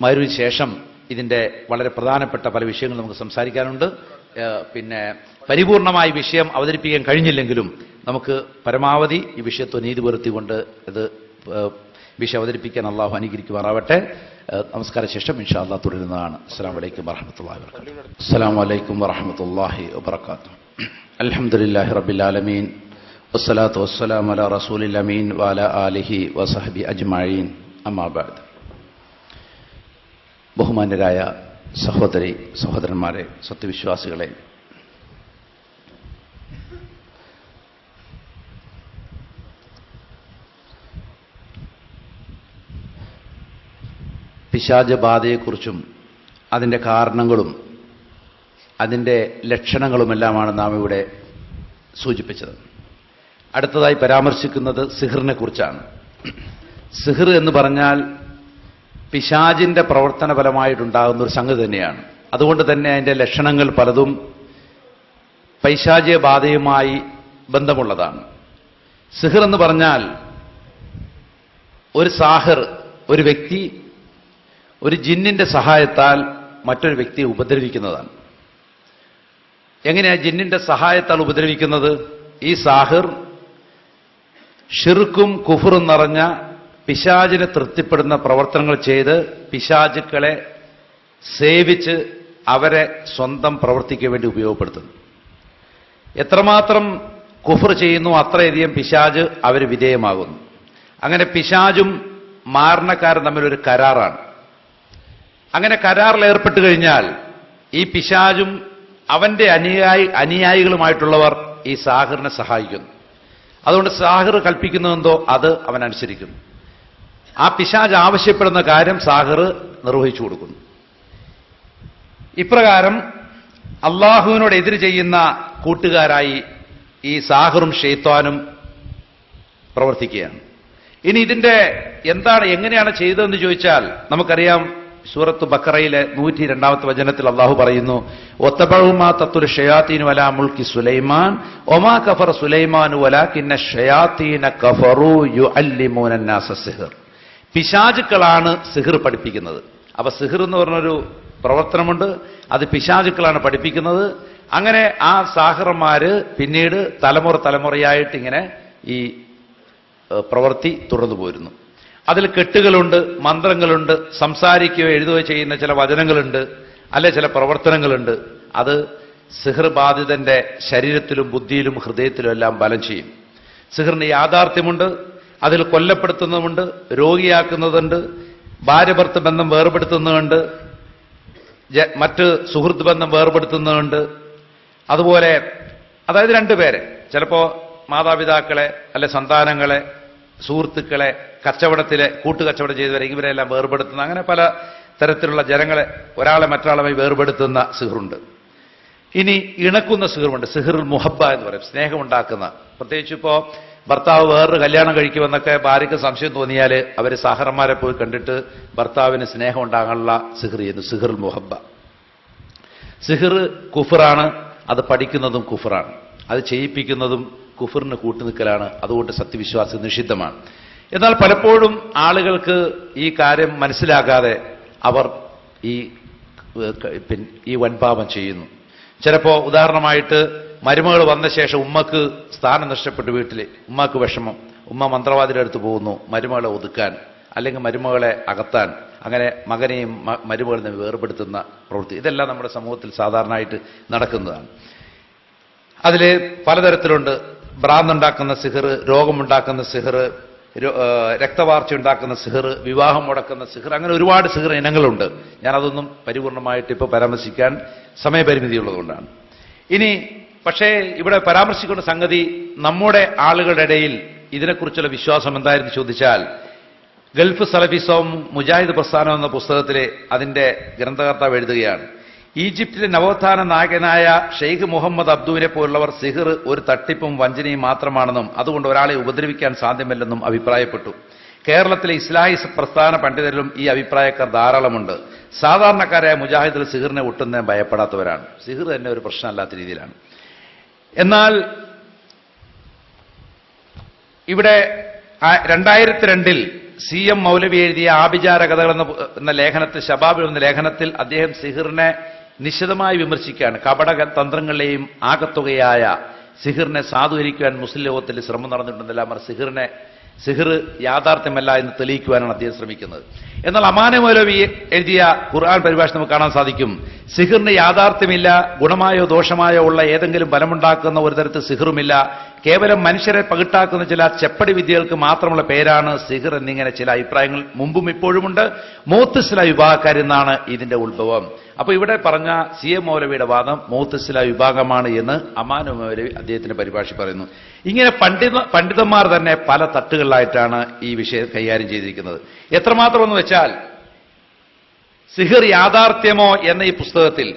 മഗ്‌രിബിന് ശേഷം ഇതിൻ്റെ വളരെ പ്രധാനപ്പെട്ട പല വിഷയങ്ങൾ നമുക്ക് സംസാരിക്കാനുണ്ട്. പരിപൂർണമായി വിഷയം അവതരിപ്പിക്കാൻ കഴിഞ്ഞില്ലെങ്കിലും നമുക്ക് പരമാവധി ഈ വിഷയത്തെ നീതി പുലർത്തിക്കൊണ്ട് ഇത് വിഷയം അവതരിപ്പിക്കാൻ അള്ളാഹു അനുഗ്രഹിക്കുമാറാവട്ടെ. നമസ്കാര ശേഷം ഇൻഷാ അല്ലാഹ് തുടരുന്നതാണ്. അസ്സലാമു അലൈക്കും വറഹ്മത്തുള്ളാഹി വബറകാതുഹു. അസ്സലാമു അലൈക്കും വറഹ്മത്തുള്ളാഹി വബറകാതുഹു. അൽഹംദുലില്ലാഹി റബ്ബിൽ ആലമീൻ വസ്സലാത്തു വസ്സലാമു അലാ റസൂലിൽ അമീൻ വഅലാ ആലിഹി വസഹ്ബി അജ്മഈൻ. അമ്മാ ബഅദ്. ബഹുമാന്യരായ സഹോദരന്മാരെ, സത്യവിശ്വാസികളെ, പിശാചബാധയെക്കുറിച്ചും അതിൻ്റെ കാരണങ്ങളും അതിൻ്റെ ലക്ഷണങ്ങളുമെല്ലാമാണ് നാം ഇവിടെ സൂചിപ്പിച്ചത്. അടുത്തതായി പരാമർശിക്കുന്നത് സിഹറിനെ കുറിച്ചാണ്. സിഹർ എന്ന് പറഞ്ഞാൽ പിശാചിന്റെ പ്രവർത്തന ഫലമായിട്ടുണ്ടാകുന്ന ഒരു സംഗതി തന്നെയാണ്. അതുകൊണ്ട് തന്നെ അതിന്റെ ലക്ഷണങ്ങൾ പലതും പൈശാചിക ബാധയുമായി ബന്ധമുള്ളതാണ്. സിഹർ എന്ന് പറഞ്ഞാൽ ഒരു സാഹിർ, ഒരു വ്യക്തി ഒരു ജിന്നിന്റെ സഹായത്താൽ മറ്റൊരു വ്യക്തിയെ ഉപദ്രവിക്കുന്നതാണ്. എങ്ങനെയാ ജിന്നിന്റെ സഹായത്താൽ ഉപദ്രവിക്കുന്നത്? ഈ സാഹിർ ഷിർക്കും കുഫറും നിറഞ്ഞ പിശാചിനെ തൃപ്തിപ്പെടുന്ന പ്രവർത്തനങ്ങൾ ചെയ്ത് പിശാചുക്കളെ സേവിച്ച് അവരെ സ്വന്തം പ്രവർത്തിക്ക് വേണ്ടി ഉപയോഗപ്പെടുത്തുന്നു. എത്രമാത്രം കുഫർ ചെയ്യുന്നു അത്രയധികം പിശാച് അവർ വിധേയമാകുന്നു. അങ്ങനെ പിശാചും മാരണക്കാരൻ തമ്മിലൊരു കരാറാണ്. അങ്ങനെ കരാറിൽ ഏർപ്പെട്ട് കഴിഞ്ഞാൽ ഈ പിശാചും അവന്റെ അനുയായികളുമായിട്ടുള്ളവർ ഈ സാഹിറിനെ സഹായിക്കുന്നു. അതുകൊണ്ട് സാഹിർ കൽപ്പിക്കുന്നതെന്തോ അത് അവൻ അനുസരിക്കുന്നു. ആ പിശാച് ആവശ്യപ്പെടുന്ന കാര്യം സാഹിർ നിർവഹിച്ചു കൊടുക്കുന്നു. ഇപ്രകാരം അള്ളാഹുവിനോട് എതിര് ചെയ്യുന്ന കൂട്ടുകാരായി ഈ സാഹിറും ഷെയ്ത്താനും പ്രവർത്തിക്കുകയാണ്. ഇനി ഇതിന്റെ എങ്ങനെയാണ് ചെയ്തതെന്ന് ചോദിച്ചാൽ നമുക്കറിയാം. സൂറത്ത് ബഖറയിലെ 102-ാമത്തെ വചനത്തിൽ അള്ളാഹു പറയുന്നു, ഒത്തബഉമാ തത്തുൽ ഷയാത്തീനു അലാ മുൽക്കി സുലൈമാൻ ഒമാ കഫറ സുലൈമാനു വലാകിന്ന ഷയാത്തീന കഫറു യുഅല്ലിമൂന അന്നാസ സിഹർ. പിശാചുക്കളാണ് സിഹർ പഠിപ്പിക്കുന്നത്. അപ്പൊ സിഹർ എന്ന് പറഞ്ഞൊരു പ്രവർത്തനമുണ്ട്, അത് പിശാചുക്കളാണ് പഠിപ്പിക്കുന്നത്. അങ്ങനെ ആ സാഹിറന്മാര് പിന്നീട് തലമുറയായിട്ട് ഇങ്ങനെ ഈ പ്രവൃത്തി തുടർന്നു പോരുന്നു. അതിൽ കെട്ടുകളുണ്ട്, മന്ത്രങ്ങളുണ്ട്, സംസാരിക്കുകയോ എഴുതുകയോ ചെയ്യുന്ന ചില വചനങ്ങളുണ്ട്, അല്ലെ ചില പ്രവർത്തനങ്ങളുണ്ട്. അത് സിഹർ ബാധിതന്റെ ശരീരത്തിലും ബുദ്ധിയിലും ഹൃദയത്തിലും എല്ലാം ബലം ചെയ്യും. സിഹറിന് യാഥാർത്ഥ്യമുണ്ട്, അതിൽ കൊല്ലപ്പെടുത്തുന്നതുണ്ട്, രോഗിയാക്കുന്നതുണ്ട്, ഭാര്യ ഭർത്തൃ ബന്ധം വേർപെടുത്തുന്നതുണ്ട്, മറ്റ് സുഹൃത്ത് ബന്ധം വേർപെടുത്തുന്നതുണ്ട്. അതുപോലെ അതായത് രണ്ടുപേരെ, ചിലപ്പോ മാതാപിതാക്കളെ അല്ലെ സന്താനങ്ങളെ, സുഹൃത്തുക്കളെ, കച്ചവടത്തിലെ കൂട്ടുകച്ചവടം ചെയ്തവരെ ഇവരെല്ലാം വേർപെടുത്തുന്ന, അങ്ങനെ പല തരത്തിലുള്ള ജനങ്ങളെ ഒരാളെ മറ്റൊരാളുമായി വേർപെടുത്തുന്ന സിഹറുണ്ട്. ഇനി ഇണക്കുന്ന സിഹറുണ്ട്, സിഹറുൽ മുഹബ്ബ എന്ന് പറയും, സ്നേഹമുണ്ടാക്കുന്ന. പ്രത്യേകിച്ച് ഇപ്പോ ഭർത്താവ് വേറൊരു കല്യാണം കഴിക്കുമെന്നൊക്കെ ഭാര്യയ്ക്ക് സംശയം തോന്നിയാൽ അവർ സാഹറന്മാരെ പോയി കണ്ടിട്ട് ഭർത്താവിന് സ്നേഹം ഉണ്ടാകാനുള്ള സിഹർ ചെയ്യുന്നു, സിഹറുൽ മുഹബ്ബ. സിഹർ കുഫറാണ്, അത് പഠിക്കുന്നതും കുഫറാണ്, അത് ചെയ്യിപ്പിക്കുന്നതും കുഫറിന് കൂട്ടുനിൽക്കലാണ്. അതുകൊണ്ട് സത്യവിശ്വാസം നിഷിദ്ധമാണ്. എന്നാൽ പലപ്പോഴും ആളുകൾക്ക് ഈ കാര്യം മനസ്സിലാകാതെ അവർ ഈ വൻപാപം ചെയ്യുന്നു. ചിലപ്പോ ഉദാഹരണമായിട്ട് മരുമകൾ വന്ന ശേഷം ഉമ്മക്ക് സ്ഥാനം നഷ്ടപ്പെട്ടു, വീട്ടിൽ ഉമ്മക്ക് വിഷമം, ഉമ്മ മന്ത്രവാദിയുടെ അടുത്ത് പോകുന്നു മരുമകളെ ഒതുക്കാൻ, അല്ലെങ്കിൽ മരുമകളെ അകത്താൻ, അങ്ങനെ മകനെയും മരുമകളെയും വേർപെടുത്തുന്ന പ്രവൃത്തി. ഇതെല്ലാം നമ്മുടെ സമൂഹത്തിൽ സാധാരണയായിട്ട് നടക്കുന്നതാണ്. അതിൽ പലതരത്തിലുണ്ട്. ഭ്രാന്തുണ്ടാക്കുന്ന സിഹർ, രോഗമുണ്ടാക്കുന്ന സിഹർ, രക്തവാർച്ച ഉണ്ടാക്കുന്ന സിഹർ, വിവാഹം മുടക്കുന്ന സിഹർ, അങ്ങനെ ഒരുപാട് സിഹർ ഇനങ്ങളുണ്ട്. ഞാനതൊന്നും പരിപൂർണമായിട്ട് ഇപ്പോൾ പരാമർശിക്കാൻ സമയപരിമിതിയുള്ളതുകൊണ്ടാണ്. ഇനി പക്ഷേ ഇവിടെ പരാമർശിക്കുന്ന സംഗതി നമ്മുടെ ആളുകളുടെ ഇടയിൽ ഇതിനെക്കുറിച്ചുള്ള വിശ്വാസം എന്തായിരുന്നു ചോദിച്ചാൽ, ഗൾഫ് സലഫിസവും മുജാഹിദ് പ്രസ്ഥാനം എന്ന പുസ്തകത്തിലെ അതിന്റെ ഗ്രന്ഥകർത്താവ് എഴുതുകയാണ്, ഈജിപ്തിലെ നവോത്ഥാന നായകനായ ഷെയ്ഖ് മുഹമ്മദ് അബ്ദുവിനെ പോലുള്ളവർ സിഹർ ഒരു തട്ടിപ്പും വഞ്ചനയും മാത്രമാണെന്നും അതുകൊണ്ട് ഒരാളെ ഉപദ്രവിക്കാൻ സാധ്യമല്ലെന്നും അഭിപ്രായപ്പെട്ടു. കേരളത്തിലെ ഇസ്ലാഹി പ്രസ്ഥാന പണ്ഡിതരിലും ഈ അഭിപ്രായക്കാർ ധാരാളമുണ്ട്. സാധാരണക്കാരായ മുജാഹിദുകൾ സിഹറിനെ ഒട്ടും ഭയപ്പെടാത്തവരാണ്. സിഹർ തന്നെ ഒരു പ്രശ്നമല്ലാത്ത രീതിയിലാണ്. എന്നാൽ ഇവിടെ 2002 CM മൗലവി എഴുതിയ ആഭിചാര കഥകൾ എന്ന ലേഖനത്തിൽ, ഷബാബ് എന്ന ലേഖനത്തിൽ അദ്ദേഹം സിഹറിനെ നിശിതമായി വിമർശിക്കുകയാണ്. കപട തന്ത്രങ്ങളെയും ആകത്തുകയായ സിഹറിനെ സാധൂകരിക്കുവാൻ മുസ്ലിം ലോകത്തിൽ ശ്രമം നടന്നിട്ടുണ്ടെല്ലാം സിഹർ യാഥാർത്ഥ്യമല്ല എന്ന് തെളിയിക്കുവാനാണ് അദ്ദേഹം ശ്രമിക്കുന്നത്. എന്നാൽ അമാന മൗലവി എഴുതിയ ഖുർആൻ പരിഭാഷ നമുക്ക് കാണാൻ സാധിക്കും, സിഹറിന് യാഥാർത്ഥ്യമില്ല, ഗുണമായോ ദോഷമായോ ഉള്ള ഏതെങ്കിലും ബലമുണ്ടാക്കുന്ന ഒരു തരത്തിൽ സിഹറുമില്ല, കേവലം മനുഷ്യരെ പകിട്ടാക്കുന്ന ചില ചെപ്പടി വിദ്യകൾക്ക് മാത്രമുള്ള പേരാണ് സിഹർ എന്നിങ്ങനെ ചില അഭിപ്രായങ്ങൾ മുമ്പും ഇപ്പോഴുമുണ്ട്. മുഅ്തസില വിഭാഗക്കാരെന്നാണ് ഇതിന്റെ ഉത്ഭവം. അപ്പൊ ഇവിടെ പറഞ്ഞ CM മൗലവിയുടെ വാദം മുഅ്തസില വിഭാഗമാണ് എന്ന് അമാന മൗലവി അദ്ദേഹത്തിന്റെ പരിഭാഷ പറയുന്നു. ഇങ്ങനെ പണ്ഡിതന്മാർ തന്നെ പല തട്ടുകളിലായിട്ടാണ് ഈ വിഷയം കൈകാര്യം ചെയ്തിരിക്കുന്നത്. എത്രമാത്രം എന്ന് വെച്ചാൽ, സിഹർ യാഥാർത്ഥ്യമോ എന്ന ഈ പുസ്തകത്തിൽ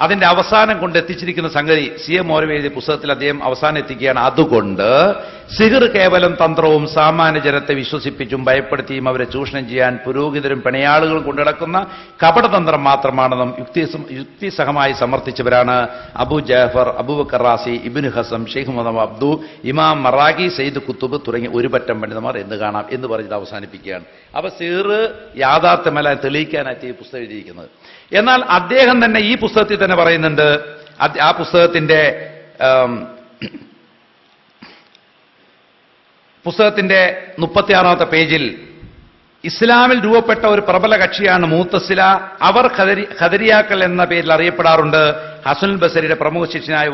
അതിന്റെ അവസാനം കൊണ്ട് എത്തിച്ചിരിക്കുന്ന സംഗതി CM മൗലവി എഴുതിയ പുസ്തകത്തിൽ അദ്ദേഹം അവസാനം എത്തിക്കുകയാണ്. അതുകൊണ്ട് സിഹിർ കേവലം തന്ത്രവും സാമാന്യ ജനത്തെ വിശ്വസിപ്പിച്ചും ഭയപ്പെടുത്തിയും അവരെ ചൂഷണം ചെയ്യാൻ പുരോഹിതരും പണിയാളുകളും കൊണ്ടുനടക്കുന്ന കപടതന്ത്രം മാത്രമാണെന്നും യുക്തിസഹമായി സമർത്ഥിച്ചവരാണ് അബൂ ജാഫർ, അബൂബക്കർ റാസി, ഇബ്നു ഹസം, ഷെയ്ഖ് മുഹമ്മദ് അബ്ദു, ഇമാം മറാഖി, സയ്യിദ് കുത്തുബ് തുടങ്ങിയ ഒരു പറ്റം പണ്ഡിതന്മാർ എന്ന് കാണാം എന്ന് പറഞ്ഞത് അവസാനിപ്പിക്കുകയാണ്. അപ്പൊ സിഹിർ യാഥാർത്ഥ്യമല്ല തെളിയിക്കാനായിട്ട് ഈ പുസ്തകം എഴുതിയിരിക്കുന്നത്. എന്നാൽ അദ്ദേഹം തന്നെ ഈ പുസ്തകത്തിൽ തന്നെ പറയുന്നുണ്ട്, ആ പുസ്തകത്തിന്റെ 36ാമത്തെ പേജിൽ ഇസ്ലാമിൽ രൂപപ്പെട്ട ഒരു പ്രബല കക്ഷിയാണ് മുഅ്തസില. അവർ ഖദരിയാക്കൾ എന്ന പേരിൽ അറിയപ്പെടാറുണ്ട്. ഹസനുൽ ബസരിയുടെ പ്രമുഖ ശിഷ്യനായ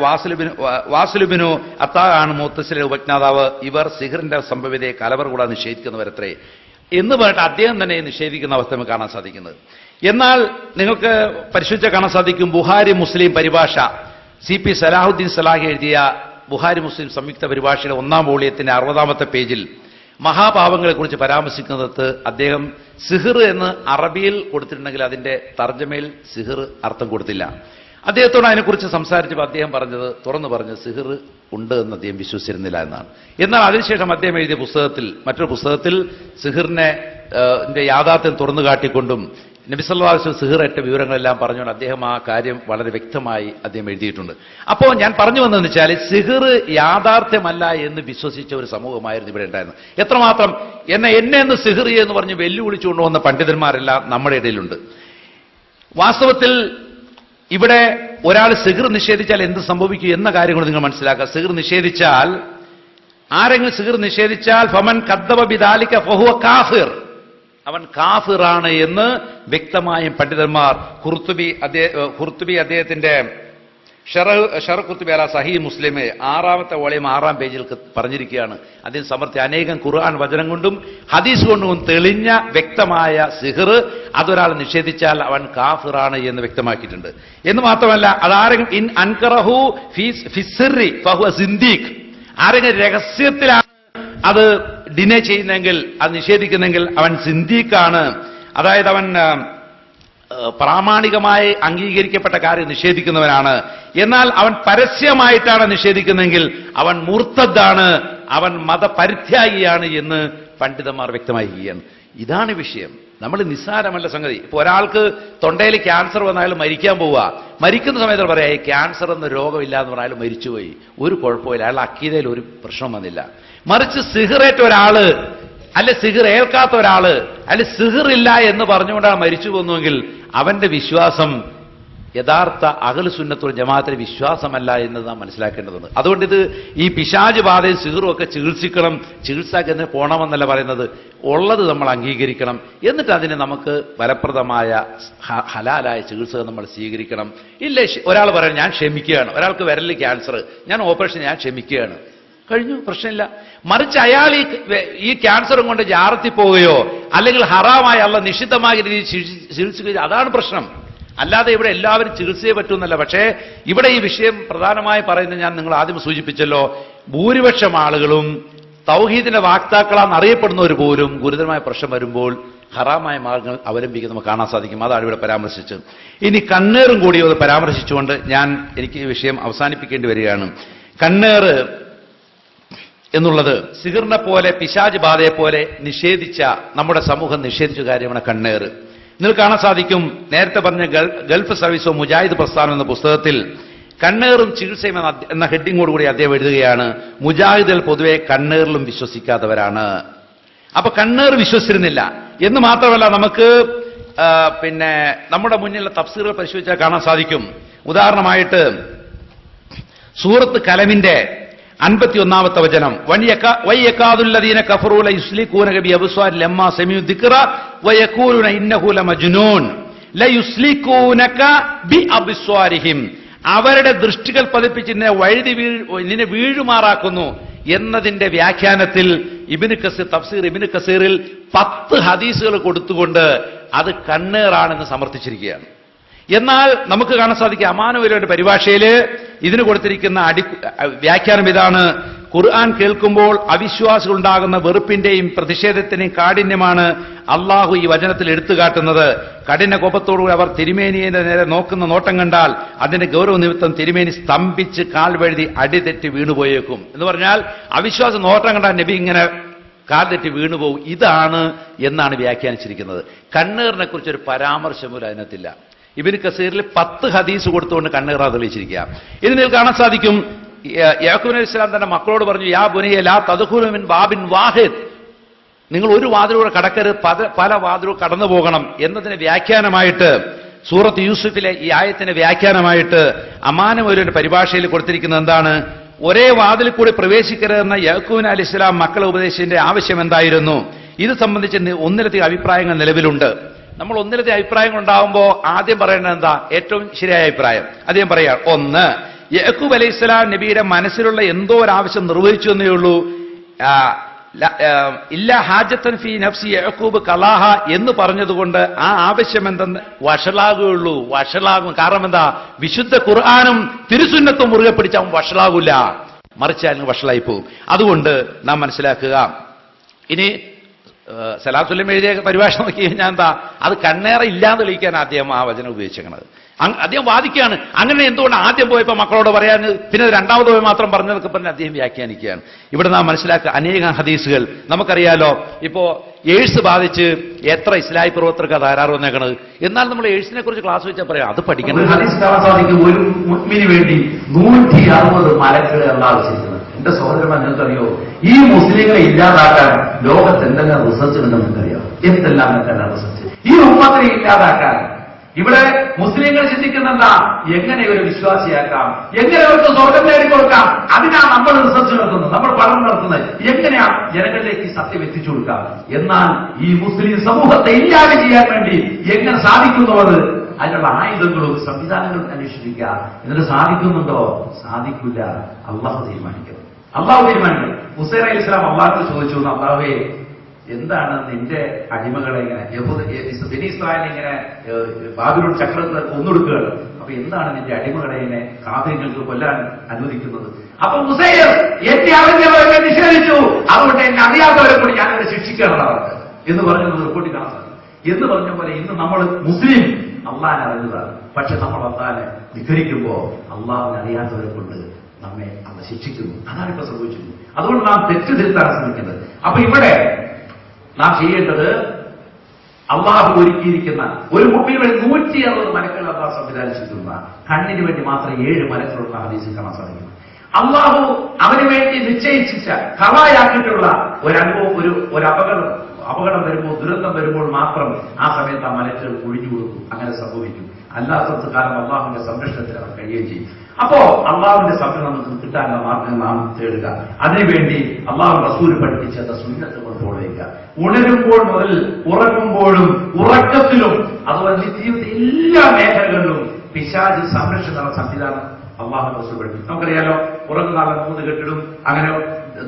വാസിലുബിനു അത്താ ആണ് മുഅ്തസിലയുടെ ഉപജ്ഞാതാവ്. ഇവർ സിഹിറിന്റെ സംഭവ്യതയെ കലവർ കൂടാതെ നിഷേധിക്കുന്നവരത്രേ എന്ന് പറഞ്ഞിട്ട് അദ്ദേഹം തന്നെ നിഷേധിക്കുന്ന അവസ്ഥ നമുക്ക് കാണാൻ സാധിക്കുന്നത്. എന്നാൽ നിങ്ങൾക്ക് പരിശോധിച്ച കാണാൻ സാധിക്കും ബുഹാരി മുസ്ലിം പരിഭാഷ CP സലാഹുദ്ദീൻ സലാഹി എഴുതിയ ബുഹാരി മുസ്ലിം സംയുക്ത പരിഭാഷയുടെ 1ാം വോളിയത്തിന്റെ 60ാമത്തെ പേജിൽ മഹാപാപങ്ങളെക്കുറിച്ച് പരാമർശിക്കുന്നത് അദ്ദേഹം സിഹിർ എന്ന് അറബിയിൽ കൊടുത്തിട്ടുണ്ടെങ്കിൽ അതിന്റെ തർജ്ജമയിൽ സിഹിർ അർത്ഥം കൊടുത്തില്ല. അദ്ദേഹത്തോട് അതിനെക്കുറിച്ച് സംസാരിച്ചപ്പോൾ അദ്ദേഹം പറഞ്ഞത്, തുറന്നു പറഞ്ഞത് സിഹിർ ഉണ്ട് എന്ന് അദ്ദേഹം വിശ്വസിച്ചിരുന്നില്ല എന്നാണ്. എന്നാൽ അതിനുശേഷം അദ്ദേഹം എഴുതിയ പുസ്തകത്തിൽ, മറ്റൊരു പുസ്തകത്തിൽ സിഹിറിനെ യാഥാർത്ഥ്യം തുറന്നു കാട്ടിക്കൊണ്ടും നബി സല്ലല്ലാഹു അലൈഹി വസല്ലം സിഹിറേറ്റ വിവരങ്ങളെല്ലാം പറഞ്ഞുകൊണ്ട് അദ്ദേഹം ആ കാര്യം വളരെ വ്യക്തമായി അദ്ദേഹം എഴുതിയിട്ടുണ്ട്. അപ്പോൾ ഞാൻ പറഞ്ഞു വന്നതെന്ന് വെച്ചാൽ സിഹിർ യാഥാർത്ഥ്യമല്ല എന്ന് വിശ്വസിച്ച ഒരു സമൂഹമായിരുന്നു ഇവിടെ ഉണ്ടായിരുന്നത്. എത്രമാത്രം എന്നെ എന്ന് സിഹിർ എന്ന് പറഞ്ഞ് വെല്ലുവിളിച്ചുകൊണ്ട് വന്ന പണ്ഡിതന്മാരെല്ലാം നമ്മുടെ ഇടയിലുണ്ട്. വാസ്തവത്തിൽ ഇവിടെ ഒരാൾ സിഹിർ നിഷേധിച്ചാൽ എന്ത് സംഭവിക്കും എന്ന കാര്യം കൂടി നിങ്ങൾ മനസ്സിലാക്കുക. സിഹിർ നിഷേധിച്ചാൽ, ആരെങ്കിലും സിഹിർ നിഷേധിച്ചാൽ ഫമൻ കദ്ദബ ബിദാലിക ഫഹുവ കാഫിർ, അവൻ കാഫിറാണ് എന്ന് വ്യക്തമായും പണ്ഡിതന്മാർ ഖുർത്തുബി അദ്ദേഹത്തിന്റെ ഷറഹ് ഖുർത്തുബി അലാ സഹീഹ് മുസ്ലിം 6ാമത്തെ വോളിയം 6ാം പേജിൽ പറഞ്ഞിരിക്കുകയാണ്. അദ്ദേഹം സമർത്ഥിയ അനേകം ഖുർആൻ വചനം കൊണ്ടും ഹദീസ് കൊണ്ടും തെളിഞ്ഞ വ്യക്തമായ സിഹിർ അതൊരാൾ നിഷേധിച്ചാൽ അവൻ കാഫിറാണ് എന്ന് വ്യക്തമാക്കിയിട്ടുണ്ട്. എന്ന് മാത്രമല്ല, അതാരെങ്കിലും ഇൻ അൻകറഹു ഫിസ്സിറി ഫഹുവ സിന്ദീഖ്, ആരെങ്കിലും രഹസ്യത്തിലാണ് അത് ഡിനേ ചെയ്യുന്നെങ്കിൽ, അത് നിഷേധിക്കുന്നെങ്കിൽ അവൻ സിന്ദീഖാണ്. അതായത് അവൻ പ്രാമാണികമായി അംഗീകരിക്കപ്പെട്ട കാര്യം നിഷേധിക്കുന്നവനാണ്. എന്നാൽ അവൻ പരസ്യമായിട്ടാണ് നിഷേധിക്കുന്നതെങ്കിൽ അവൻ മുർത്തദ്ദാണ്, അവൻ മതപരിത്യാഗിയാണ് എന്ന് പണ്ഡിതന്മാർ വ്യക്തമാക്കുകയാണ്. ഇതാണ് വിഷയം. നമ്മൾ നിസ്സാരമല്ല സംഗതി. ഇപ്പൊ ഒരാൾക്ക് തൊണ്ടയിൽ ക്യാൻസർ വന്നാലും മരിക്കാൻ പോവുക, മരിക്കുന്ന സമയത്ത് പറയാ ക്യാൻസർ എന്ന രോഗമില്ല എന്ന് പറഞ്ഞാലും മരിച്ചുപോയി, ഒരു കുഴപ്പമില്ല, അയാൾ അക്കീതയിൽ ഒരു പ്രശ്നം വന്നില്ല. മറിച്ച് സിഹിറേറ്റ ഒരാള്, അല്ലെ സിഹിർ ഏൽക്കാത്ത ഒരാള്, അല്ലെ സിഹിറില്ല എന്ന് പറഞ്ഞുകൊണ്ടാണ് മരിച്ചു പോകുന്നുവെങ്കിൽ അവന്റെ വിശ്വാസം യഥാർത്ഥ അഹ്ലു സുന്നത്തുൽ ജമാഅത്തിന്റെ വിശ്വാസമല്ല എന്ന് നാം മനസ്സിലാക്കേണ്ടതുണ്ട്. അതുകൊണ്ട് ഇത് ഈ പിശാച് ബാധയും സിഹിറും ഒക്കെ ചികിത്സിക്കണം, ചികിത്സക്കെന്ന് പോകണമെന്നല്ല പറയുന്നത്, ഉള്ളത് നമ്മൾ അംഗീകരിക്കണം. എന്നിട്ട് അതിന് നമുക്ക് ഫലപ്രദമായ ഹലാലായ ചികിത്സ നമ്മൾ സ്വീകരിക്കണം. ഇല്ല ഒരാൾ പറയാൻ ഞാൻ ക്ഷമിക്കുകയാണ്, ഒരാൾക്ക് വിരലിൽ ക്യാൻസർ, ഞാൻ ഓപ്പറേഷൻ ഞാൻ ക്ഷമിക്കുകയാണ്, കഴിഞ്ഞു, പ്രശ്നമില്ല. മറിച്ച് അയാൾ ഈ ക്യാൻസറും കൊണ്ട് ജാറത്തിൽ പോവുകയോ അല്ലെങ്കിൽ ഹറാമായ അല്ല നിഷിദ്ധമായ രീതിയിൽ ചികിത്സിക്കുകയോ, അതാണ് പ്രശ്നം. അല്ലാതെ ഇവിടെ എല്ലാവരും ചികിത്സയെ പറ്റുമെന്നല്ല. പക്ഷേ ഇവിടെ ഈ വിഷയം പ്രധാനമായി പറയുന്നത് ഞാൻ നിങ്ങൾ ആദ്യം സൂചിപ്പിച്ചല്ലോ, ഭൂരിപക്ഷം ആളുകളും തൗഹീദിന്റെ വാക്താക്കളാണെന്ന് അറിയപ്പെടുന്നവർ പോലും ഗുരുതരമായ പ്രശ്നം വരുമ്പോൾ ഹറാമായ മാർഗങ്ങൾ അവലംബിക്കുന്നത് നമുക്ക് കാണാൻ സാധിക്കും. അതാണ് ഇവിടെ പരാമർശിച്ചത്. ഇനി കണ്ണേറും കൂടി അത് പരാമർശിച്ചുകൊണ്ട് എനിക്ക് ഈ വിഷയം അവസാനിപ്പിക്കേണ്ടി വരികയാണ്. കണ്ണേറ് എന്നുള്ളത് സിഹിറിനെ പോലെ പിശാച് ബാധയെ പോലെ നിഷേധിച്ച നമ്മുടെ സമൂഹം നിഷേധിച്ച കാര്യമാണ് കണ്ണേറ്. നിങ്ങൾക്ക് കാണാൻ സാധിക്കും, നേരത്തെ പറഞ്ഞ ഗൾഫ് സർവീസോ മുജാഹിദ് പ്രസ്ഥാനം എന്ന പുസ്തകത്തിൽ കണ്ണേറും ചികിത്സയും എന്ന ഹെഡിങ്ങോടുകൂടി അദ്ദേഹം എഴുതുകയാണ്, മുജാഹിദുകൾ പൊതുവെ കണ്ണേറിലും വിശ്വസിക്കാത്തവരാണ്. അപ്പൊ കണ്ണേർ വിശ്വസിച്ചിരുന്നില്ല എന്ന് മാത്രമല്ല, നമുക്ക് നമ്മുടെ മുന്നിലുള്ള തഫ്സീറുകൾ പരിശോധിച്ചാൽ കാണാൻ സാധിക്കും. ഉദാഹരണമായിട്ട് സൂറത്ത് കലമിന്റെ 51ാമത്തെ വചനം, വയക്കാതുല്ലദീന കഫറൂ ലയുസ്ലികൂനക ബിഅബ്സാരി ലമ്മാ സമിഉ ദിക്റ വയഖൂലുന ഇന്നഹു ലമജ്നൂൻ ലയുസ്ലികൂനക ബിഅബ്സാരിഹിം, അവരുടെ ദൃഷ്ടികൾ പതിപ്പിച്ച് നിന്നെ വീഴുമാറാക്കുന്നു എന്നതിന്റെ വ്യാഖ്യാനത്തിൽ തഫ്സീർ ഇബ്നു കസീറിൽ 10 ഹദീസുകൾ കൊടുത്തുകൊണ്ട് അത് കണ്ണേറാണെന്ന് സമർത്ഥിച്ചിരിക്കുകയാണ്. എന്നാൽ നമുക്ക് കാണാൻ സാധിക്കും അമാനുവലിയുടെ പരിഭാഷയിൽ ഇതിന് കൊടുത്തിരിക്കുന്ന വ്യാഖ്യാനം ഇതാണ്, ഖുർആൻ കേൾക്കുമ്പോൾ അവിശ്വാസികളുണ്ടാകുന്ന വെറുപ്പിന്റെയും പ്രതിഷേധത്തിന്റെയും കാഠിന്യമാണ് അള്ളാഹു ഈ വചനത്തിൽ എടുത്തുകാട്ടുന്നത്. കഠിന കോപത്തോടുകൂടി അവർ തിരുമേനിയെ നേരെ നോക്കുന്ന നോട്ടം കണ്ടാൽ അതിന്റെ ഗൗരവ നിമിത്തം തിരുമേനി സ്തംഭിച്ച് കാൽ വഴുതി അടിതെറ്റി വീണുപോയേക്കും എന്ന് പറഞ്ഞാൽ അവിശ്വാസ നോട്ടം കണ്ടാൽ നബി ഇങ്ങനെ കാൽ തെറ്റി വീണുപോകും. ഇതാണ് എന്നാണ് വ്യാഖ്യാനിച്ചിരിക്കുന്നത്. കണ്ണീറിനെ കുറിച്ചൊരു പരാമർശം പോലും അതിനകത്തില്ല. ഇബ്നു കസീറിൽ 10 ഹദീസ് കൊടുത്തുകൊണ്ട് കണ്ണീറ തെളിയിച്ചിരിക്കുക. ഇതിൽ കാണാൻ സാധിക്കും യാക്കൂബ് നബി ഇസ്ലാം തന്റെ മക്കളോട് പറഞ്ഞു, യാ ബുനിയ ലാ തദ്ഖുലു മിൻ ബാബിൻ വാഹിദ്, നിങ്ങൾ ഒരു വാതിലൂടെ കടക്കരുത്, പല വാതിലൂടെ കടന്നു പോകണം എന്നതിന് വ്യാഖ്യാനമായിട്ട് സൂറത്ത് യൂസുഫിലെ ഈ ആയത്തിന് വ്യാഖ്യാനമായിട്ട് അമാനമൊരു പരിഭാഷയിൽ കൊടുത്തിരിക്കുന്നത് എന്താണ്? ഒരേ വാതിൽ കൂടി പ്രവേശിക്കരുതെന്ന യാക്കൂബ് അലൈഹി ഇസ്ലാം മക്കളെ ഉപദേശിച്ചതിന്റെ ആവശ്യം എന്തായിരുന്നു? ഇത് സംബന്ധിച്ച് ഒന്നിലധികം അഭിപ്രായങ്ങൾ നിലവിലുണ്ട്. നമ്മൾ ഒന്നിലധികം അഭിപ്രായങ്ങൾ ഉണ്ടാകുമ്പോൾ ആദ്യം പറയേണ്ടത് എന്താ? ഏറ്റവും ശരിയായ അഭിപ്രായം അദ്ദേഹം പറയാം. ഒന്ന്, യാക്കൂബ് അലൈഹി ഇസ്ലാം നബിയുടെ മനസ്സിലുള്ള എന്തോ ഒരു ആവശ്യം നിർവഹിച്ചു എന്നേ ഉള്ളൂ. ഇല്ല ഹാജത്തൻ ഫി നഫ്സി യാക്കൂബ് കലാഹ എന്ന് പറഞ്ഞതുകൊണ്ട് ആ ആവശ്യം എന്തെന്ന് വഷളാകുകയുള്ളൂ. വഷളാകും. കാരണം എന്താ? വിശുദ്ധ ഖുർആനും തിരുസുന്നത്തും മുറുകെ പിടിച്ച അവൻ വഷളാകൂല, മറിച്ച് അതിന് വഷളായി പോകും. അതുകൊണ്ട് നാം മനസ്സിലാക്കുക. ഇനി സലാത്തുല്ലം എഴുതിയ പരിഭാഷ നോക്കി കഴിഞ്ഞാൽ എന്താ? അത് കണ്ണേറ ഇല്ലാന്ന് തെളിയിക്കാൻ അദ്ദേഹം ആ വചനം ഉപയോഗിച്ചിരിക്കുന്നത്. അദ്ദേഹം വാദിക്കുകയാണ്. അങ്ങനെ എന്തുകൊണ്ട് ആദ്യം പോയപ്പോൾ മക്കളോട് പറയാൻ പിന്നെ രണ്ടാമത് പോയി മാത്രം പറഞ്ഞതൊക്കെ പറഞ്ഞ് അദ്ദേഹം വ്യാഖ്യാനിക്കുകയാണ്. ഇവിടെ നാം മനസ്സിലാക്കുക അനേകം ഹദീസുകൾ നമുക്കറിയാലോ. ഇപ്പോ എയ്ഡ്സ് ബാധിച്ച് എത്ര ഇസ്ലാഹി പ്രവർത്തകർക്ക് ധാരാളം വന്നേക്കണത്. എന്നാൽ നമ്മൾ എയ്ഡ്സിനെ കുറിച്ച് ക്ലാസ് വെച്ചാൽ പറയാം അത് പഠിക്കണം. ഹദീസ് കാണാൻ സാധിക്കും, ഒരു മുഅ്മിനു വേണ്ടി 160 മലക്കുകൾ ആവശ്യപ്പെടുന്നത്. എന്റെ സഹോദരന്മാർ, നിങ്ങൾക്കറിയോ ഈ മുസ്ലിങ്ങളെ ഇല്ലാതാക്കാൻ ലോകത്ത് എന്തെല്ലാം റിസർച്ച് ഉണ്ടെന്ന് നിങ്ങൾക്കറിയാം? എന്തെല്ലാം റിസർച്ച് ഈ ഉമ്മത്തിനെ ഇല്ലാതാക്കാൻ. ഇവിടെ മുസ്ലിങ്ങൾ ചിന്തിക്കുന്നെന്താ? എങ്ങനെ ഇവരെ വിശ്വാസിയാക്കാം, എങ്ങനെ അവർക്ക് സ്വർഗം നേടിക്കൊടുക്കാം. അതിനാണ് നമ്മൾ റിസർച്ച് നടത്തുന്നത്, നമ്മൾ പഠനം നടത്തുന്നത്. എങ്ങനെയാ ജനങ്ങളിലേക്ക് ഈ സത്യം എത്തിച്ചു കൊടുക്കാം. എന്നാൽ ഈ മുസ്ലിം സമൂഹത്തെ ഇല്ലാതെ ചെയ്യാൻ വേണ്ടി എങ്ങനെ സാധിക്കുന്നവർ അതിനുള്ള ആയുധങ്ങളും സംവിധാനങ്ങളും അന്വേഷിക്കുക. എന്നിട്ട് സാധിക്കുന്നുണ്ടോ? സാധിക്കില്ല. അള്ളാഹു തീരുമാനിക്കും. ഹുസൈൻ അലൈഹി ഇസ്ലാം അള്ളാഹുവിനോട് ചോദിച്ചു, അള്ളാഹുവേ, എന്താണ് നിന്റെ അടിമകളെ ഇങ്ങനെ ബനി ഇസ്രായേലിനെ ഇങ്ങനെ ബാബിലോൺ ചക്രവർത്തി കൊന്നൊടുക്കുകയാണ്. അപ്പൊ എന്താണ് നിന്റെ അടിമകളെ ഇങ്ങനെ കാഫിറുകൾക്ക് കൊല്ലാൻ അനുവദിക്കുന്നത്? അപ്പൊ ഹുസൈൻ എന്റെ അവരെ നിഷേധിച്ചു, അതുകൊണ്ട് എന്നെ അറിയാത്തവരെ കൂടി ഞാനവരെ ശിക്ഷിക്കാനുള്ളവർക്ക് എന്ന് പറഞ്ഞത് റിപ്പോർട്ടിൽ കാണാൻ സാധിക്കും. എന്ന് പറഞ്ഞ പോലെ ഇന്ന് നമ്മൾ മുസ്ലിം അള്ളാഹിനെ അറിഞ്ഞതാണ്. പക്ഷെ നമ്മൾ അള്ളാഹിനെ ധിക്കരിക്കുമ്പോ അള്ളാഹിനെ അറിയാത്തവരെ കൊണ്ട് നമ്മെ അന്ന് ശിക്ഷിക്കുന്നു. അതാണ് ഇപ്പൊ സംഭവിച്ചിരിക്കുന്നത്. അതുകൊണ്ട് നാം തെറ്റ് തിരുത്താൻ ശ്രമിക്കുന്നത്. അപ്പൊ ഇവിടെ നാം ചെയ്യേണ്ടത് അള്ളാഹു ഒരുക്കിയിരിക്കുന്ന ഒരു മുമ്പിൽ 160 മലക്കൾ അള്ളാഹു സംവിധാനിച്ചിരിക്കുന്ന കണ്ണിന് വേണ്ടി മാത്രം 7 മലക്കളുള്ള ഹദീസിൽ കാണാൻ സാധിക്കും. അള്ളാഹു അവന് വേണ്ടി നിശ്ചയിച്ച ഖളായാക്കിയിട്ടുള്ള ഒരനുഭവം, ഒരു അപകടം വരുമ്പോൾ, ദുരന്തം വരുമ്പോൾ മാത്രം ആ സമയത്ത് ആ മലക്കുകൾ ഒഴിഞ്ഞു കൊടുക്കും. അങ്ങനെ സംഭവിക്കും. അല്ലാത്ത കാലം അള്ളാഹുവിന്റെ സംരക്ഷണത്തിൽ അവർ കഴിയുകയും ചെയ്യും. അപ്പോ അള്ളാഹുവിന്റെ സംരക്ഷണം നമുക്ക് കിട്ടാനുള്ള മാർഗം നാം തേടുക. അതിനുവേണ്ടി അള്ളാഹു റസൂൽ പഠിപ്പിച്ച സുന്നത്ത് ഫോളോ ചെയ്യുക. ഉണരുമ്പോൾ മുതൽ ഉറങ്ങുമ്പോഴും ഉറക്കത്തിലും അതുപോലെ ജീവിതത്തിലെ എല്ലാ മേഖലകളിലും പിശാച് സംരക്ഷണ സംവിധാനം അള്ളാഹു റസൂൽ പഠിപ്പിക്കും. നമുക്കറിയാലോ, ഉറങ്ങുന്ന 3 കെട്ടിടും. അങ്ങനെ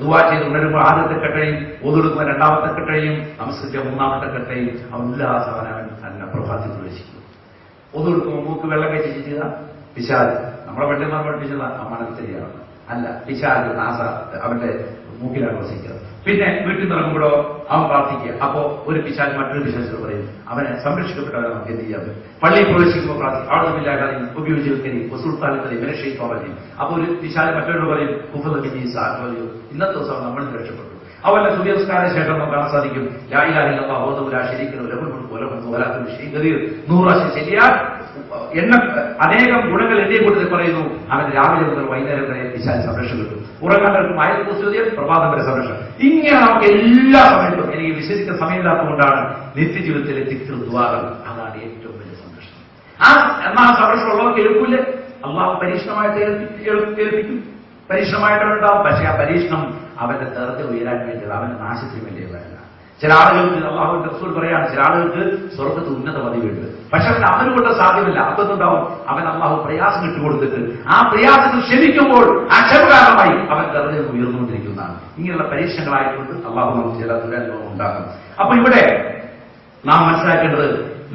ദുആ ചെയ്ത് ഉണരുമ്പോൾ ആദ്യത്തെ കെട്ടയും, ഒതുടുക്കുമ്പോൾ 2ാമത്തെ കെട്ടയും, നമസ്കരിച്ച 3ാമത്തെ കെട്ടയും ഉല്ലാസവനവൻ തന്നെ പ്രഭാതത്തിൽ പ്രവേശിക്കും. ഒതുടുക്കുമ്പോൾ മൂക്ക് വെള്ളം കഴിച്ച് ചെയ്ത പിശാച്, നമ്മളെ പണ്ഡിതന്മാർ പഠിപ്പിച്ചത് മണത്തിരിയാണ് അല്ല, പിശാച് നാസ അവന്റെ മൂക്കിലാണ് വസിക്കുന്നത്. പിന്നെ വീട്ടിൽ നിറങ്ങുമ്പോഴോ അവൻ പ്രാർത്ഥിക്കുക. അപ്പോ ഒരു പിശാച് മറ്റൊരു പിശാചിനോട് പറയും, അവനെ സംരക്ഷിക്കപ്പെട്ടവരെ നമുക്ക് എന്ത് ചെയ്യാൻ പറ്റും? പള്ളിയിൽ പ്രവേശിക്കുമ്പോൾ പ്രാർത്ഥിക്കും, ആളുമില്ലാതെ ഉപയോഗിച്ചിരിക്കും വസൂൽത്താലി വിനശി തോറഞ്ഞു. അപ്പൊ ഒരു പിശാച് മറ്റൊരു പറയും, ഇന്നത്തെ ദിവസം നമ്മൾ രക്ഷപ്പെട്ടു. അവന്റെ സുബിയസ്കാര ശേഷം നമുക്ക് കാണാൻ സാധിക്കും, ലാ ഇലാഹ ഇല്ലല്ലാഹു വഹ്ദഹു ലാ ശരീക ലഹു ലഹുൽ മുൽക്കു വലഹുൽ ഹംദു വലാ കുല്ലി ഷൈഇൻ ഖദീർ. 100 പ്രാവശ്യം ശരിയാൽ അനേകം ഗുണങ്ങൾ എന്നെ കൂടുതൽ പറയുന്നു. അവൻ രാവിലെ മുതൽ വൈകുന്നേരം വരെ പിശാച് സംരക്ഷണം കിട്ടും. ഉറങ്ങാൻ ആയിരത്തി പ്രഭാതം വരെ സംരക്ഷണം. ഇങ്ങനെ നമുക്ക് എല്ലാ സമയത്തും, എനിക്ക് വിശ്വസിക്കുന്ന സമയമില്ലാത്തതുകൊണ്ടാണ് നിത്യജീവിതത്തിലെ തിക്തൃദ്വാരം. അതാണ് ഏറ്റവും വലിയ സംരക്ഷണം. എന്നാൽ ആ സംരക്ഷണം ഉള്ളവർക്ക് എളുപ്പില്ല. അള്ളാഹു പരീക്ഷണമായിട്ട് ഏൽപ്പിക്കും, പരീക്ഷണമായിട്ടുണ്ടാവും. പക്ഷെ ആ പരീക്ഷണം അവന്റെ തേർത്ത് ഉയരാൻ വേണ്ടിയുള്ള, അവന്റെ നാശത്തിന് വേണ്ടിയുള്ളതല്ല. ചില ആളുകൾക്ക് അള്ളാഹുവിന്റെ റസൂൽ പറയാണ്, ചില ആളുകൾക്ക് സ്വർഗത്ത് ഉന്നത പദവിയുണ്ട്. പക്ഷെ അവന് കൊണ്ട് സാധ്യമല്ല. അതൊന്നുണ്ടാവും, അവൻ അള്ളാഹു പ്രയാസം ഇട്ടുകൊടുത്തിട്ട് ആ പ്രയാസത്തിൽ ക്ഷമിക്കുമ്പോൾ ആ ക്ഷമ കാരണമായി അവൻ ദർജയിൽ ഉയർന്നുകൊണ്ടിരിക്കുന്നതാണ്. ഇങ്ങനെയുള്ള പരീക്ഷണങ്ങളായിക്കൊണ്ട് അള്ളാഹു നമുക്ക് ചില ദുരനുഭവം ഉണ്ടാക്കും. അപ്പൊ ഇവിടെ നാം മനസ്സിലാക്കേണ്ടത്,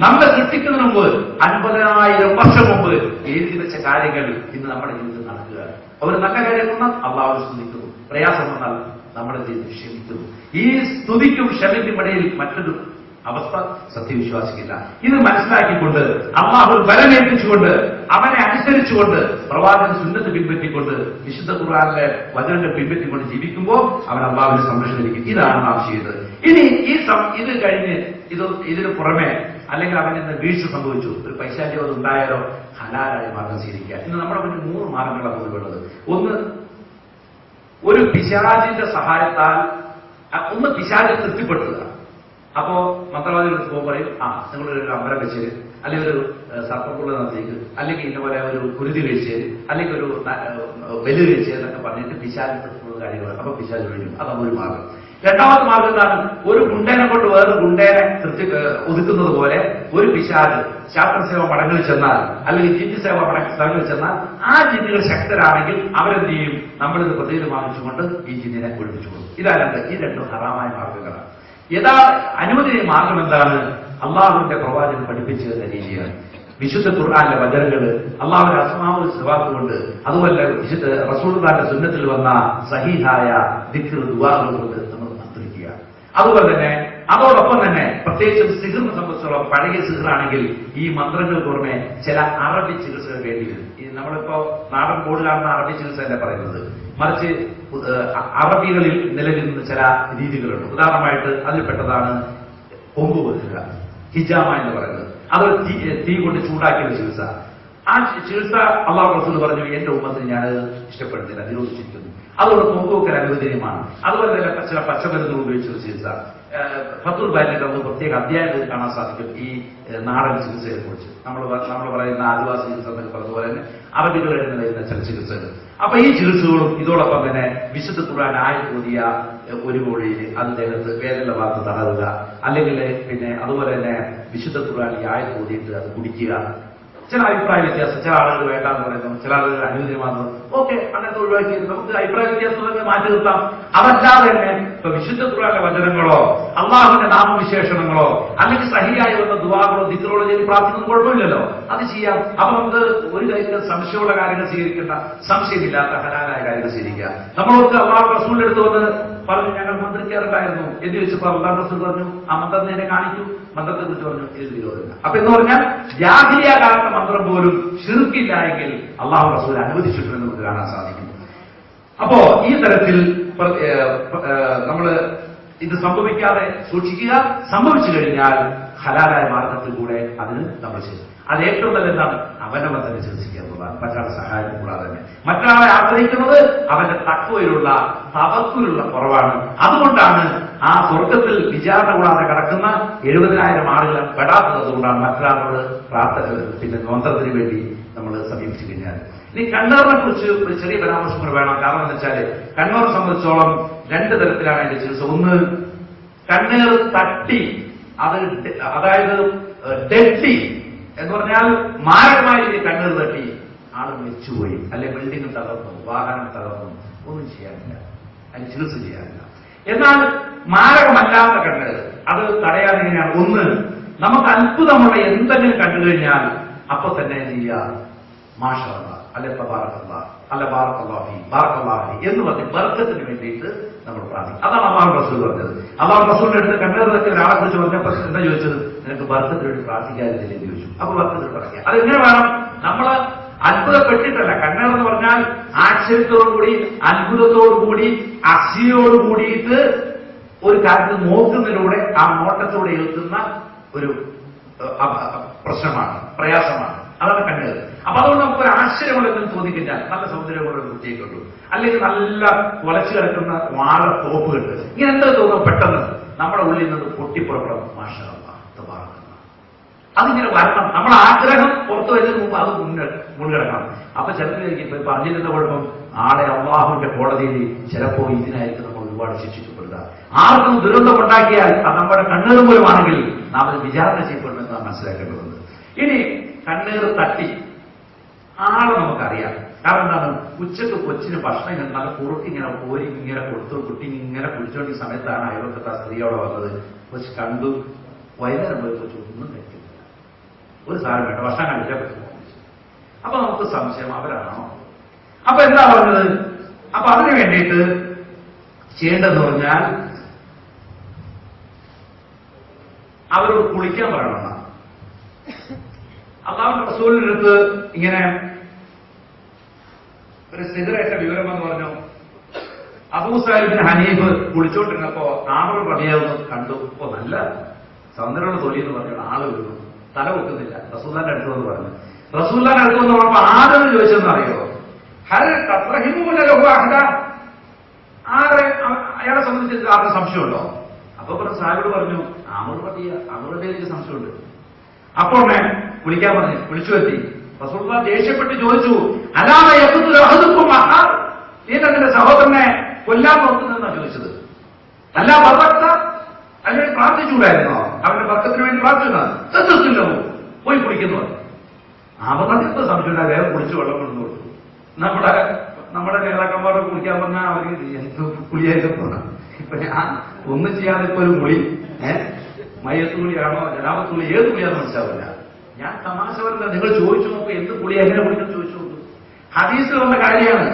നമ്മെ സൃഷ്ടിക്കുന്നതിന് മുമ്പ് 50,000 വർഷം മുമ്പ് എഴുതി വെച്ച കാര്യങ്ങൾ ഇന്ന് നമ്മുടെ ജീവിതത്തിൽ നടക്കുകയാണ്. അവർ നല്ല കാര്യങ്ങൾ അള്ളാഹു സ്തുതിക്കുന്നു, പ്രയാസം വന്നാൽ നമ്മുടെ ജീവിതം ക്ഷമിക്കുന്നു. ഈ സ്തുതിക്കും ക്ഷമയ്ക്കും ഇടയിൽ മറ്റൊരു അവസ്ഥ സത്യവിശ്വാസിക്കില്ല. ഇത് മനസ്സിലാക്കിക്കൊണ്ട് അള്ളാഹു ബലമേൽപ്പിച്ചുകൊണ്ട് അവനെ അനുസരിച്ചുകൊണ്ട് പ്രവാചക സുന്നത്ത് പിൻപറ്റിക്കൊണ്ട് വിശുദ്ധ ഖുർആനിലെ വചനങ്ങൾ പിൻപറ്റിക്കൊണ്ട് ജീവിക്കുമ്പോൾ അവൻ അള്ളാഹുവിനെ സംരക്ഷണിക്കും. ഇതാണ് നാം ചെയ്തത്. ഇനി ഇത് കഴിഞ്ഞ് ഇതിന് പുറമെ അല്ലെങ്കിൽ അവൻ ഇന്ന് വീഴ്ച സംഭവിച്ചു, ഒരു പൈശാചികത ഉണ്ടായാലോ, ഹലാലായ മാർഗം സ്വീകരിക്കുക. ഇന്ന് നമ്മുടെ മുന്നിൽ 3 മാർഗങ്ങളാണ് മുന്നിലുള്ളത്. ഒന്ന്, ഒരു പിശാചിന്റെ സഹായത്താൽ ഒന്ന് പിശാചിനെ തൃപ്തിപ്പെടുത്തുക. അപ്പോ മന്ത്രവാദികൾ പോകുമ്പോൾ പറയും, നിങ്ങളൊരു അമ്പലം വെച്ചേര്, അല്ലെങ്കിൽ ഒരു സർപ്പക്കുള്ള നടത്തിയേക്ക്, അല്ലെങ്കിൽ ഇന്നപോലെ ഒരു കുരുതി കഴിച്ചേര്, അല്ലെങ്കിൽ ഒരു ബലി കഴിച്ചേര് എന്നൊക്കെ പറഞ്ഞിട്ട് പിശാചിനെ തൃപ്തിപ്പെടുന്ന കാര്യങ്ങൾ. അപ്പൊ പിശാച് ഒഴിഞ്ഞു. അതാണ് ഒരു മാർഗം. രണ്ടാമത്തെ മാർഗം എന്താണ്? ഒരു ഗുണ്ടേനെ കൊണ്ട് വേറൊരു ഗുണ്ടേനെ ഒതുക്കുന്നത് പോലെ ഒരു പിശാച് ശാസ്ത്രസേവ മടങ്ങളിൽ ചെന്നാൽ അല്ലെങ്കിൽ ജിന്ന് സേവ മടങ്ങളിൽ ചെന്നാൽ ആ ജിന്നുകൾ ശക്തരാണെങ്കിൽ അവരെന്ത് ചെയ്യും? നമ്മളിത് പ്രതികൾ വാങ്ങിച്ചുകൊണ്ട് ഈ ജിന്നിനെ ഒഴിപ്പിച്ചുകൊള്ളും. ഈ രണ്ടും ഹറാമായ മാർഗങ്ങളാണ്. അനുമതിയ മാർഗം എന്താണ്? അള്ളാഹുവിന്റെ പ്രവാചകൻ പഠിപ്പിച്ചു തന്ന രീതിയാണ്. വിശുദ്ധ ഖുർആനിലെ വചനങ്ങൾ, അള്ളാഹുവിന്റെ അസ്മാഉൽ സിഫാത്ത് കൊണ്ട്, അതുപോലെ വിശുദ്ധ റസൂലുള്ളാഹിന്റെ സുന്നത്തിൽ വന്ന സഹീഹായ ദിക്ർ ദുആകൾ കൊണ്ട് നമ്മൾ മന്ത്രിക്കുക. അതുപോലെ തന്നെ അതോടൊപ്പം തന്നെ പ്രത്യേകിച്ചും സിഹറിനെ സംബന്ധിച്ചോളം പഴയ സിഹറാണെങ്കിൽ ഈ മന്ത്രങ്ങൾ പുറമെ ചില അറബി ചികിത്സകൾ വേണ്ടി വരും. ഈ നമ്മളിപ്പോ നാടൻ കൂടുതലാണ് അറബി ചികിത്സ തന്നെ പറയുന്നത്. മറിച്ച് അറബികളിൽ നിലനിൽക്കുന്ന ചില രീതികളുണ്ട്. ഉദാഹരണമായിട്ട് അതിൽപ്പെട്ടതാണ് കൊമ്പ് വെക്കുക, ഹിജാമ എന്ന് പറയുന്നത്. അതൊരു തീ കൊണ്ട് ചൂടാക്കിയ ചികിത്സ. ആ ചികിത്സ അള്ളാഹു റസൂൽ പറഞ്ഞു, എന്റെ ഉമ്മത്തിന് ഞാൻ ഇഷ്ടപ്പെടുന്നില്ല, നിരോധിച്ചിരിക്കുന്നു. അതുകൊണ്ട് കൊമ്പുവെക്കൽ അനുവദനീയമാണ്. അതുപോലെ തന്നെ ചില പച്ചമരുന്നുകൾ ഉപയോഗിച്ചുള്ള ചികിത്സ. ഫത്തുൽ ബാരിയുടെ ഒന്ന് പ്രത്യേക അധ്യായത്തിൽ കാണാൻ സാധിക്കും ഈ നാടൻ ചികിത്സയെ കുറിച്ച്. നമ്മൾ പറയുന്ന ആദിവാസി ചികിത്സ എന്നൊക്കെ പറഞ്ഞതുപോലെ തന്നെ അറബികളിൽ നിലനിന്ന ചില ചികിത്സകൾ. അപ്പൊ ഈ ചികിത്സകളും ഇതോടൊപ്പം തന്നെ വിശുദ്ധ ഖുർആൻ ആയത്ത് ഓതിയ ഒരു കോഴിയിൽ അതിനകത്ത് വേദന ഭാഗത്ത് തടവുക, അല്ലെങ്കിൽ പിന്നെ അതുപോലെ തന്നെ വിശുദ്ധ ഖുർആൻ ഈ ആയത്ത് ഓതിയിട്ട് അത് കുടിക്കുക. ചില അഭിപ്രായ വ്യത്യാസം, ചില ആളുകൾ വേണ്ടാന്ന് പറയുന്നു, ചില ആളുകൾ അനുവദനീയമാകുന്നു. ഓക്കെ, അങ്ങനത്തെ ഒഴിവാക്കി നമുക്ക് അഭിപ്രായ വ്യത്യാസം മാറ്റി നിർത്താം. അതല്ലാതെ തന്നെ ഇപ്പൊ വിശുദ്ധ ഖുർആനിലെ വചനങ്ങളോ അള്ളാഹുവിന്റെ നാമവിശേഷണങ്ങളോ അല്ലെങ്കിൽ സഹിയായി വന്ന ദുആകളോ ദിക്റുകളോ ചെയ്ത് പ്രാർത്ഥിക്കുന്നത് കുഴപ്പമില്ലല്ലോ, അത് ചെയ്യാം. അപ്പൊ നമുക്ക് ഒരു കാര്യത്തിൽ സംശയമുള്ള കാര്യങ്ങൾ സ്വീകരിക്കേണ്ട, സംശയമില്ലാത്ത ഹലാലായ കാര്യങ്ങൾ സ്വീകരിക്കുക. നമ്മളൊക്കെ അള്ളാഹു റസൂലിന്റെ അടുത്ത് വന്ന് പറഞ്ഞു, ഞങ്ങൾ മന്ത്രിക്കാറുണ്ടായിരുന്നു എന്ന് ചോദിച്ചപ്പോൾ അള്ളാഹു റസൂൽ പറഞ്ഞു, ആ മന്ത്രം എന്നെ കാണിക്കൂ. മന്ത്രത്തെ കുറിച്ച് പറഞ്ഞു, ഇത് വിരോധമില്ല. അപ്പൊ എന്ന് പറഞ്ഞാൽ ജാഹിലിയ കാലത്തെ മന്ത്രം പോലും ശിർക്കില്ല എങ്കിൽ അള്ളാഹു റസൂൽ അനുവദിച്ചിട്ടുണ്ടെന്ന് നമുക്ക് കാണാൻ സാധിക്കും. അപ്പോ ഈ തരത്തിൽ നമ്മൾ ഇത് സംഭവിക്കാതെ സൂക്ഷിക്കുക. സംഭവിച്ചു കഴിഞ്ഞാൽ ഹലാലായ മാർഗത്തിൽ കൂടെ അതിന് നമ്മൾ ചെയ്യും. അത് ഏറ്റവും നല്ല എന്താണ്? അവനവൻ തന്നെ ചികിത്സിക്കുക എന്നുള്ളതാണ്. മറ്റൊരാളെ സഹായം കൂടാതെ തന്നെ മറ്റൊരാളെ ആശ്രയിക്കുന്നത് അവന്റെ തഖ്വയിലുള്ള തവക്കുലുള്ള കുറവാണ്. അതുകൊണ്ടാണ് ആ സ്വർഗത്തിൽ വിചാരണ കൂടാതെ കിടക്കുന്ന 70,000 ആളുകൾ പെടാത്തത് കൊണ്ടാണ് മറ്റൊരാളോട് പ്രാർത്ഥന പിന്നെ മന്ത്രത്തിന് വേണ്ടി നമ്മൾ സമീപിച്ചു കഴിഞ്ഞാൽ. ഇനി കണ്ണേറിനെ കുറിച്ച് ഒരു ചെറിയ പരാമർശം കൂടെ വേണം. കാരണം എന്താ വെച്ചാൽ കണ്ണേറെ സംബന്ധിച്ചോളം 2 തരത്തിലാണ് അതിന്റെ ചികിത്സ. ഒന്ന്, കണ്ണേർ തട്ടി, അതായത് ഡെഡ്ലി എന്ന് പറഞ്ഞാൽ മാരകമായി കണ്ണീർ തട്ടി ആൾ മരിച്ചുപോയി, അല്ലെ ബിൽഡിംഗ് തകർന്നു, വാഹനം തകർന്നു, ഒന്നും ചെയ്യാനില്ല, അതിന് ചികിത്സ ചെയ്യാനില്ല. എന്നാൽ മാരകമല്ലാത്ത കണ്ണീർ അത് തടയാൻ എങ്ങനെയാണ്? ഒന്ന്, നമുക്ക് അത്ഭുതമുള്ള എന്തെങ്കിലും കണ്ടു കഴിഞ്ഞാൽ അപ്പൊ തന്നെ എന്ത് ചെയ്യുക? മാഷാ അല്ലാഹ്, അല്ലെ തബാറകല്ലാഹ്, അല്ലെ ബാറകല്ലാഹി, ബാറകല്ലാഹി എന്ന് പറഞ്ഞ് ബർക്കത്തിന് വേണ്ടിയിട്ട് നമ്മൾ പ്രാർത്ഥിക്കും. അതാണ് അല്ലാഹു റസൂൽ പറഞ്ഞത്. അല്ലാഹു റസൂലിന്റെ അടുത്ത് കണ്ണീർ തട്ടിയ ഒരാളെ കുറിച്ച് പറഞ്ഞപ്പോൾ എന്താ ചോദിച്ചത്? നിനക്ക് ബർക്കത്തിന് വേണ്ടി പ്രാർത്ഥിക്കാതില്ലേ എന്ന് ചോദിച്ചു. അപ്പൊ ബർക്കത്തിന് പറയാം. അതെങ്ങനെ വേണം? നമ്മൾ അത്ഭുതപ്പെട്ടിട്ടല്ല. കണ്ണീർ എന്ന് പറഞ്ഞാൽ ആശ്ചര്യത്തോടുകൂടി, അത്ഭുതത്തോടുകൂടി, അസിയോട് കൂടിയിട്ട് ഒരു കാര്യത്തിൽ നോക്കുന്നതിലൂടെ ആ നോട്ടത്തോടെ എഴുതുന്ന ഒരു പ്രശ്നമാണ്, പ്രയാസമാണ്. അതാണ് കണ്ണീർ. അപ്പൊ അതുകൊണ്ട് നമുക്കൊരു ആശ്ചര്യമുള്ളതെന്ന് തോന്നിക്കഴിഞ്ഞാൽ നല്ല സൗന്ദര്യമുള്ള ഒരു കുട്ടിയേക്കുള്ളൂ, അല്ലെങ്കിൽ നല്ല കുലച്ചു കിടക്കുന്ന വാഴ തോപ്പ് കെട്ട്, ഇങ്ങനെ എന്താ തോന്നുന്നു? പെട്ടെന്ന് നമ്മുടെ ഉള്ളിൽ നിന്ന് പൊട്ടിപ്പുറപ്പെടണം. മാഷാ അല്ലാഹ്, തബാറകല്ലാഹ്. അതിങ്ങനെ വരണം. നമ്മുടെ ആഗ്രഹം പുറത്തു വരുന്നതിന് മുമ്പ് അത് മുൻകിടക്കണം. അപ്പൊ ചിലപ്പോൾ പറഞ്ഞിരുന്ന കുഴപ്പം, നാളെ അള്ളാഹുവിന്റെ കോടതിയിൽ ചിലപ്പോൾ ഇതിനായിരിക്കും നമ്മൾ ഒരുപാട് ശിക്ഷിക്കപ്പെടുക. ആർക്കും ദുരന്തമുണ്ടാക്കിയാൽ അത് നമ്മുടെ കണ്ണീർ മൂലമാണെങ്കിൽ നാം അത് വിചാരണ ചെയ്യപ്പെടുമെന്ന് നാം മനസ്സിലാക്കേണ്ടതുണ്ട്. ഇനി കണ്ണീർ തട്ടി ആളെ നമുക്കറിയാം. കാരണം എന്താണ്? ഉച്ചക്ക് കൊച്ചിന് ഭക്ഷണം ഇങ്ങനെ നല്ല കുറുക്കി ഇങ്ങനെ കോരി ഇങ്ങനെ കൊടുത്തു, കുട്ടി ഇങ്ങനെ കുടിച്ചോണ്ടിയ സമയത്താണ് അയൽവക്കത്തെ ആ സ്ത്രീയോടെ വന്നത്. കൊച്ചു കണ്ടു, വൈകുന്നേരം പോയി കൊച്ചു ഒന്നും കഴിക്കുന്നില്ല, ഒരു സാധനം വേണ്ട, ഭക്ഷണം കഴിക്കാൻ പറ്റുമോ? അപ്പൊ നമുക്ക് സംശയം അവരാണോ? അപ്പൊ എന്താ പറഞ്ഞത്? അപ്പൊ അതിനു വേണ്ടിയിട്ട് ചെയ്യേണ്ടതെന്ന് പറഞ്ഞാൽ അവരോട് കുളിക്കാൻ പറയണമെന്ന. അള്ളാഹുവിന്റെ റസൂലിന്റെ അടുത്ത് ഇങ്ങനെ ഒരു സിഗരറ്റ് വിവരം എന്ന് പറഞ്ഞു. അബൂ സാലിബിൻ ഹനീഫ് കുളിച്ചോണ്ടിരുന്നപ്പോ ആമർ റളിയല്ലാഹു കണ്ടു. ഇപ്പൊ നല്ല സൗന്ദര്യമുള്ള തൊലി എന്ന് പറഞ്ഞു ആള് വീണു, തല വെക്കുന്നില്ല. റസൂലുള്ളാഹിന്റെ അടുത്ത് വന്ന് പറഞ്ഞു. റസൂലുള്ളാഹിന്റെ അടുത്ത് വന്ന് പറഞ്ഞപ്പോ ആരെന്ന് ചോദിച്ചെന്ന് അറിയോ? ഹൽ തത്റഹിമൂലഹു അഹദ, അയാളെ സംബന്ധിച്ച് ആരുടെ സംശയമുണ്ടോ? അപ്പൊ പറഞ്ഞു സാഹിബ് പറഞ്ഞു അമറുടെ എനിക്ക് സംശയമുണ്ട്. അപ്പോൾ ഞാൻ വിളിക്കാൻ പറഞ്ഞു, വിളിച്ചു വരുത്തി. റസൂലുള്ളാഹി ദേഷ്യപ്പെട്ട് ചോദിച്ചു, അലാമ യഖ്തുലു അഹദുക്കും അഹാർ, നീ തന്റെ സഹോദരനെ കൊല്ലാൻ നോക്കുന്നതെന്നാ ചോദിച്ചത്. അല്ല ബർക്കത്ത, അതിനുവേണ്ടി പ്രാർത്ഥിച്ചുകൂടായിരുന്നോ? അവന്റെ ബർക്കത്തിന് വേണ്ടി പ്രാർത്ഥിച്ചില്ല, പോയി കുളിക്കുന്നു. അവർക്ക് എന്ത് സംശയമുണ്ടാ? വേഗം കുളിച്ച് വെള്ളം കൊണ്ടു കൊടുത്തു. നമ്മുടെ നേതാക്കന്മാരെ കുളിക്കാൻ പറഞ്ഞാൽ അവർക്ക് എന്ത് കുളിയായിട്ട് പോകണം. ഇപ്പൊ ഞാൻ ഒന്നും ചെയ്യാതെ ഇപ്പൊ ഒരു കുളി, മയ്യത്ത് കുളിയാണോ ജനാപത്ത് കുളി, ഏത് കുളിയാണെന്ന് മനസ്സിലാവില്ല. ഞാൻ തമാശ പറഞ്ഞ നിങ്ങൾ ചോദിച്ചു നോക്കൂ, എന്ത് കുളി എങ്ങനെ കുളിക്കണം ചോദിച്ചു നോക്കൂ. ഹദീസിൽ വന്ന കാര്യമാണ്.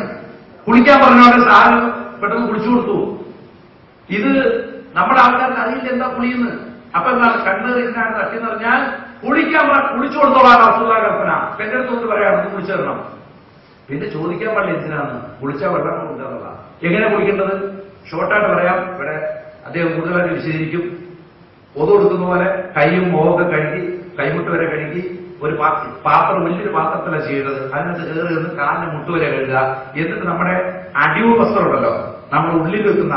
കുളിക്കാൻ പറഞ്ഞവരുടെ സാധനം പെട്ടെന്ന് കുളിച്ചു കൊടുത്തു. ഇത് നമ്മുടെ ആൾക്കാർക്ക് അറിയില്ല എന്താ കുളിയെന്ന്. അപ്പൊ എന്താണ് കണ്ണേറിയാണ് തട്ടിയെന്ന് പറഞ്ഞാൽ കുളിക്കാൻ കുളിച്ചു കൊടുത്തോളാം റസൂലുള്ളാഹിയുടെ കൽപ്പന. എന്റെ അടുത്ത് പറയാണ് കുളിച്ചു തരണം. പിന്നെ ചോദിക്കാൻ പാടില്ല എന്തിനാണ് കുളിച്ചാൽ വെള്ളം കൊണ്ടുവരുന്നത. എങ്ങനെ കുളിക്കേണ്ടത് ഷോർട്ടായിട്ട് പറയാം. ഇവിടെ അദ്ദേഹം കൂടുതലായിട്ട് വിശദീകരിക്കും. ഒതു കൊടുക്കുന്ന പോലെ കൈയും മുഖമൊക്കെ കഴുകി, കൈമുട്ട് വരെ കഴുകി, ഒരു പാത്രം വലിയൊരു പാത്രത്തിലാണ് ചെയ്യുന്നത്. അതിനകത്ത് കയറി നിന്ന് കാലിന് മുട്ടുവരെ കഴുകുക. എന്നിട്ട് നമ്മുടെ അടിവ് വസ്ത്രം ഉണ്ടല്ലോ, നമ്മൾ ഉള്ളിൽ വെക്കുന്ന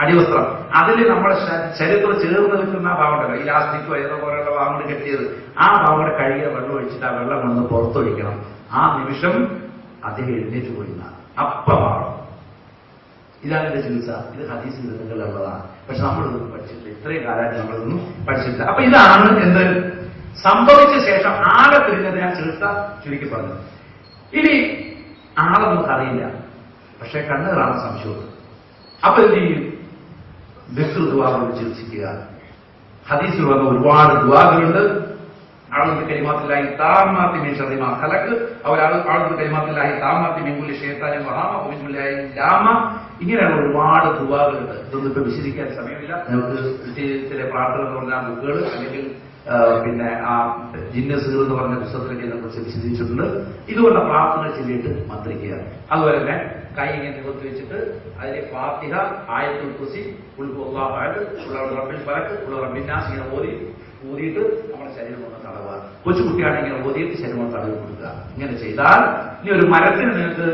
അടിവസ്ത്രം, അതിൽ നമ്മുടെ ശരീരത്തോട് ചേർന്ന് നിൽക്കുന്ന ആ ഭാഗമുണ്ടല്ലോ, ഇലാസ്റ്റിക്കോ ഏതോ പോലെയുള്ള ഭാഗങ്ങൾ കെട്ടിയത്, ആ ഭാഗം കഴുകിയ വെള്ളം ഒഴിച്ചിട്ട് ആ വെള്ളം കൊണ്ടു പുറത്തൊഴിക്കണം. ആ നിമിഷം അദ്ദേഹം എഴുന്നേറ്റ് പോയിരുന്ന അപ്പമാണ്. ഇതാണ് എന്റെ ചികിത്സ. ഇത് ഹദീസ് ഗ്രന്ഥങ്ങളിലുള്ളതാണ്. പക്ഷെ നമ്മളിതൊന്നും പഠിച്ചിട്ടില്ല. ഇത്രയും കാലമായിട്ട് നമ്മളിതൊന്നും പഠിച്ചിട്ടില്ല. അപ്പൊ ഇതാണ് എന്ത് സംഭവിച്ച ശേഷം ആളെ തിരിഞ്ഞത് ഞാൻ ചുരുക്കി പറഞ്ഞു. ഇനി ആളെ നമുക്കറിയില്ല, പക്ഷെ കണ്ണുകളാണ് സംശയമുണ്ട്. അപ്പൊ എന്ത് ചെയ്യും? ദിക്ർ ദുആകൾ ചികിത്സിക്കുക. ഹദീസിൽ വന്ന ഒരുപാട് ദുആകളുണ്ട്. അഊദു ബികലിമാത്തില്ലാഹി താമ്മാത്തി മിൻ ശർരി മാ ഖലഖ്, അഊദു ബികലിമാത്തില്ലാഹി താമ്മാത്തി മിൻ കുല്ലി ശൈത്താനിൻ വഹാമ വമിൻ കുല്ലി ഐൻ ലാമ. ഇങ്ങനെയുള്ള ഒരുപാട് ദുആകളുണ്ട്. ഇതൊന്നും ഇപ്പൊ വിശദീകരിക്കാൻ സമയമില്ല. നമുക്ക് ചില പ്രാർത്ഥന എന്ന് പറഞ്ഞ ബുക്കുകൾ, അല്ലെങ്കിൽ പിന്നെ ആ ജിന്ന സീർ എന്ന് പറഞ്ഞ പുസ്തകത്തിലേക്ക് ഇതിനെക്കുറിച്ച് വിശദീകരിച്ചിട്ടുണ്ട്. ഇതുപോലെ പ്രാർത്ഥന ചൊല്ലിയിട്ട് മന്ത്രിക്കുക. അതുപോലെ തന്നെ കൈ ഇങ്ങനെ നിവർത്തി വെച്ചിട്ട് അതിലെ ഫാത്തിഹ, ആയത്തുൽ കുർസി, ഖുൽ ഹുവല്ലാഹു അഹദ്, ഖുൽ അഊദു ബിറബ്ബിൽ ഫലഖ്, ഖുൽ റബ്ബിൻ നാസ് ഇങ്ങനെ ഊതിയിട്ട് നമ്മുടെ ശരീരം കൊണ്ട് തടവുക. കൊച്ചുകുട്ടിയാണെങ്കിൽ ഓതിയിട്ട് ശരീരം തടവി കൊടുക്കുക. ഇങ്ങനെ ചെയ്താൽ ഇനി ഒരു മരത്തിന് നിങ്ങൾക്ക്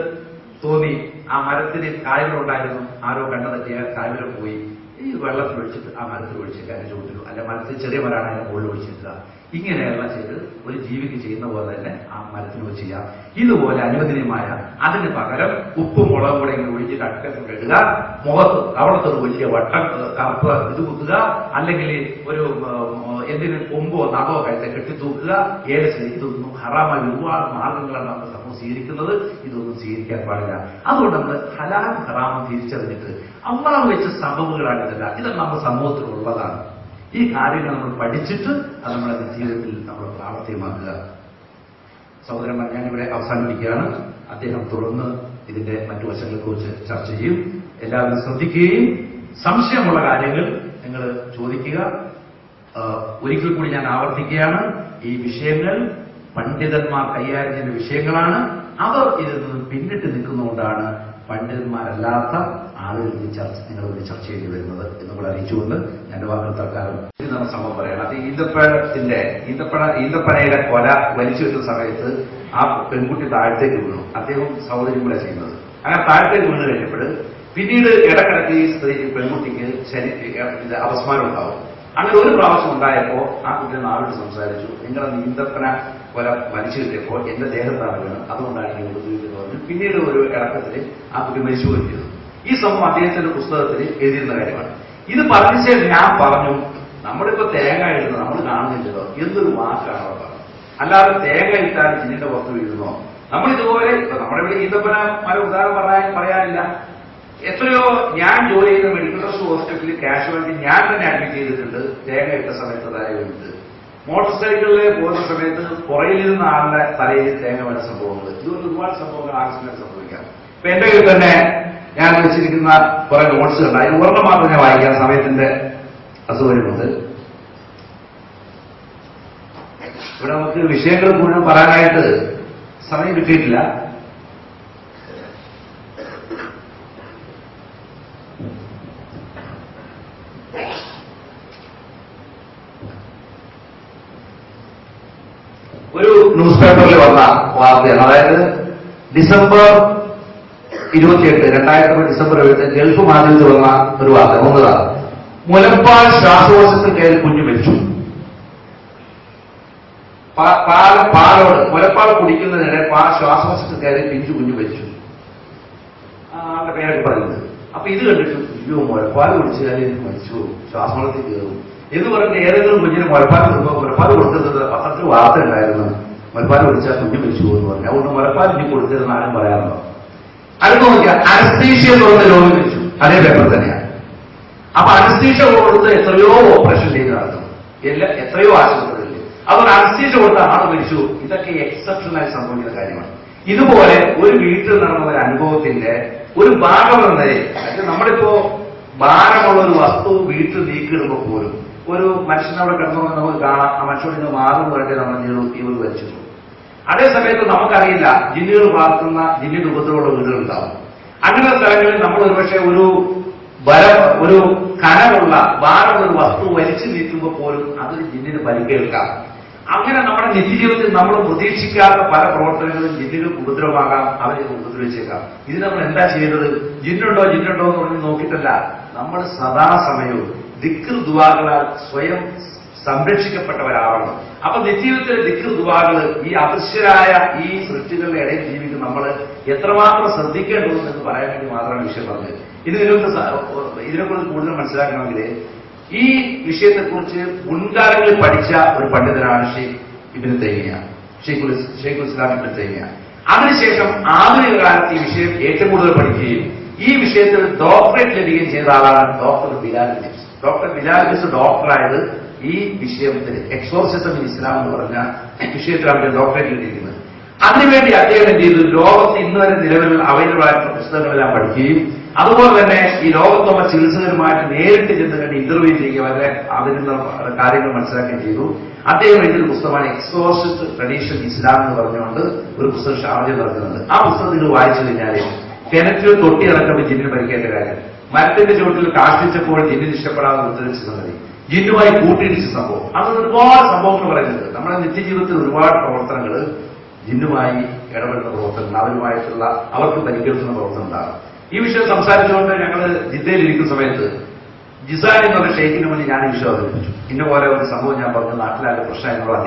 തോന്നി ആ മരത്തിന് കായലുണ്ടായിരുന്നു, ആരോ കണ്ണു തട്ടിയ കായലിൽ പോയി, ഈ വെള്ളത്തിൽ ഒഴിച്ചിട്ട് ആ മരത്തിൽ ഒഴിച്ചിട്ട് അതിന്റെ ചുവട്ടിലോ, അല്ലെ മരത്തിൽ ചെറിയ മരമാണ് അതിന്റെ മുകളിൽ ഒഴിച്ചിട്ടുക. ഇങ്ങനെയെല്ലാം ചെയ്ത് ഒരു ജീവിക്ക് ചെയ്യുന്ന പോലെ തന്നെ ആ മരത്തിന് ചെയ്യാം. ഇതുപോലെ അനുവദനീയമായ അതിന് പകരം ഉപ്പും മുളകും കൂടെ ഇങ്ങനെ ഒഴിച്ചിട്ട് അട്ടത്തിൽ ഇടുക. മുഖത്ത് കവളത്തൊരു വലിയ വട്ടം കറുപ്പ് ഇത് കുത്തുക, അല്ലെങ്കിൽ ഒരു എന്തിനും കൊമ്പോ നഖോ കഴുത്തെ കെട്ടിത്തൂക്കുക. ഇതൊന്നും ഹറാമായി ഒരുപാട് മാർഗങ്ങളാണ് നമ്മൾ സമൂഹം സ്വീകരിക്കുന്നത്. ഇതൊന്നും സ്വീകരിക്കാൻ പാടില്ല. അതുകൊണ്ട് നമ്മൾ ഹലാൽ ഹറാമം തിരിച്ചറിഞ്ഞിട്ട് അള്ളാഹു വെച്ച സംഭവങ്ങളാണിതല്ല, ഇതെല്ലാം നമ്മുടെ സമൂഹത്തിലുള്ളതാണ്. ഈ കാര്യങ്ങൾ നമ്മൾ പഠിച്ചിട്ട് അത് നമ്മുടെ ജീവിതത്തിൽ നമ്മൾ പ്രാവർത്തികമാക്കുക. സഹോദരന്മാർ, ഞാനിവിടെ അവസാനിപ്പിക്കുകയാണ്. അദ്ദേഹം തുടർന്ന് ഇതിന്റെ മറ്റു വശങ്ങളെക്കുറിച്ച് ചർച്ച ചെയ്യും. എല്ലാവരും ശ്രദ്ധിക്കുകയും സംശയമുള്ള കാര്യങ്ങൾ നിങ്ങൾ ചോദിക്കുക. ഒരിക്കൽ കൂടി ഞാൻ ആവർത്തിക്കുകയാണ്, ഈ വിഷയങ്ങൾ പണ്ഡിതന്മാർ കൈകാര്യം ചെയ്യുന്ന വിഷയങ്ങളാണ്. അവർ ഇതിൽ നിന്ന് പിന്നിട്ട് നിൽക്കുന്നതുകൊണ്ടാണ് പണ്ഡിതന്മാരല്ലാത്ത ആളുകൾ നിങ്ങളോട് ചർച്ച ചെയ്യേണ്ടി വരുന്നത് എന്നുകൂടെ അറിയിച്ചുകൊണ്ട് ഞാൻ വാക്കുകൾ തൽക്കാലം നമ്മൾ സംഭവം പറയണം. അത് ഈന്തപ്പനയുടെ കൊല വലിച്ചു വെച്ച സമയത്ത് ആ പെൺകുട്ടി താഴത്തേക്ക് വീണു. അദ്ദേഹം സഹോദരി കൂടെ ചെയ്യുന്നത്. അങ്ങനെ താഴത്തേക്ക് വീണ് കഴിഞ്ഞപ്പോൾ പിന്നീട് ഇടക്കിടക്ക് ഈ സ്ത്രീ പെൺകുട്ടിക്ക് അപസ്മാരം ഉണ്ടാവും. അങ്ങനെ ഒരു പ്രാവശ്യം ഉണ്ടായപ്പോ ആ കുട്ടിയെ നാളോട് സംസാരിച്ചു, നിങ്ങളുടെ ഈന്തപ്പന കൊല വലിച്ചു കിട്ടിയപ്പോൾ എന്റെ ദേഹത്താണ് വീണത്, അതുകൊണ്ടാണ് എനിക്ക് ഉപദ്രവിക്കുന്നത് പറഞ്ഞു. പിന്നീട് ഒരു ഇടക്കത്തിൽ ആ കുട്ടി മരിച്ചുപോയി ചെയ്തു. ഈ സംഭവം അദ്ദേഹത്തിന്റെ പുസ്തകത്തിൽ എഴുതിയിരുന്ന കാര്യമാണ്. ഇത് പറഞ്ഞ ശേഷം ഞാൻ പറഞ്ഞു, നമ്മളിപ്പോ തേങ്ങ ഇടുന്നത് നമ്മൾ കാണുന്നില്ലല്ലോ, എന്തൊരു വാക്കാണ് അവർ പറഞ്ഞത്. അല്ലാതെ തേങ്ങ ഇട്ടാൽ ചിന്നിന്റെ പുറത്ത് വീഴുന്നോ? നമ്മൾ ഇതുപോലെ ഇപ്പൊ നമ്മുടെ ഇവിടെ ഈന്തപ്പന പല ഉദാഹരണം പറയാനില്ല. എത്രയോ ഞാൻ ജോലി ചെയ്യുന്ന മെഡിക്കൽ ഹോസ്പിറ്റലിൽ കാഷ്വാലിറ്റി ഞാൻ തന്നെ അഡ്മിറ്റ് ചെയ്തിട്ടുണ്ട്. തേങ്ങ ഇട്ട സമയത്ത് തലയിട്ട് മോട്ടോർ സൈക്കിളിൽ പോകുന്ന സമയത്ത് പുറയിലിരുന്ന ആളുടെ തലയിൽ തേങ്ങ വീണ സംഭവങ്ങൾ, ഇതുകൊണ്ട് ഒരുപാട് സംഭവങ്ങൾ ആക്സിഡന്റ് സംഭവിക്കാം. ഇപ്പൊ എന്റെ കയ്യിൽ തന്നെ ഞാൻ വെച്ചിരിക്കുന്ന കുറെ നോട്ട്സ് ഉണ്ട്. അതിന് ഒരെണ്ണം മാത്രം ഞാൻ വായിക്കാൻ സമയത്തിന്റെ അസൗകര്യമുണ്ട്. ഇവിടെ നമുക്ക് വിഷയങ്ങൾ മുഴുവൻ പറയാനായിട്ട് സമയം കിട്ടിയിട്ടില്ല. ഒരു ന്യൂസ് പേപ്പറിൽ വന്ന വാർത്തയാണ്. അതായത് ഡിസംബർ 28, 2010 ഡിസംബർ 7 ഗൾഫ് മാധ്യമത്തിൽ വന്ന ഒരു വാർത്ത. ഒന്നതാണ്, മുലപ്പാൽ ശ്വാസകോശത്തിൽ കയറി കുഞ്ഞു മരിച്ചു. പാലോട് മുലപ്പാൽ കുടിക്കുന്നതിനിടെ ശ്വാസകോശത്തിൽ കയറി പിഞ്ചു കുഞ്ഞു മരിച്ചു. ആളുടെ പേരൊക്കെ പറയുന്നത്. അപ്പൊ ഇത് കണ്ടിട്ട് അയ്യോ മുലപ്പാൽ കുടിച്ചു കാര്യം മരിച്ചു, ശ്വാസകോശത്തിൽ കയറും എന്ന് പറഞ്ഞിട്ട് ഏതെങ്കിലും കുഞ്ഞിന് മുലപ്പാൽ കൊടുക്കുന്നത് പത്രത്തിൽ വാർത്ത ഉണ്ടായിരുന്നു. മുലപ്പാൽ കുടിച്ചാൽ കുഞ്ഞു മരിച്ചു എന്ന് പറഞ്ഞു. അതുകൊണ്ട് മുലപ്പാൽ ഇനി കൊടുത്തിരുന്ന ആരും പറയാറുണ്ടോ? അടുത്ത് നോക്കിയാൽ അനസ്തീഷ്യ തുറന്ന് രോഗി മരിച്ചു. അതേ പേപ്പർ തന്നെയാണ്. അപ്പൊ അനസ്തീഷ്യ കൊടുത്ത് എത്രയോ ഓപ്പറേഷൻ ചെയ്ത് നടത്തും, എത്രയോ ആശുപത്രികളിൽ. അതുകൊണ്ട് അനസ്തീഷ്യ കൊടുത്ത ആൾ മരിച്ചു. ഇതൊക്കെ എക്സെപ്ഷനായി സംഭവിക്കുന്ന കാര്യമാണ്. ഇതുപോലെ ഒരു വീട്ടിൽ നടന്ന ഒരു അനുഭവത്തിന്റെ ഒരു ഭാഗമെന്ന നിലയിൽ, നമ്മളിപ്പോ ഭാരമുള്ള ഒരു വസ്തു വീട്ടിൽ നീക്കിയിടുമ്പോൾ പോലും ഒരു മനുഷ്യനവിടെ കിടന്നുകൊണ്ട് നമുക്ക് കാണാം, ആ മനുഷ്യനോട് ഇത് മാറുന്നു പറഞ്ഞിട്ട് നമ്മൾ ഇവർ വെച്ചിട്ടുള്ളൂ. അതേ സമയത്ത് നമുക്കറിയില്ല ജിന്നുകൾ വളർത്തുന്ന ജിന്നിന്റെ ഉപദ്രവമുള്ള വീടുകളുണ്ടാവും. അങ്ങനെ സ്ഥലങ്ങളിൽ നമ്മൾ ഒരുപക്ഷെ ഒരു കനമുള്ള ഭാരമുള്ള ഒരു വസ്തു വലിച്ചു നീക്കുമ്പോൾ പോലും അതൊരു ജിന്നിന് പരിക്കേൽക്കാം. അങ്ങനെ നമ്മുടെ നിത്യജീവിതത്തിൽ നമ്മൾ പ്രതീക്ഷിക്കാത്ത പല പ്രവർത്തനങ്ങളും ജിന്നുകൾക്ക് ഉപദ്രവമാകാം, അവരെ ഉപദ്രവിച്ചേക്കാം. ഇത് നമ്മൾ എന്താ ചെയ്തത്? ജിന്നുണ്ടോ എന്ന് പറഞ്ഞ് നോക്കിയിട്ടല്ല, നമ്മൾ സദാസമയവും ദിക്ർ ദുആകളാൽ സ്വയം സംരക്ഷിക്കപ്പെട്ടവരാവണം. അപ്പൊ നിത്യജീവിതത്തിലെ ദിക്ർ ദുആകള് ഈ അദൃശ്യരായ ഈ സൃഷ്ടികളുടെ ഇടയിൽ ജീവിക്കുന്ന നമ്മൾ എത്രമാത്രം ശ്രദ്ധിക്കേണ്ടതെന്ന് പറയാൻ വേണ്ടി മാത്രമാണ് വിഷയം പറഞ്ഞത്. ഇതിനെക്കുറിച്ച് കൂടുതൽ മനസ്സിലാക്കണമെങ്കിൽ ഈ വിഷയത്തെക്കുറിച്ച് മുൻകാലങ്ങളിൽ പഠിച്ച ഒരു പണ്ഡിതനാണ് ഷെയ്ഖുൽ ഇസ്ലാം ഇബ്നു തൈമിയ. അതിനുശേഷം ആധുനിക കാലത്ത് ഈ വിഷയം ഏറ്റവും കൂടുതൽ പഠിക്കുകയും ഈ വിഷയത്തിൽ ഡോക്ടറേറ്റ് ലഭിക്കുകയും ചെയ്ത ആളാണ് doctor Bilal Gibbs. Doctor Bilal Gibbs ഡോക്ടറായത് ഈ വിഷയത്തിൽ എക്സോർസിസം ഇൻ ഇസ്ലാം എന്ന് പറഞ്ഞ വിഷയത്തിലാണ് ഡോക്ടറേറ്റ് ലഭിക്കുന്നത്. അതിനുവേണ്ടി അദ്ദേഹം എന്ത് ചെയ്തു? ലോകത്ത് ഇന്ന് വരെ നിലവിൽ അവൈലബിൾ ആയിട്ടുള്ള പുസ്തകങ്ങളെല്ലാം പഠിക്കുകയും അതുപോലെ തന്നെ ഈ ലോകത്തുള്ള ചികിത്സകരുമായിട്ട് നേരിട്ട് ചെന്ന് കണ്ട് ഇന്റർവ്യൂ ചെയ്യുക, അവരെ അതിനുള്ള കാര്യങ്ങൾ മനസ്സിലാക്കുകയും ചെയ്തു. അദ്ദേഹം എഴുതിയ പുസ്തകമാണ് എക്സോർസിസ്റ്റ് ട്രഡീഷൻ ഇസ്ലാം എന്ന് പറഞ്ഞുകൊണ്ട് ഒരു പുസ്തകം ഷാർജയിൽ നടക്കുന്നുണ്ട്. ആ പുസ്തകം നിങ്ങൾ വായിച്ചു കഴിഞ്ഞാൽ കിണറ്റിൽ തൊട്ടി ഇറക്കുമ്പോൾ ജിന്നിന് പരിക്കേണ്ട കാര്യം, മരത്തിന്റെ ചുവട്ടിൽ കാഷ്ടിച്ചപ്പോൾ ജിന്നിന് ഇഷ്ടപ്പെടാതെ ഉത്തരവിച്ച സംഗതി, ജിന്നുമായി കൂട്ടിയിടിച്ച സംഭവം, അങ്ങനെ ഒരുപാട് സംഭവങ്ങൾ പറയുന്നുണ്ട്. നമ്മുടെ നിത്യജീവിതത്തിൽ ഒരുപാട് പ്രവർത്തനങ്ങൾ ജിന്നുമായി ഇടപെടുന്ന പ്രവർത്തനങ്ങൾ, അവരുമായിട്ടുള്ള അവർക്ക് പരിക്കേൽക്കുന്ന പ്രവർത്തനം ഉണ്ടാകും. ഈ വിഷയം സംസാരിച്ചുകൊണ്ട് ഞങ്ങൾ ജിദ്ദയിലിരിക്കുന്ന സമയത്ത് ജിസാൻ എന്നുള്ള ഷെയ്ഖിന് മുന്നിൽ ഞാൻ ഈ വിഷയം അവതരിപ്പിച്ചു. ഇന്ന പോലെ ഒരു സംഭവം ഞാൻ പറഞ്ഞു, നാട്ടിലാകെ പ്രശ്നമായിട്ടുള്ള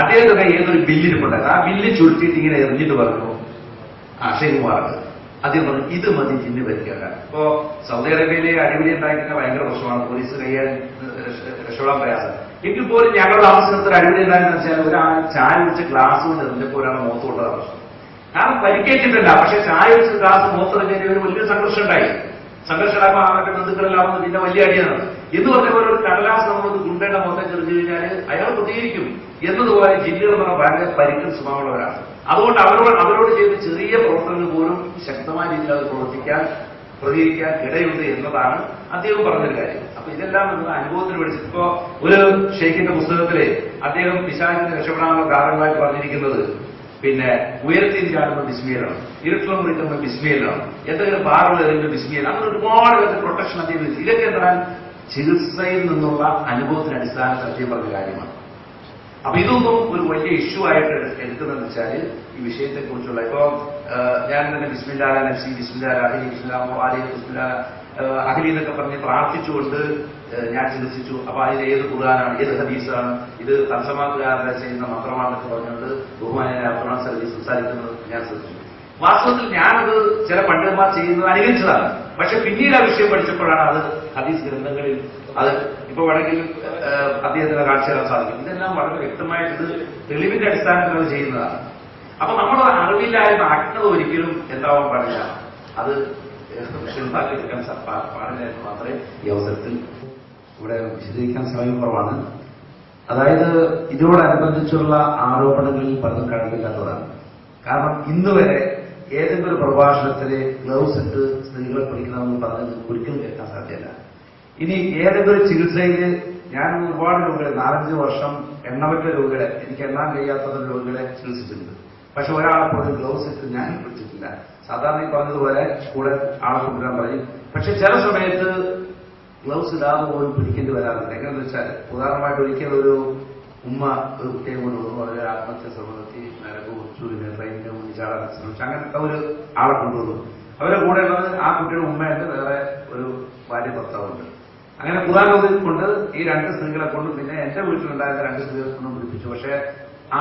അദ്ദേഹത്തിന്റെ ഏതൊരു ബില്ലിനുണ്ടായിരുന്നു. ആ ബില്ല് ചുരുട്ടിയിട്ട് ഇങ്ങനെ എറിഞ്ഞിട്ട് പറഞ്ഞു, ഷെയ്ഖ് മുബാറക് അദ്ദേഹം പറഞ്ഞു ഇത് മതി ജിന്ന് പരിക്കേക്കാൻ. ഇപ്പോ സൗദി അറേബ്യയിലെ അടിപിടി ഉണ്ടായിരിക്കുന്ന ഭയങ്കര പ്രശ്നമാണ്, പോലീസ് കൈകാൻ രക്ഷപ്പെടാൻ പ്രയാസം. എങ്കിൽ പോലും ഞങ്ങളുടെ താമസത്തിൽ അടിപിടി ഉണ്ടായെന്ന് വെച്ചാൽ ഒരാൾ ചായ കുടിച്ച് ഗ്ലാസ് കൊണ്ട് എറിഞ്ഞപ്പോൾ ഒരാൾ മുഖത്ത് കൊണ്ടതാണ് പ്രശ്നം. കാരണം പരിക്കേറ്റിട്ടില്ല, പക്ഷെ ചായ വെച്ച് ഗ്ലാസ് മുഖത്തെറിഞ്ഞതിന് ഒരു വലിയ സംഘർഷം ഉണ്ടായി. സംഘർഷമാകുമ്പോൾ അവരുടെ ബന്ധുക്കളെല്ലാം പിന്നെ വലിയ അടിയാണ് എന്ന് പറഞ്ഞ പോലെ ഒരു കടലാസ് നമ്മൾ ഗുണ്ടയുടെ മുഖത്തെ ചെറിഞ്ഞു കഴിഞ്ഞാൽ അയാൾ പ്രതികരിക്കും എന്നതുപോലെ ജില്ലകൾ പറഞ്ഞ ഭയങ്കര പരിക്കൽ സ്വഭാവമുള്ളവരാണ്. അതുകൊണ്ട് അവരോട് ചെയ്ത ചെറിയ പ്രവർത്തനങ്ങൾ പോലും ശക്തമായ രീതിയിൽ അത് പ്രതികരിക്കാൻ ഇടയുണ്ട് എന്നതാണ് അദ്ദേഹം പറഞ്ഞൊരു കാര്യം. അപ്പൊ ഇതെല്ലാം അനുഭവത്തിൽ പഠിച്ചത്. ഇപ്പോ ഒരു ഷെയ്ഖിന്റെ പുസ്തകത്തില് അദ്ദേഹം പിശാചിനെ രക്ഷപ്പെടാനുള്ള കാരണങ്ങളായി പറഞ്ഞിരിക്കുന്നത് പിന്നെ ഉയരത്തിൽ ചാടുന്ന ബിസ്മിയിലാണ്, ഇരുട്ടിലും മുറിക്കുന്ന ബിസ്മിയിലാണ്, എന്തെങ്കിലും ഭാരമുള്ള ഏതെങ്കിലും ബിസ്മിയിൽ, അങ്ങനെ ഒരുപാട് പേർക്ക് പ്രൊട്ടക്ഷൻ അദ്ദേഹം. ഇതൊക്കെ എന്നാൽ ചികിത്സയിൽ നിന്നുള്ള അനുഭവത്തിന്റെ അടിസ്ഥാനത്തിൽ അദ്ദേഹം പറഞ്ഞ കാര്യമാണ്. അപ്പൊ ഇതൊന്നും ഒരു വലിയ ഇഷ്യൂ ആയിട്ട് എടുക്കുന്നതെന്ന് വെച്ചാൽ ഈ വിഷയത്തെക്കുറിച്ചുള്ള ഇപ്പൊ ഞാൻ തന്നെ ബിസ്മില്ലാ നഫ്സി ബിസ്മില്ലാ അഹ്ലി ബിസ്മില്ലാ അലൈഹി ബിസ്മില്ലാ അഹ്ലി എന്നൊക്കെ പറഞ്ഞ് പ്രാർത്ഥിച്ചുകൊണ്ട് ഞാൻ ചികിത്സിച്ചു. അപ്പൊ അതിൽ ഏത് ഖുർആനാണ്, ഏത് ഹദീസാണ്, ഇത് തർജമാക്കാരുടെ ചെയ്യുന്ന മന്ത്രമാണെന്നൊക്കെ പറഞ്ഞുകൊണ്ട് ബഹുമാനായ അബ്ദുൽ സർവീസ് സംസാരിക്കുന്നത് ഞാൻ ശ്രദ്ധിച്ചു. വാസ്തവത്തിൽ ഞാനത് ചില പണ്ഡിതന്മാർ ചെയ്യുന്നത് അനുകരിച്ചതാണ്. പക്ഷെ പിന്നീട് ആ വിഷയം പഠിച്ചപ്പോഴാണ് അത് ഹദീസ് ഗ്രന്ഥങ്ങളിൽ അത് ഇപ്പൊ വേണമെങ്കിൽ അദ്ദേഹത്തിന് കാണിച്ചു തരാൻ സാധിക്കും. ഇതെല്ലാം വളരെ വ്യക്തമായിട്ട് തെളിവിന്റെ അടിസ്ഥാനത്തിൽ അത് ചെയ്യുന്നതാണ്. അപ്പൊ നമ്മൾ അറിവില്ലായ്മ അജ്ഞത ഒരിക്കലും എന്താവാൻ പാടില്ല, അത് ഉണ്ടാക്കിയെടുക്കാൻ പാടില്ല എന്ന് മാത്രമേ ഈ അവസരത്തിൽ ഇവിടെ വിശദീകരിക്കാൻ സമയം കുറവാണ്. അതായത് ഇതിനോടനുബന്ധിച്ചുള്ള ആരോപണങ്ങളിൽ പലതും കഴിവില്ലാത്തതാണ്. കാരണം ഇന്ന് വരെ ഏതെങ്കിലും ഒരു പ്രഭാഷണത്തില് ഗ്ലൗസ് ഇട്ട് സ്ത്രീകളെ പിടിക്കണമെന്ന് പറഞ്ഞത് ഒരിക്കലും കേൾക്കാൻ സാധ്യമല്ല. ഇനി ഏതെങ്കിലും ഒരു ചികിത്സയിൽ ഞാൻ ഒരുപാട് രോഗികളെ 4-5 വർഷം എണ്ണമറ്റ രോഗികളെ, എനിക്ക് എണ്ണാൻ കഴിയാത്ത രോഗികളെ ചികിത്സിച്ചിട്ടുണ്ട്. പക്ഷെ ഒരാളെ പോലും ഗ്ലൗസ് ഇട്ട് ഞാൻ പിടിച്ചിട്ടില്ല. സാധാരണ ഈ പറഞ്ഞതുപോലെ കൂടെ ആളെ കൊണ്ടുവരാൻ പറയും. പക്ഷെ ചില സമയത്ത് ഗ്ലൗസ് ഇടാതെ പോലും പിടിക്കേണ്ടി വരാറുണ്ട്. എങ്ങനെയെന്ന് വെച്ചാൽ ഉദാഹരണമായിട്ട് ഒരിക്കലും ഒരു ഉമ്മ ഒരു കുട്ടിയെ കൊണ്ടുവന്നു, വളരെ ആത്മഹത്യ ശ്രമത്തി നരക കുറിച്ചു, ട്രെയിനിന്റെ മുന്നിൽ ചാടാൻ ശ്രമിച്ചു, അങ്ങനത്തെ ഒരു ആളെ കൊണ്ടുവന്നു. അവരുടെ കൂടെ ഉള്ളത് ആ കുട്ടിയുടെ ഉമ്മയുണ്ട്, വേറെ ഒരു ഭാര്യ ഭർത്താവുണ്ട്. അങ്ങനെ ഖുർആൻ കൊണ്ട് ഈ 2 സ്ത്രീകളെ കൊണ്ട് പിന്നെ എന്റെ വീട്ടിലുണ്ടായിരുന്ന 2 സ്ത്രീകളെ കൊണ്ടും പിടിപ്പിച്ചു. പക്ഷെ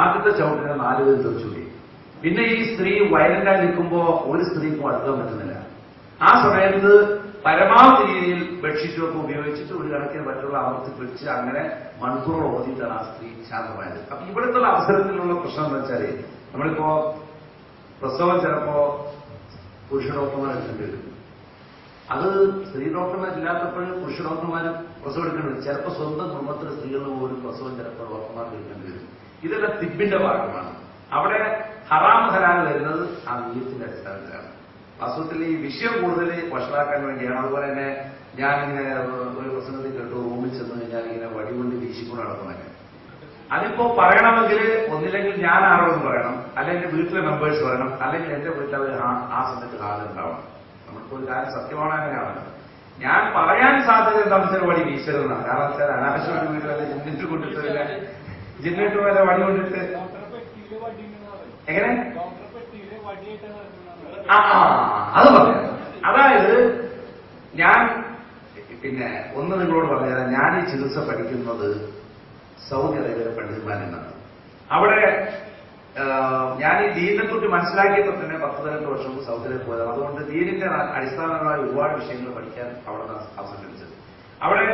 ആദ്യത്തെ ചവിട്ടിനെ 4 പേര് തെറിച്ചുകൂടി. പിന്നെ ഈ സ്ത്രീ വയലന്റായി നിൽക്കുമ്പോൾ ഒരു സ്ത്രീക്കും അടുക്കാൻ പറ്റുന്നില്ല. ആ സമയത്ത് പരമാവധി രീതിയിൽ ബെഡ്ഷീറ്റൊക്കെ ഉപയോഗിച്ചിട്ട് ഒരു കണക്കിന് മറ്റുള്ള അമർത്തി പിടിച്ച് അങ്ങനെ മണിക്കൂറോളം ഓതിയിട്ടാണ് ആ സ്ത്രീ ശാന്തമായത്. അപ്പൊ ഇവിടുത്തെ അവസരത്തിലുള്ള പ്രശ്നം എന്ന് വെച്ചാൽ നമ്മളിപ്പോ പ്രസവം ചിലപ്പോ പുരുഷ ഡോക്ടർമാർ എടുക്കേണ്ടി വരും. അത് സ്ത്രീ ഡോക്ടർമാർ ഇല്ലാത്തപ്പോൾ പുരുഷ ഡോക്ടർമാർ പ്രസവം എടുക്കേണ്ടി വരും. ചിലപ്പോൾ സ്വന്തം കുടുംബത്തിലെ സ്ത്രീകളിൽ പോലും പ്രസവം ചിലപ്പോൾ ഡോക്ടർമാർക്ക് എടുക്കേണ്ടി വരും. ഇതെല്ലാം തിബിന്റെ ഭാഗമാണ്. അവിടെ ഹറാം ഹലാൽ വരുന്നത് ആ നീയത്തിന്റെ അടിസ്ഥാനത്തിലാണ്. വാസ്തവത്തിൽ ഈ വിഷയം കൂടുതൽ വഷളാക്കാൻ വേണ്ടിയാണ്. അതുപോലെ തന്നെ ഞാനിങ്ങനെ ഒരു പ്രസംഗത്തിൽ കേട്ടു, റൂമിൽ ചെന്ന് കഴിഞ്ഞാൽ ഇങ്ങനെ വടികൊണ്ട് വീശിക്കൊണ്ട് നടക്കുന്നതൊക്കെ. അതിപ്പോ പറയണമെങ്കിൽ ഒന്നില്ലെങ്കിൽ ഞാൻ ആരോടും പറയണം, അല്ലെങ്കിൽ വീട്ടിലെ മെമ്പേഴ്സ് പറയണം, അല്ലെങ്കിൽ എന്റെ വീട്ടിൽ അവർ ആ സമയത്ത് ഹാജരുണ്ടാവണം. നമ്മളിപ്പോ ഒരു കാര്യം സത്യമാണ്, അങ്ങനെയാണല്ലോ. ഞാൻ പറയാൻ സാധ്യത എന്താണെന്ന് വെച്ചാൽ വടി വീശരുതെന്നാണ്. കാരണം വെച്ചാൽ അനാവശ്യമായ വീട്ടിൽ ജിന്നിട്ട് കൊണ്ടിട്ടില്ല, ജിന്നിട്ട് വരെ വടി കൊണ്ടിട്ട് എങ്ങനെ അത് പറയാം. അതായത് ഞാൻ പിന്നെ ഒന്ന് നിങ്ങളോട് പറഞ്ഞുതരാം. ഞാൻ ഈ ചികിത്സ പഠിക്കുന്നത് സൗദി അറേബ്യയിലെ പണ്ഡിതന്മാരെന്നാണ്. അവിടെ ഞാൻ ഈ ദീനിനെ കുറിച്ച് മനസ്സിലാക്കിയപ്പോൾ തന്നെ 10-12 വർഷം സൗദിയിൽ പോയത്. അതുകൊണ്ട് ദീനിന്റെ അടിസ്ഥാനമായ ഒരുപാട് വിഷയങ്ങൾ പഠിക്കാൻ അവിടെ അവസരം ലഭിച്ചത്. അവിടെ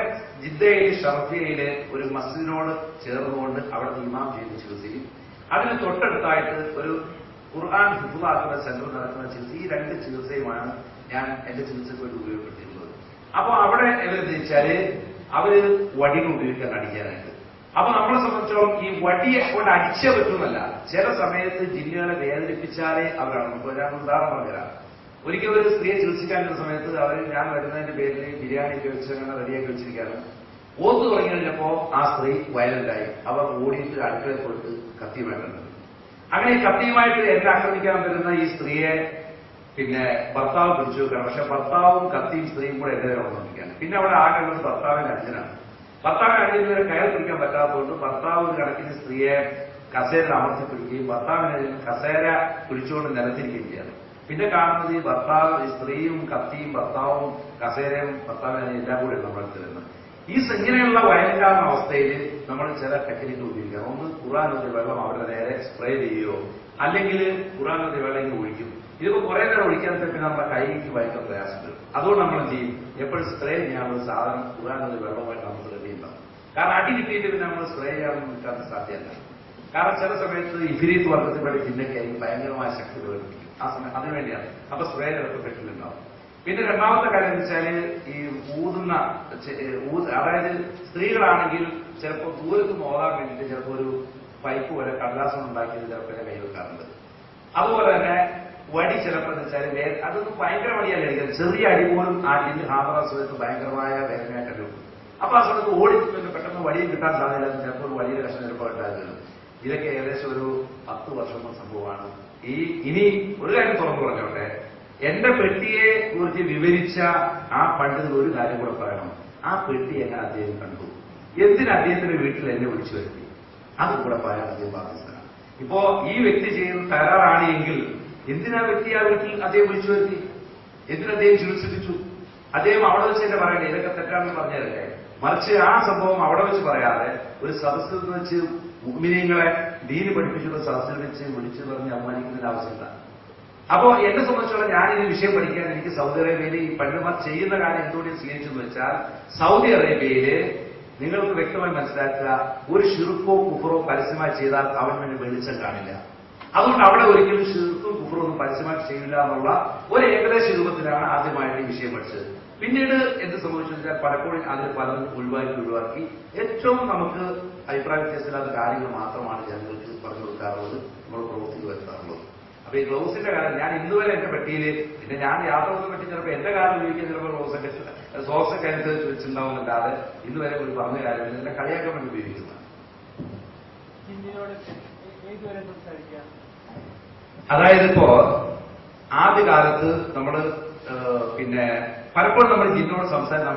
ജിദ്ദയിൽ ഷർഫിയയിലെ ഒരു മസ്ജിദിനോട് ചേർന്നുകൊണ്ട് അവിടെ ഇമാം ചെയ്ത് ചികിത്സയും അതിന് തൊട്ടടുത്തായിട്ട് ഒരു ഖുർആൻ ഹിഫ്ളാക്കുന്ന സെന്റർ നടക്കുന്ന ചികിത്സ, ഈ 2 ചികിത്സയുമാണ് ഞാൻ എന്റെ ചികിത്സയ്ക്ക് വേണ്ടി ഉപയോഗപ്പെടുത്തിയിരുന്നത്. അപ്പൊ അവിടെ എവരെന്ന് വെച്ചാല് അവര് വടികൾ ഉപയോഗിക്കാൻ അടിക്കാനായിട്ട്. അപ്പൊ നമ്മളെ സംബന്ധിച്ചോളം ഈ വടിയെ കൊണ്ട് അടിച്ചേ പറ്റുന്നല്ല, ചില സമയത്ത് ജിന്നുകളെ വേദനിപ്പിച്ചാലേ അവരാണ്. ഇപ്പൊ ഞാൻ ഉദാഹരണം പറഞ്ഞുതരാം. ഒരിക്കലും ഒരു സ്ത്രീയെ ചികിത്സിക്കാൻ വരുന്ന സമയത്ത് അവർ ഞാൻ വരുന്നതിന്റെ പേരിൽ ബിരിയാണിയൊക്കെ വെച്ച് അങ്ങനെ റെഡിയാക്കി വെച്ചിരിക്കുകയാണ്. ഓത്ത് തുടങ്ങി കഴിഞ്ഞപ്പോ ആ സ്ത്രീ വയലന്റായി. അവർ ഓടിയിട്ട് അടുക്കളയിൽ പോയിട്ട് കത്തി വേണ്ടത്. അങ്ങനെ ഈ കത്തിയുമായിട്ട് എന്നെ ആക്രമിക്കാൻ വരുന്ന ഈ സ്ത്രീയെ പിന്നെ ഭർത്താവ് പിടിച്ചു വെക്കണം. പക്ഷെ ഭർത്താവും കത്തിയും സ്ത്രീയും കൂടെ എന്റെ വന്നിരിക്കുകയാണ്. പിന്നെ അവിടെ ആകെ ഉള്ളത് ഭർത്താവിന്റെ അച്ഛനാണ്. ഭർത്താവിന്റെ അച്ഛനെ കയർ പിടിക്കാൻ പറ്റാത്തതുകൊണ്ട് ഭർത്താവ് ഒരു കണക്കിന് സ്ത്രീയെ കസേര അമർത്തി പിടിക്കുകയും ഭർത്താവിനെ കസേര പിടിച്ചുകൊണ്ട് നിലത്തിരിക്കുകയും ചെയ്യാണ്. പിന്നെ കാണുന്നത് ഈ ഭർത്താവ്, ഈ സ്ത്രീയും കത്തിയും ഭർത്താവും കസേരയും ഭർത്താവിനെ എല്ലാം കൂടെ നമ്മളെടുത്ത് വരുന്നത്. ഇങ്ങനെയുള്ള വയലന്റാകുന്ന അവസ്ഥയിൽ നമ്മൾ ചില ടെക്നിക്ക് ഉപയോഗിക്കണം. ഒന്ന് ഖുർആനിലെ വെള്ളം അവരുടെ നേരെ സ്പ്രേ ചെയ്യുകയോ അല്ലെങ്കിൽ ഖുർആനിലെ വെള്ളം ഇങ്ങനെ ഒഴിക്കും. ഇതിപ്പോ കുറെ നേരം ഒഴിക്കാൻ പിന്നെ നമ്മുടെ കൈക്ക് ഭയങ്കര പ്രയാസമുണ്ട്. അതുകൊണ്ട് നമ്മൾ എന്ത് ചെയ്യും, എപ്പോഴും സ്പ്രേ ചെയ്യാനുള്ള സാധനം ഖുർആനിലെ വെള്ളമായിട്ട് നമ്മൾ റെഡി ഉണ്ടാവും. കാരണം അടി കിട്ടിയിട്ട് പിന്നെ നമ്മൾ സ്പ്രേ ചെയ്യാൻ നിൽക്കാൻ സാധ്യമല്ല. കാരണം ചില സമയത്ത് ഇഫിരീത്ത് വർഗത്തിൽപ്പെട്ട് ജിന്നൊക്കെ ഭയങ്കരമായ ശക്തി പ്രകടിപ്പിക്കും. ആ സമയം അതിനുവേണ്ടിയാണ്. അപ്പൊ സ്പ്രേ ചിലപ്പോൾ പെട്ടിലുണ്ടാവും. പിന്നെ രണ്ടാമത്തെ കാര്യം എന്ന് വെച്ചാല് ഈ ഊതുന്ന, അതായത് സ്ത്രീകളാണെങ്കിൽ ചിലപ്പോൾ ദൂരത്ത് ഓതാൻ വേണ്ടിയിട്ട് ചിലപ്പോൾ ഒരു പൈപ്പ് പോലെ കടലാസം ഉണ്ടാക്കിയത് ചിലപ്പോൾ കൈ വെക്കാറുണ്ട്. അതുപോലെ തന്നെ വടി ചിലപ്പോൾ എന്ന് വെച്ചാൽ അതൊന്നും ഭയങ്കര വടിയല്ല കഴിക്കുന്നത്. ചെറിയ അടി പോലും ആ ജിന്ന് ഹാമറ സമയത്ത് ഭയങ്കരമായ വേദനയായിട്ട് കഴിക്കും. അപ്പൊ ആ സമയത്ത് ഓടി പെട്ടെന്ന് വടിയും കിട്ടാൻ സാധ്യത ചിലപ്പോൾ ഒരു വടിയുടെ കഷ്ണം ചിലപ്പോൾ ഉണ്ടാകുന്നത്. ഇതൊക്കെ ഏകദേശം ഒരു 10 വർഷം സംഭവമാണ്. ഇനി ഒരു കാര്യം തുറന്നു പറഞ്ഞോട്ടെ, എന്റെ പെട്ടിയെ കുറിച്ച് വിവരിച്ച ആ പണ്ഡിതൻ ഒരു കാര്യം കൂടെ പറയണം. ആ പെട്ടി എങ്ങനെ അദ്ദേഹം കണ്ടു, എന്തിന് അദ്ദേഹത്തിന്റെ വീട്ടിൽ എന്നെ വിളിച്ചു വരുത്തി, അതും കൂടെ പറയാൻ അദ്ദേഹം ബാധ്യസ്ഥനാണ്. ഇപ്പോ ഈ വ്യക്തി ചെയ്യുന്ന തയ്യാറാണ് എങ്കിൽ എന്തിനാ വ്യക്തി ആ വീട്ടിൽ അദ്ദേഹം വിളിച്ചു വരുത്തി, എന്തിന് അദ്ദേഹം ചികിത്സിപ്പിച്ചു? അദ്ദേഹം അവിടെ വെച്ച് എന്നെ പറയണ്ടേ ഇതൊക്കെ തെറ്റാണെന്ന് പറഞ്ഞതല്ലേ? മറിച്ച് ആ സംഭവം അവിടെ വെച്ച് പറയാതെ ഒരു സദസ്സിൽ വെച്ച് മുഅ്മിനീങ്ങളെ ദീന് പഠിപ്പിച്ചുള്ള സദസ്സിൽ വെച്ച് വിളിച്ചു പറഞ്ഞ് അവമാനിക്കുന്നതിന്റെ ആവശ്യമില്ല. അപ്പോ എന്നെ സംബന്ധിച്ചോളം ഞാൻ ഈ വിഷയം പഠിക്കാൻ എനിക്ക് സൗദി അറേബ്യയിൽ ഈ പണ്ഡിതന്മാർ ചെയ്യുന്ന കാര്യം എന്തുകൊണ്ട് സ്വീകരിച്ചെന്ന് വെച്ചാൽ, സൗദി അറേബ്യയില് നിങ്ങൾക്ക് വ്യക്തമായി മനസ്സിലാക്കുക, ഒരു ഷിർക്കോ കുഫറോ പരസ്യമായി ചെയ്താൽ അവന് വെളിച്ചം കാണില്ല. അതുകൊണ്ട് അവിടെ ഒരിക്കലും ഷിർക്കും കുഫറും ഒന്നും പരസ്യമായി ചെയ്യില്ല എന്നുള്ള ഒരു ഏകദേശ രൂപത്തിലാണ് ആദ്യമായിട്ട് ഈ വിഷയം പഠിച്ചത്. പിന്നീട് എന്ത് സംഭവിച്ചു വെച്ചാൽ പലപ്പോഴും അതിൽ പലതും ഒഴിവാക്കി ഏറ്റവും നമുക്ക് അഭിപ്രായ വ്യത്യാസമില്ലാത്ത കാര്യങ്ങൾ മാത്രമാണ് ജനങ്ങൾക്ക് പറഞ്ഞു കൊടുക്കാറുള്ളത്, നമ്മൾ പ്രവൃത്തിയിൽ വരുത്താറുള്ളത്. അപ്പൊ ഈ ഗ്ലൗസിന്റെ കാര്യം ഞാൻ ഇന്നുവരെ എന്റെ പെട്ടിയിൽ, പിന്നെ ഞാൻ യാത്രകളെ പറ്റി ചിലപ്പോൾ എന്റെ കാലം ഉപയോഗിക്കാൻ ചിലപ്പോൾ ഗ്ലൗസൊക്കെ സോക്സൊക്കെ അനുസരിച്ച് വെച്ചിട്ടുണ്ടാവുന്നല്ലാതെ ഇന്നുവരെ ഒരു പറഞ്ഞ കാര്യമില്ല. ഇതിനെ കളിയാക്കാൻ വേണ്ടി ഉപയോഗിക്കുന്നത്. അതായത് ഇപ്പോ ആദ്യകാലത്ത് നമ്മള് പിന്നെ പലപ്പോഴും നമ്മൾ ജിന്നോട് സംസാരിച്ച്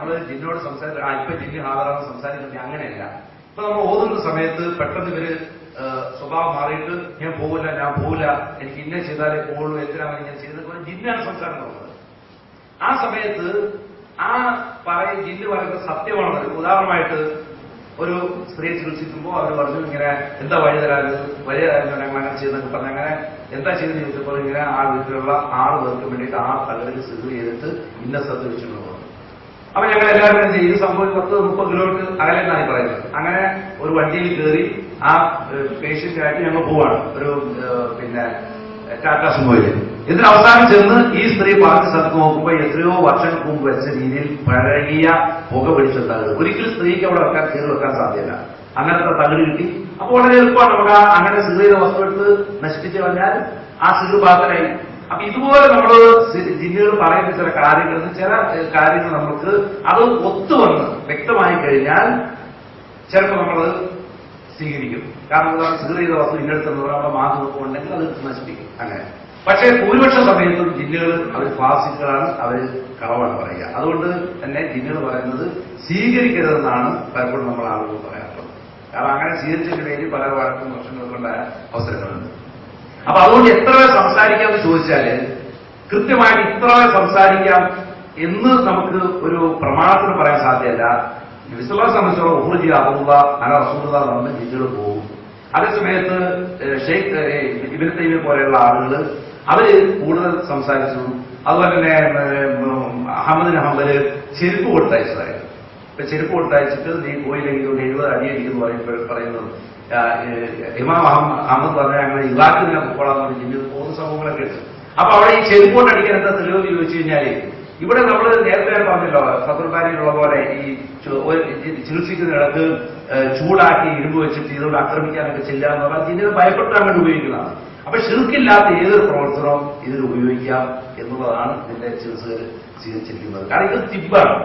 ഇപ്പൊ ജിന്ന് ഹാജറാണ് സംസാരിക്കുന്നത് അങ്ങനെയല്ല. ഇപ്പൊ നമ്മൾ ഓതുന്ന സമയത്ത് പെട്ടെന്ന് ഇവര് സ്വഭാവം മാറിയിട്ട് ഞാൻ പോവില്ല എനിക്ക് ഇന്ന ചെയ്താലേ പോകുള്ളൂ, എന്തിനാണ് ഞാൻ ചെയ്തത്, ജിന്നാണ് സംസാരം നടന്നത്. ആ സമയത്ത് ആ ജിന്ന് പറയുന്നത് സത്യമാണ്. ഉദാഹരണമായിട്ട് ഒരു സ്ത്രീയെ ചികിത്സിക്കുമ്പോൾ അവർ പറഞ്ഞു ഇങ്ങനെ എന്താ വഴി തരാറ് ഞങ്ങൾ അങ്ങനെ ചെയ്യുന്നൊക്കെ പറഞ്ഞു. അങ്ങനെ എന്താ ചെയ്തെന്ന് ചോദിച്ചപ്പോൾ ഇങ്ങനെ ആ വീട്ടിലുള്ള 6 പേർക്ക് വേണ്ടിയിട്ട് 6 തലകളിൽ സിഗർ ചെയ്തിട്ട് ഇന്ന സ്ഥലത്ത് വെച്ചിട്ടുണ്ട്. അപ്പൊ ഞങ്ങൾ എല്ലാവരും ചെയ്ത് സംഭവം 10-30 കിലോമീറ്റർ അകലെന്നായി പറയുന്നത്. അങ്ങനെ ഒരു വണ്ടിയിൽ കയറി ആ പേഷ്യന്റായിട്ട് ഞങ്ങൾ പോവാണ് ഒരു പിന്നെ ടാറ്റ സുമോയില്. ഇതിന് അവസാനം ചെന്ന് ഈ സ്ത്രീ പറഞ്ഞ സ്ഥലത്ത് നോക്കുമ്പോൾ എത്രയോ വർഷങ്ങൾക്ക് മുമ്പ് വെച്ച രീതിയിൽ പഴകിയ പുക പിടിച്ച തകട്. ഒരിക്കലും സ്ത്രീക്ക് അവിടെ കയറി വെക്കാൻ സാധ്യത. അങ്ങനത്തെ തകട് കിട്ടി. അപ്പൊ വളരെ എളുപ്പമാണ് നമുക്ക് അങ്ങനെ സിഗർ ചെയ്ത വസ്തു എടുത്ത് നശിപ്പിച്ച് കഴിഞ്ഞാൽ ആ സിഗർ പാത്രമായി. അപ്പൊ ഇതുപോലെ നമ്മൾ ജിന്നുകൾ പറയുന്ന ചില കാര്യങ്ങൾ നമുക്ക് അത് ഒത്തുവന്ന് വ്യക്തമായി കഴിഞ്ഞാൽ ചിലപ്പോൾ നമ്മളത് സ്വീകരിക്കും. കാരണം സിഗർ ചെയ്ത വസ്തു ഇന്നെടുത്തെന്ന് പറഞ്ഞാൽ നമ്മുടെ മാസം ഉണ്ടെങ്കിൽ അത് നശിപ്പിക്കും. അങ്ങനെ പക്ഷേ ഭൂരിപക്ഷ സമയത്തും ജിന്നുകൾ അവർ ഫാസിക്കുകളാണ്, അവർ കളവാണ് പറയുക. അതുകൊണ്ട് തന്നെ ജിന്നുകൾ പറയുന്നത് സ്വീകരിക്കരുതെന്നാണ് പലപ്പോഴും നമ്മൾ ആളുകൾ പറയാറുള്ളത്. കാരണം അങ്ങനെ സ്വീകരിച്ചതിന്റെ പേരിൽ പല വഴക്കും പ്രശ്നങ്ങൾക്കുണ്ടായ അവസരങ്ങളുണ്ട്. അപ്പൊ അതുകൊണ്ട് എത്ര സംസാരിക്കാമെന്ന് ചോദിച്ചാല് കൃത്യമായിട്ട് ഇത്ര സംസാരിക്കാം എന്ന് നമുക്ക് ഒരു പ്രമാണത്തിന് പറയാൻ സാധ്യമല്ല. വിശ്വാസം സംബന്ധിച്ചോളം ഉഹ്റുജി അബൂള്ള അന റസൂലുള്ള നമ്മൾ ജിന്നുകൾ പോകും. അതേസമയത്ത് ഷെയ്ഖ് ഇബ്നു തൈമിയ്യ പോലെയുള്ള ആളുകൾ അവര് കൂടുതൽ സംസാരിച്ചു. അതുപോലെ തന്നെ അഹമ്മദ് ഹംബല് ചെരുപ്പ് കൊടുത്തയച്ചതായിരുന്നു. ഇപ്പൊ ചെരുപ്പ് കൊടുത്തയച്ചിട്ട് നീ പോയില്ലെങ്കിൽ 70 അടിയടിക്കുന്നു പറയുന്നത് ഇമാം അഹമ്മദ് പറഞ്ഞാൽ അങ്ങനെ ഇറാഖിനെ പൊക്കോളാന്ന് പറഞ്ഞ് പോകുന്ന സംഭവങ്ങളൊക്കെ ഉണ്ട്. അപ്പൊ അവിടെ ഈ ചെരുപ്പ് കൊണ്ട് അടിക്കാൻ എന്താ തെളിവെന്ന് ചോദിച്ചു കഴിഞ്ഞാല് ഇവിടെ നമ്മൾ നേരത്തെ പറഞ്ഞല്ലോ ഫത്തുൽബാരിയിലുള്ള പോലെ ഈ ചികിത്സിക്കുന്നിടത്ത് ചൂടാക്കി ഇരുമ്പ് വെച്ചിട്ട് ഇതുകൊണ്ട് ആക്രമിക്കാനൊക്കെ ചെല്ലുക എന്ന് പറഞ്ഞാൽ ഇതിനെ ഭയപ്പെട്ടാൻ വേണ്ടി ഉപയോഗിക്കുന്നതാണ്. അപ്പൊ ഷിർക്കില്ലാത്ത ഏതൊരു പ്രവർത്തനവും ഇതിൽ ഉപയോഗിക്കാം എന്നുള്ളതാണ് ഇതിന്റെ ചികിത്സകർ സ്വീകരിച്ചിരിക്കുന്നത്. കാരണം ഇത് തിബ്ബാണ്,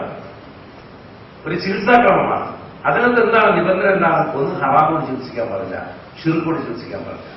ഒരു ചികിത്സാക്രമമാണ്. അതിനകത്ത് എന്താണ് നിബന്ധന? എന്താണ്? ഒന്ന് ഹറാമോട് ചികിത്സിക്കാൻ പാടില്ല, ഷിർക്കോട് ചികിത്സിക്കാൻ പാടില്ല.